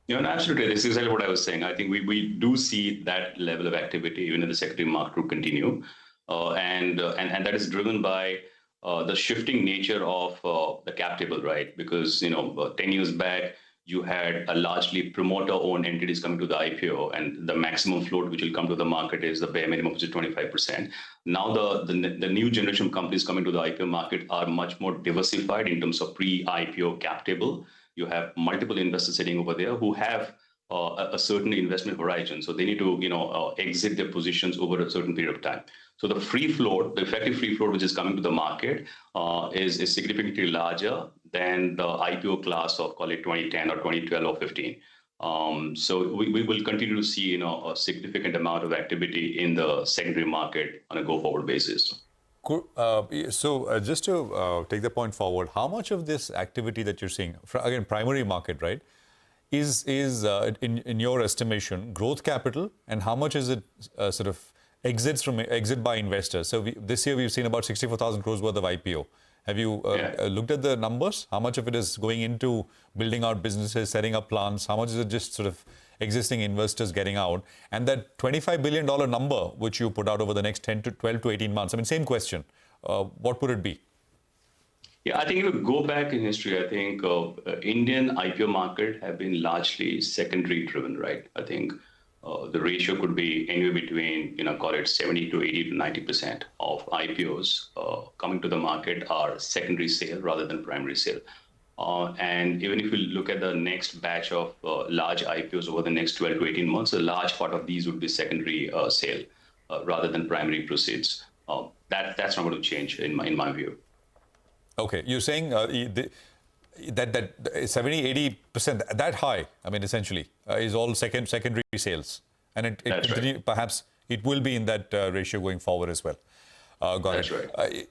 Absolutely. This is exactly what I was saying. I think we do see that level of activity even in the secondary market to continue. And that is driven by the shifting nature of the cap table, right? Because, 10 years back, you had a largely promoter-owned entities coming to the IPO, and the maximum float which will come to the market is the bare minimum, which is 25%. Now the new generation companies coming to the IPO market are much more diversified in terms of pre-IPO cap table. You have multiple investors sitting over there who have a certain investment horizon, so they need to exit their positions over a certain period of time. So the free float, the effective free float which is coming to the market is significantly larger than the IPO class of, call it 2010 or 2012 or 15. So we will continue to see a significant amount of activity in the secondary market on a go-forward basis. Cool. So just to take the point forward, how much of this activity that you're seeing, again, primary market, right, is in your estimation growth capital, and how much is it sort of exit by investors? So this year we've seen about 64,000 crores worth of IPO. Have you looked at the numbers? How much of it is going into building out businesses, setting up plants? How much is it just sort of existing investors getting out? And that $25 billion number which you put out over the next 12 to 18 months, same question. What would it be? Yeah, I think if you go back in history, I think Indian IPO market have been largely secondary driven, right? I think the ratio could be anywhere between, call it 70 to 80 to 90% of IPOs coming to the market are secondary sale rather than primary sale. And even if you look at the next batch of large IPOs over the next 12 to 18 months, a large part of these would be secondary sale rather than primary proceeds. That's not going to change in my view. Okay, you're saying that 70-80%, that high, essentially, is all secondary sales, and perhaps it will be in that ratio going forward as well. That's right.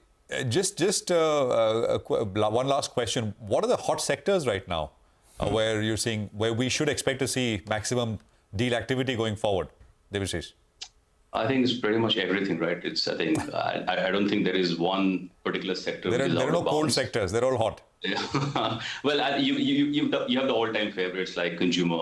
Just one last question. What are the hot sectors right now where you're seeing, where we should expect to see maximum deal activity going forward, Debashish? I think it's pretty much everything, right? I don't think there is one particular sector. There are no cold sectors. They're all hot. Yeah. Well, you have the all-time favorites like consumer,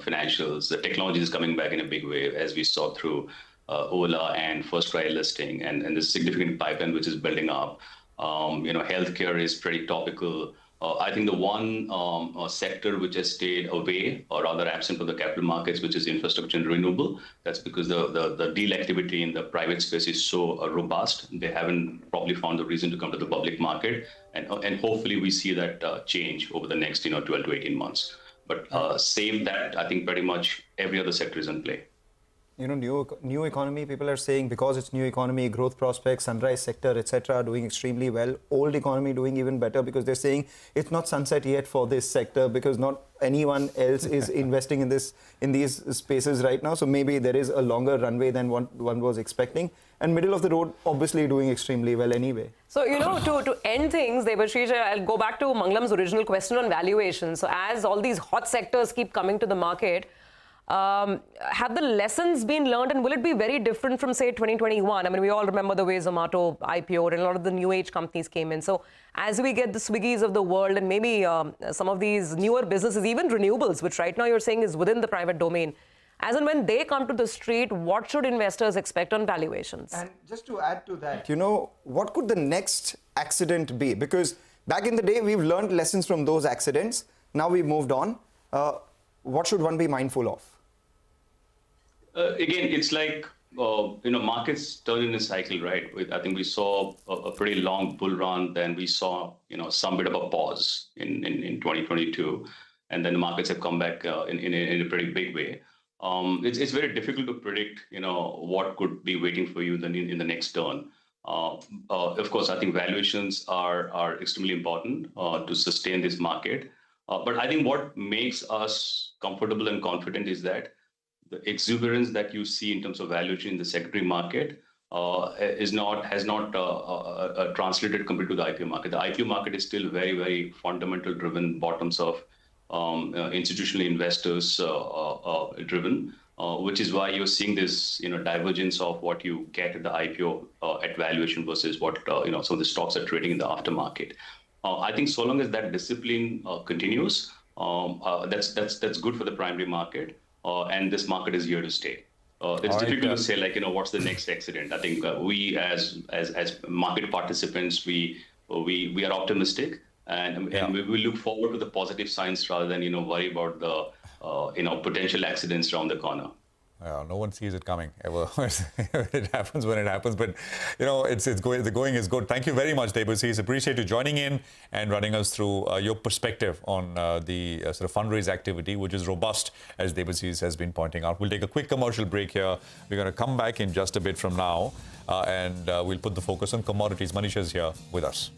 financials. The technology is coming back in a big way, as we saw through Ola and first try listing, and the significant pipeline which is building up. Healthcare is pretty topical. I think the one sector which has stayed away or rather absent from the capital markets, which is infrastructure and renewable, that's because the deal activity in the private space is so robust. They haven't probably found the reason to come to the public market. And hopefully we see that change over the next 12 to 18 months. But save that, I think pretty much every other sector is in play. New economy, people are saying because it's new economy, growth prospects, sunrise sector, etc. are doing extremely well. Old economy doing even better because they're saying it's not sunset yet for this sector because not anyone else is investing in these spaces right now. So maybe there is a longer runway than one was expecting. And middle of the road, obviously doing extremely well anyway. So, to end things, Debashish, I'll go back to Mangalam's original question on valuation. So as all these hot sectors keep coming to the market, have the lessons been learned, and will it be very different from, say, 2021? We all remember the way Zomato IPO'd and a lot of the new age companies came in. So as we get the Swiggies of the world and maybe some of these newer businesses, even renewables, which right now you're saying is within the private domain, as and when they come to the street, what should investors expect on valuations? And just to add to that, what could the next accident be? Because back in the day, we've learned lessons from those accidents. Now we've moved on. What should one be mindful of? Again, it's like, markets turn in a cycle, right? I think we saw a pretty long bull run, then we saw, some bit of a pause in 2022, and then the markets have come back in a pretty big way. It's very difficult to predict, what could be waiting for you in the next turn. Of course, I think valuations are extremely important to sustain this market. But I think what makes us comfortable and confident is that the exuberance that you see in terms of valuation in the secondary market has not translated compared to the IPO market. The IPO market is still very, very fundamental driven, bottoms of institutional investors driven, which is why you're seeing this divergence of what you get at the IPO at valuation versus what some of the stocks are trading in the aftermarket. I think so long as that discipline continues, that's good for the primary market, and this market is here to stay. It's difficult to say what's the next accident. I think we as market participants we are optimistic. And we look forward to the positive signs rather than worry about the potential accidents around the corner. No one sees it coming ever. It happens when it happens, but it's going. The going is good. Thank you very much, Debashish. Appreciate you joining in and running us through your perspective on the sort of fundraise activity, which is robust, as Debashish has been pointing out. We'll take a quick commercial break here. We're going to come back in just a bit from now, and we'll put the focus on commodities. Manisha is here with us.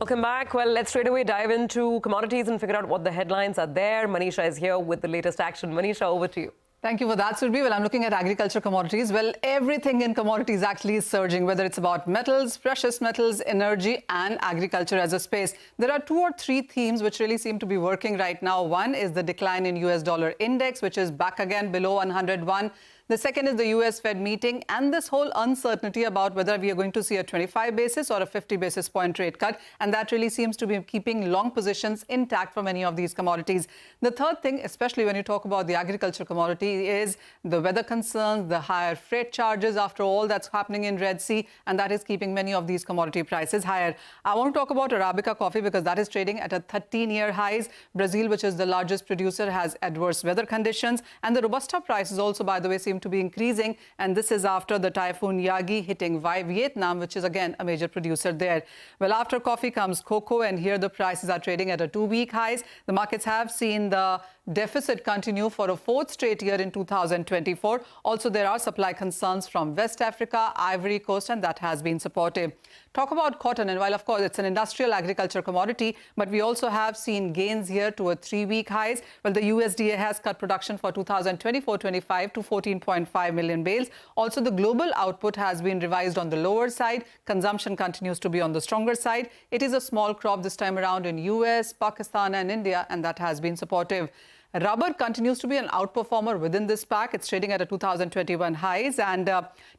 Welcome back. Well, let's straight away dive into commodities and figure out what the headlines are there. Manisha is here with the latest action. Manisha, over to you. Thank you for that, Surbhi. Well, I'm looking at agriculture commodities. Well, everything in commodities actually is surging, whether it's about metals, precious metals, energy, and agriculture as a space. There are 2 or 3 themes which really seem to be working right now. One is the decline in US dollar index, which is back again below 101. The second is the US Fed meeting and this whole uncertainty about whether we are going to see a 25 basis or a 50 basis point rate cut. And that really seems to be keeping long positions intact for many of these commodities. The third thing, especially when you talk about the agriculture commodity, is the weather concerns, the higher freight charges after all that's happening in Red Sea. And that is keeping many of these commodity prices higher. I want to talk about Arabica coffee because that is trading at a 13-year highs. Brazil, which is the largest producer, has adverse weather conditions. And the Robusta prices also, by the way, seem to be increasing, and this is after the typhoon Yagi hitting Vietnam, which is again a major producer there. Well, after coffee comes cocoa, and here the prices are trading at a 2-week highs. The markets have seen the deficit continue for a 4th straight year in 2024. Also, there are supply concerns from West Africa, Ivory Coast, and that has been supportive. Talk about cotton, and while of course it's an industrial agriculture commodity, but we also have seen gains here to a 3-week highs. Well, the USDA has cut production for 2024-25 to 14.5 million bales. Also, the global output has been revised on the lower side. Consumption continues to be on the stronger side. It is a small crop this time around in US, Pakistan, and India, and that has been supportive. Rubber continues to be an outperformer within this pack. It's trading at a 2021 highs, and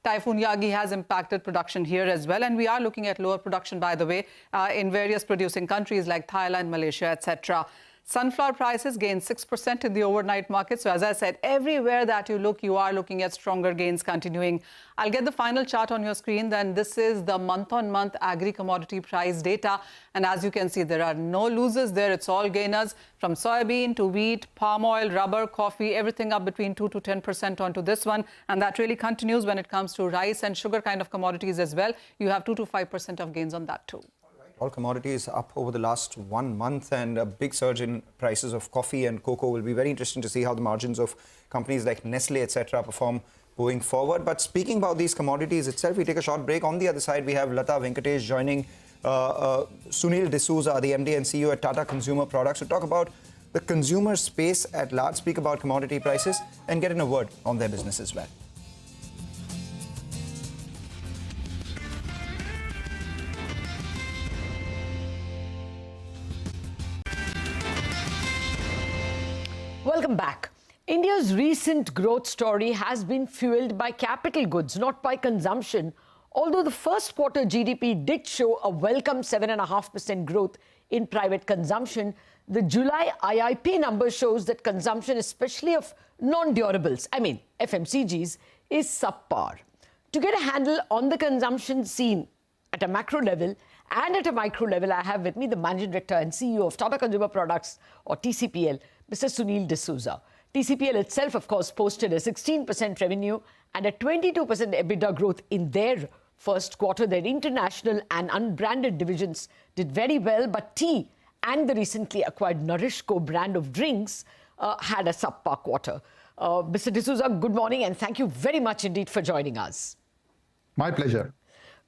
Typhoon Yagi has impacted production here as well. And we are looking at lower production, by the way, in various producing countries like Thailand, Malaysia, etc. Sunflower prices gained 6% in the overnight market. So as I said, everywhere that you look, you are looking at stronger gains continuing. I'll get the final chart on your screen. Then this is the month-on-month agri-commodity price data. And as you can see, there are no losers there. It's all gainers, from soybean to wheat, palm oil, rubber, coffee, everything up between 2 to 10% onto this one. And that really continues when it comes to rice and sugar kind of commodities as well. You have 2 to 5% of gains on that too. All commodities up over the last 1 month, and a big surge in prices of coffee and cocoa. Will be very interesting to see how the margins of companies like Nestle, etc., perform going forward. But speaking about these commodities itself, we take a short break. On the other side, we have Lata Venkatesh joining Sunil D'Souza, the MD and CEO at Tata Consumer Products, to talk about the consumer space at large, speak about commodity prices, and get in a word on their business as well. Welcome back. India's recent growth story has been fueled by capital goods, not by consumption. Although the first quarter GDP did show a welcome 7.5% growth in private consumption, the July IIP number shows that consumption, especially of non-durables, FMCGs, is subpar. To get a handle on the consumption scene at a macro level and at a micro level, I have with me the Managing Director and CEO of Tata Consumer Products, or TCPL, Mr. Sunil D'Souza. TCPL itself, of course, posted a 16% revenue and a 22% EBITDA growth in their first quarter. Their international and unbranded divisions did very well, but tea and the recently acquired Nourishco brand of drinks had a subpar quarter. Mr. D'Souza, good morning, and thank you very much indeed for joining us. My pleasure.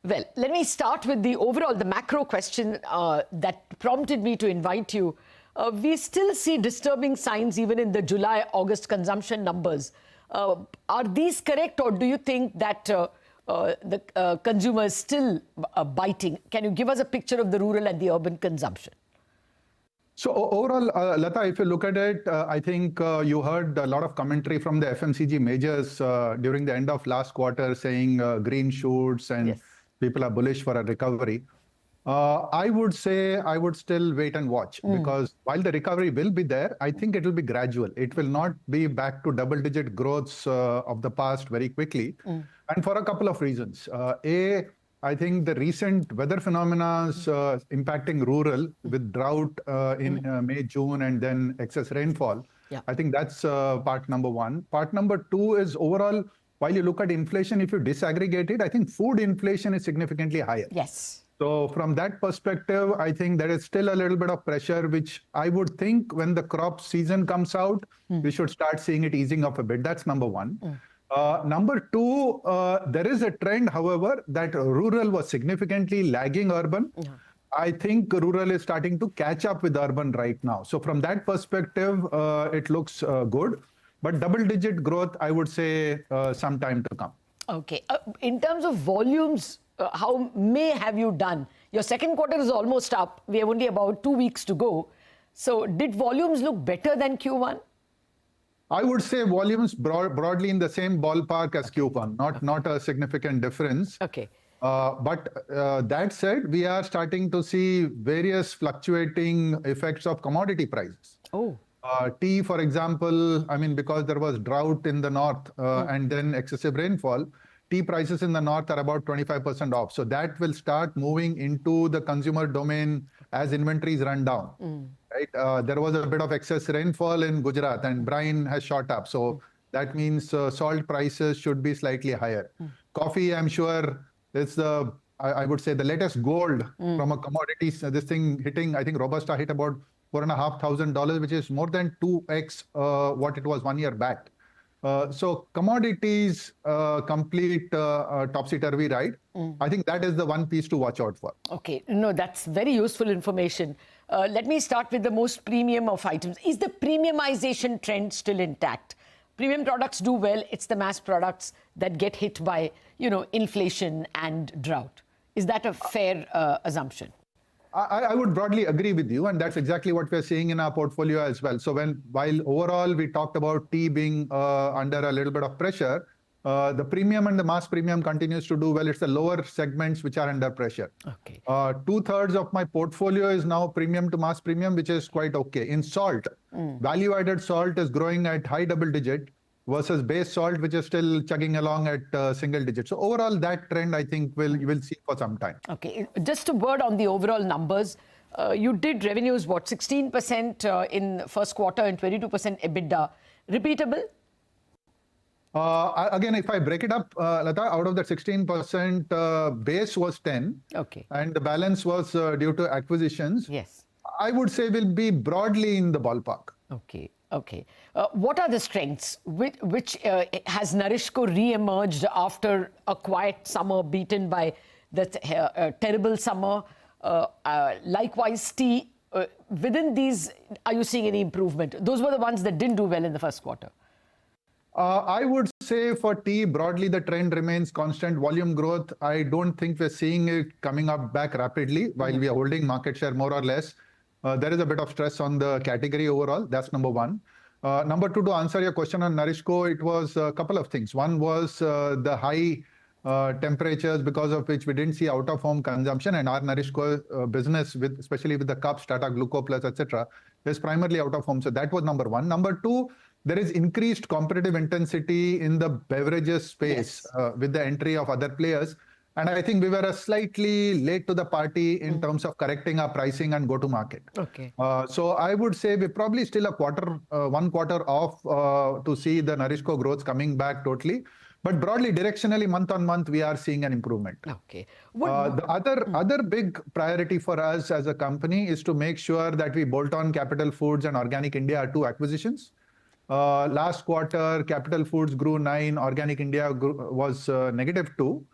Well, let me start with the macro question that prompted me to invite you. We still see disturbing signs even in the July-August consumption numbers. Are these correct, or do you think that the consumer is still biting? Can you give us a picture of the rural and the urban consumption? So overall, Lata, if you look at it, I think you heard a lot of commentary from the FMCG majors during the end of last quarter saying green shoots and people are bullish for a recovery. I would say I would still wait and watch because while the recovery will be there, I think it will be gradual. It will not be back to double-digit growths of the past very quickly. And for a couple of reasons. I think the recent weather phenomena impacting rural with drought in May, June, and then excess rainfall. I think that's part number one. Part number two is overall, while you look at inflation, if you disaggregate it, I think food inflation is significantly higher. Yes. So from that perspective, I think there is still a little bit of pressure, which I would think when the crop season comes out, we should start seeing it easing off a bit. That's number one. Number two, there is a trend, however, that rural was significantly lagging urban. I think rural is starting to catch up with urban right now. So from that perspective, it looks good. But double-digit growth, I would say, some time to come. Okay. In terms of volumes, how have you done? Your second quarter is almost up. We have only about 2 weeks to go. So did volumes look better than Q1? I would say volumes broadly in the same ballpark as Q1, not a significant difference. Okay. But that said, we are starting to see various fluctuating effects of commodity prices. Oh. Tea, for example, I mean, because there was drought in the north and then excessive rainfall, tea prices in the north are about 25% off. So that will start moving into the consumer domain as inventories run down. Right? There was a bit of excess rainfall in Gujarat and brine has shot up. So that means salt prices should be slightly higher. Coffee, I'm sure, is I would say the latest gold from a commodities. This thing hitting, I think Robusta hit about $4,500, which is more than 2x what it was 1 year back. So commodities complete topsy-turvy ride. I think that is the one piece to watch out for. Okay, no, that's very useful information. Let me start with the most premium of items. Is the premiumization trend still intact? Premium products do well. It's the mass products that get hit by, inflation and drought. Is that a fair assumption? I would broadly agree with you, and that's exactly what we're seeing in our portfolio as well. So while overall we talked about tea being under a little bit of pressure, the premium and the mass premium continues to do well. It's the lower segments which are under pressure. Okay. 2/3 of my portfolio is now premium to mass premium, which is quite okay. In salt, value-added salt is growing at high double-digit versus base salt, which is still chugging along at single digits. So overall, that trend, I think, you will see for some time. Okay. Just a word on the overall numbers. You did revenues, 16% in first quarter and 22% EBITDA. Repeatable? Again, if I break it up, Lata, out of the 16%, base was 10. Okay. And the balance was due to acquisitions. Yes. I would say will be broadly in the ballpark. Okay. Okay. What are the strengths? Which has Nourishco re-emerged after a quiet summer beaten by the terrible summer? Likewise, tea. Within these, are you seeing any improvement? Those were the ones that didn't do well in the first quarter. I would say for tea, broadly, the trend remains constant. Volume growth, I don't think we're seeing it coming up back rapidly while we are holding market share more or less. There is a bit of stress on the category overall. That's number one. Number two, to answer your question on Nourishco, it was a couple of things. One was the high temperatures because of which we didn't see out-of-home consumption, and our Nourishco business, especially with the cups, Tata Gluco Plus, etc., is primarily out of home. So that was number one. Number two, there is increased competitive intensity in the beverages space with the entry of other players. And I think we were slightly late to the party in terms of correcting our pricing and go to market. Okay. So I would say we're probably still one quarter off to see the Nourishco growth coming back totally. But broadly, directionally, month on month, we are seeing an improvement. Okay. The other big priority for us as a company is to make sure that we bolt on Capital Foods and Organic India, 2 acquisitions. Last quarter, Capital Foods grew 9, Organic India was -2.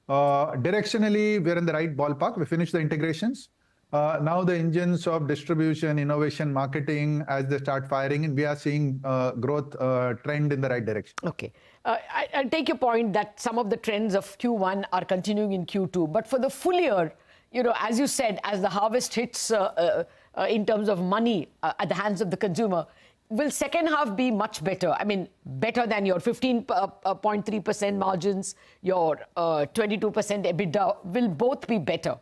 Directionally, we're in the right ballpark. We finished the integrations. Now the engines of distribution, innovation, marketing, as they start firing, and we are seeing growth trend in the right direction. Okay. I take your point that some of the trends of Q1 are continuing in Q2. But for the full year, as you said, as the harvest hits in terms of money at the hands of the consumer, will second half be much better? I mean, better than your 15.3% margins, your 22% EBITDA, will both be better?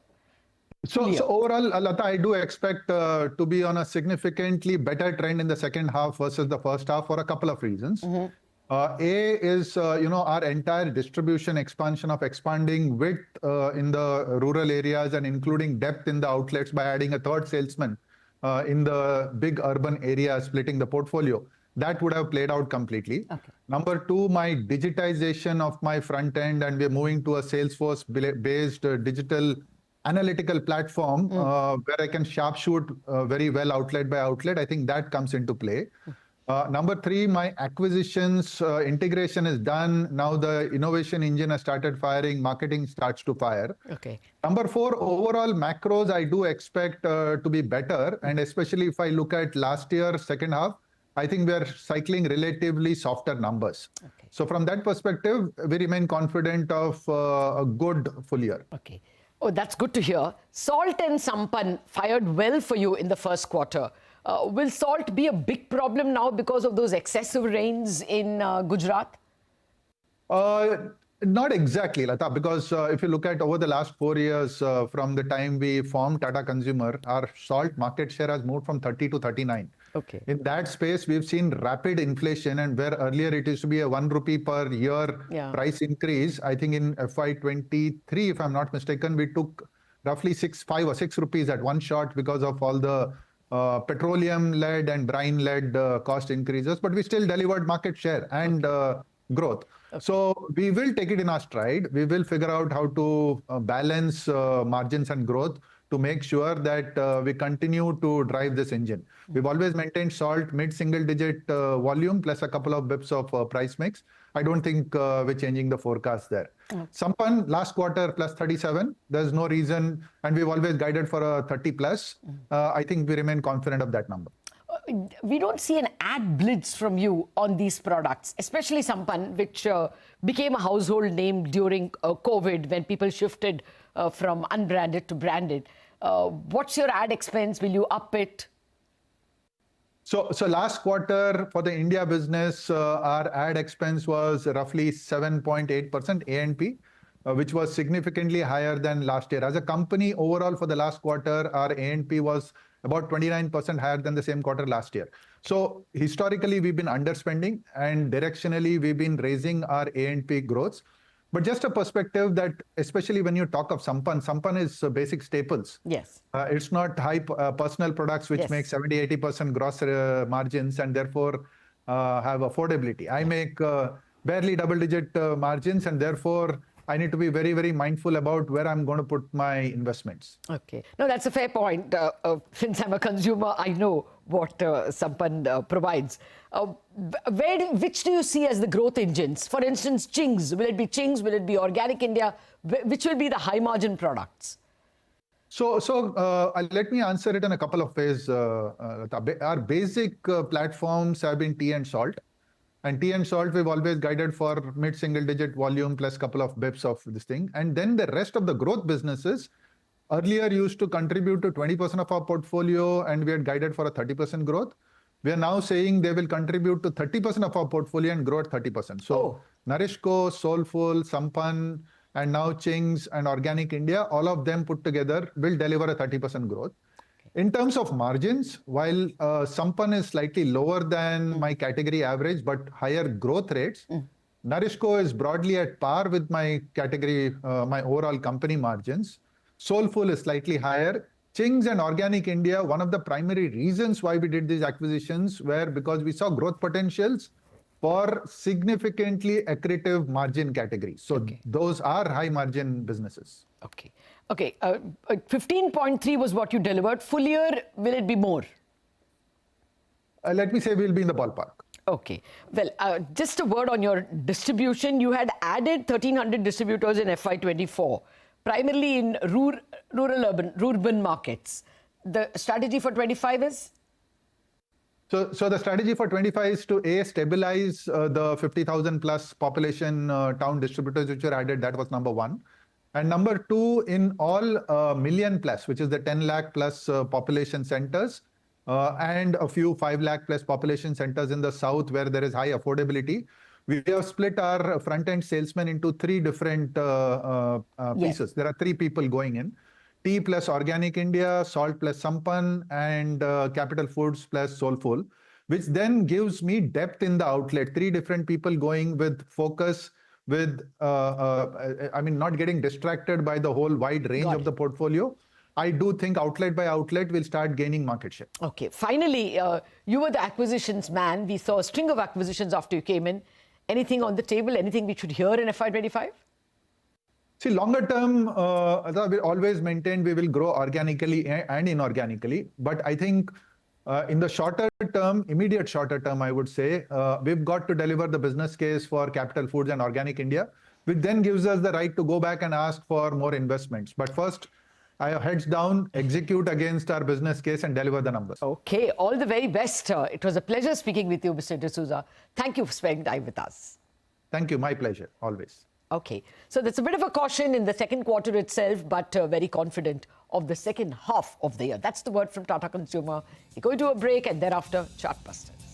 So overall, Lata, I do expect to be on a significantly better trend in the second half versus the first half for a couple of reasons. A is, our entire distribution expansion of expanding width in the rural areas and including depth in the outlets by adding a third salesman in the big urban areas, splitting the portfolio. That would have played out completely. Okay. Number two, my digitization of my front end, and we're moving to a Salesforce-based digital analytical platform where I can sharpshoot very well outlet by outlet. I think that comes into play. Number three, my acquisitions integration is done. Now the innovation engine has started firing, marketing starts to fire. Okay. Number four, overall macros, I do expect to be better. And especially if I look at last year, second half, I think we are cycling relatively softer numbers. Okay. So from that perspective, we remain confident of a good full year. Okay. Oh, that's good to hear. Salt and Sampann fired well for you in the first quarter. Will salt be a big problem now because of those excessive rains in Gujarat? Not exactly, Lata, because if you look at over the last 4 years, from the time we formed Tata Consumer, our salt market share has moved from 30 to 39. Okay. In that space, we've seen rapid inflation, and where earlier it used to be a 1 rupee per year price increase, I think in FY23, if I'm not mistaken, we took roughly 5 or 6 rupees at one shot because of all the petroleum-led and brine-led cost increases, but we still delivered market share and growth. Okay. So we will take it in our stride. We will figure out how to balance margins and growth to make sure that we continue to drive this engine. We've always maintained salt mid-single digit volume plus a couple of bips of price mix. I don't think we're changing the forecast there. Sampann last quarter plus 37. There's no reason, and we've always guided for a 30 plus. I think we remain confident of that number. We don't see an ad blitz from you on these products, especially Sampann, which became a household name during COVID when people shifted from unbranded to branded. What's your ad expense? Will you up it? So last quarter for the India business, our ad expense was roughly 7.8% A&P, which was significantly higher than last year. As a company overall for the last quarter, our A&P was about 29% higher than the same quarter last year. So historically, we've been underspending, and directionally, we've been raising our A&P growths. But just a perspective that, especially when you talk of Sampann is basic staples. Yes. It's not high personal products which make 70-80% gross margins and therefore have affordability. I make barely double-digit margins, and therefore I need to be very, very mindful about where I'm going to put my investments. Okay. No, that's a fair point. Since I'm a consumer, I know what Sampann provides. Which do you see as the growth engines? For instance, Ching's. Will it be Ching's? Will it be Organic India? Which will be the high margin products? So let me answer it in a couple of ways. Our basic platforms have been tea and salt. And tea and salt, we've always guided for mid-single digit volume plus couple of bips of this thing. And then the rest of the growth businesses earlier used to contribute to 20% of our portfolio, and we had guided for a 30% growth. We are now saying they will contribute to 30% of our portfolio and grow at 30%. So Nourishco, Soulful, Sampann, and now Ching's and Organic India, all of them put together will deliver a 30% growth. In terms of margins, while Sampann is slightly lower than my category average, but higher growth rates, Nourishco is broadly at par with my category, my overall company margins. Soulful is slightly higher. Ching's and Organic India, one of the primary reasons why we did these acquisitions were because we saw growth potentials for significantly accretive margin categories. So those are high margin businesses. Okay. Okay. 15.3 was what you delivered. Full year, will it be more? Let me say we'll be in the ballpark. Okay. Well, just a word on your distribution. You had added 1,300 distributors in FY24, primarily in urban markets. The strategy for 25 is? So the strategy for 25 is to stabilize the 50,000 plus population town distributors which were added. That was number one. And number two, in all million plus, which is the 10 lakh plus population centers, and a few 5 lakh plus population centers in the south where there is high affordability, we have split our front-end salesmen into three different pieces. There are three people going in. Tea plus Organic India, Salt plus Sampann, and Capital Foods plus Soulful, which then gives me depth in the outlet. Three different people going with focus, with, not getting distracted by the whole wide range of the portfolio. I do think outlet by outlet will start gaining market share. Okay. Finally, you were the acquisitions man. We saw a string of acquisitions after you came in. Anything on the table? Anything we should hear in FY25? See, longer term, we always maintain we will grow organically and inorganically. But I think in the shorter term, immediate shorter term, I would say, we've got to deliver the business case for Capital Foods and Organic India, which then gives us the right to go back and ask for more investments. But first, I have heads down, execute against our business case and deliver the numbers. Okay, all the very best. It was a pleasure speaking with you, Mr. D'Souza. Thank you for spending time with us. Thank you. My pleasure, always. Okay, so that's a bit of a caution in the second quarter itself, but very confident of the second half of the year. That's the word from Tata Consumer. We're going to a break and thereafter, Chartbusters.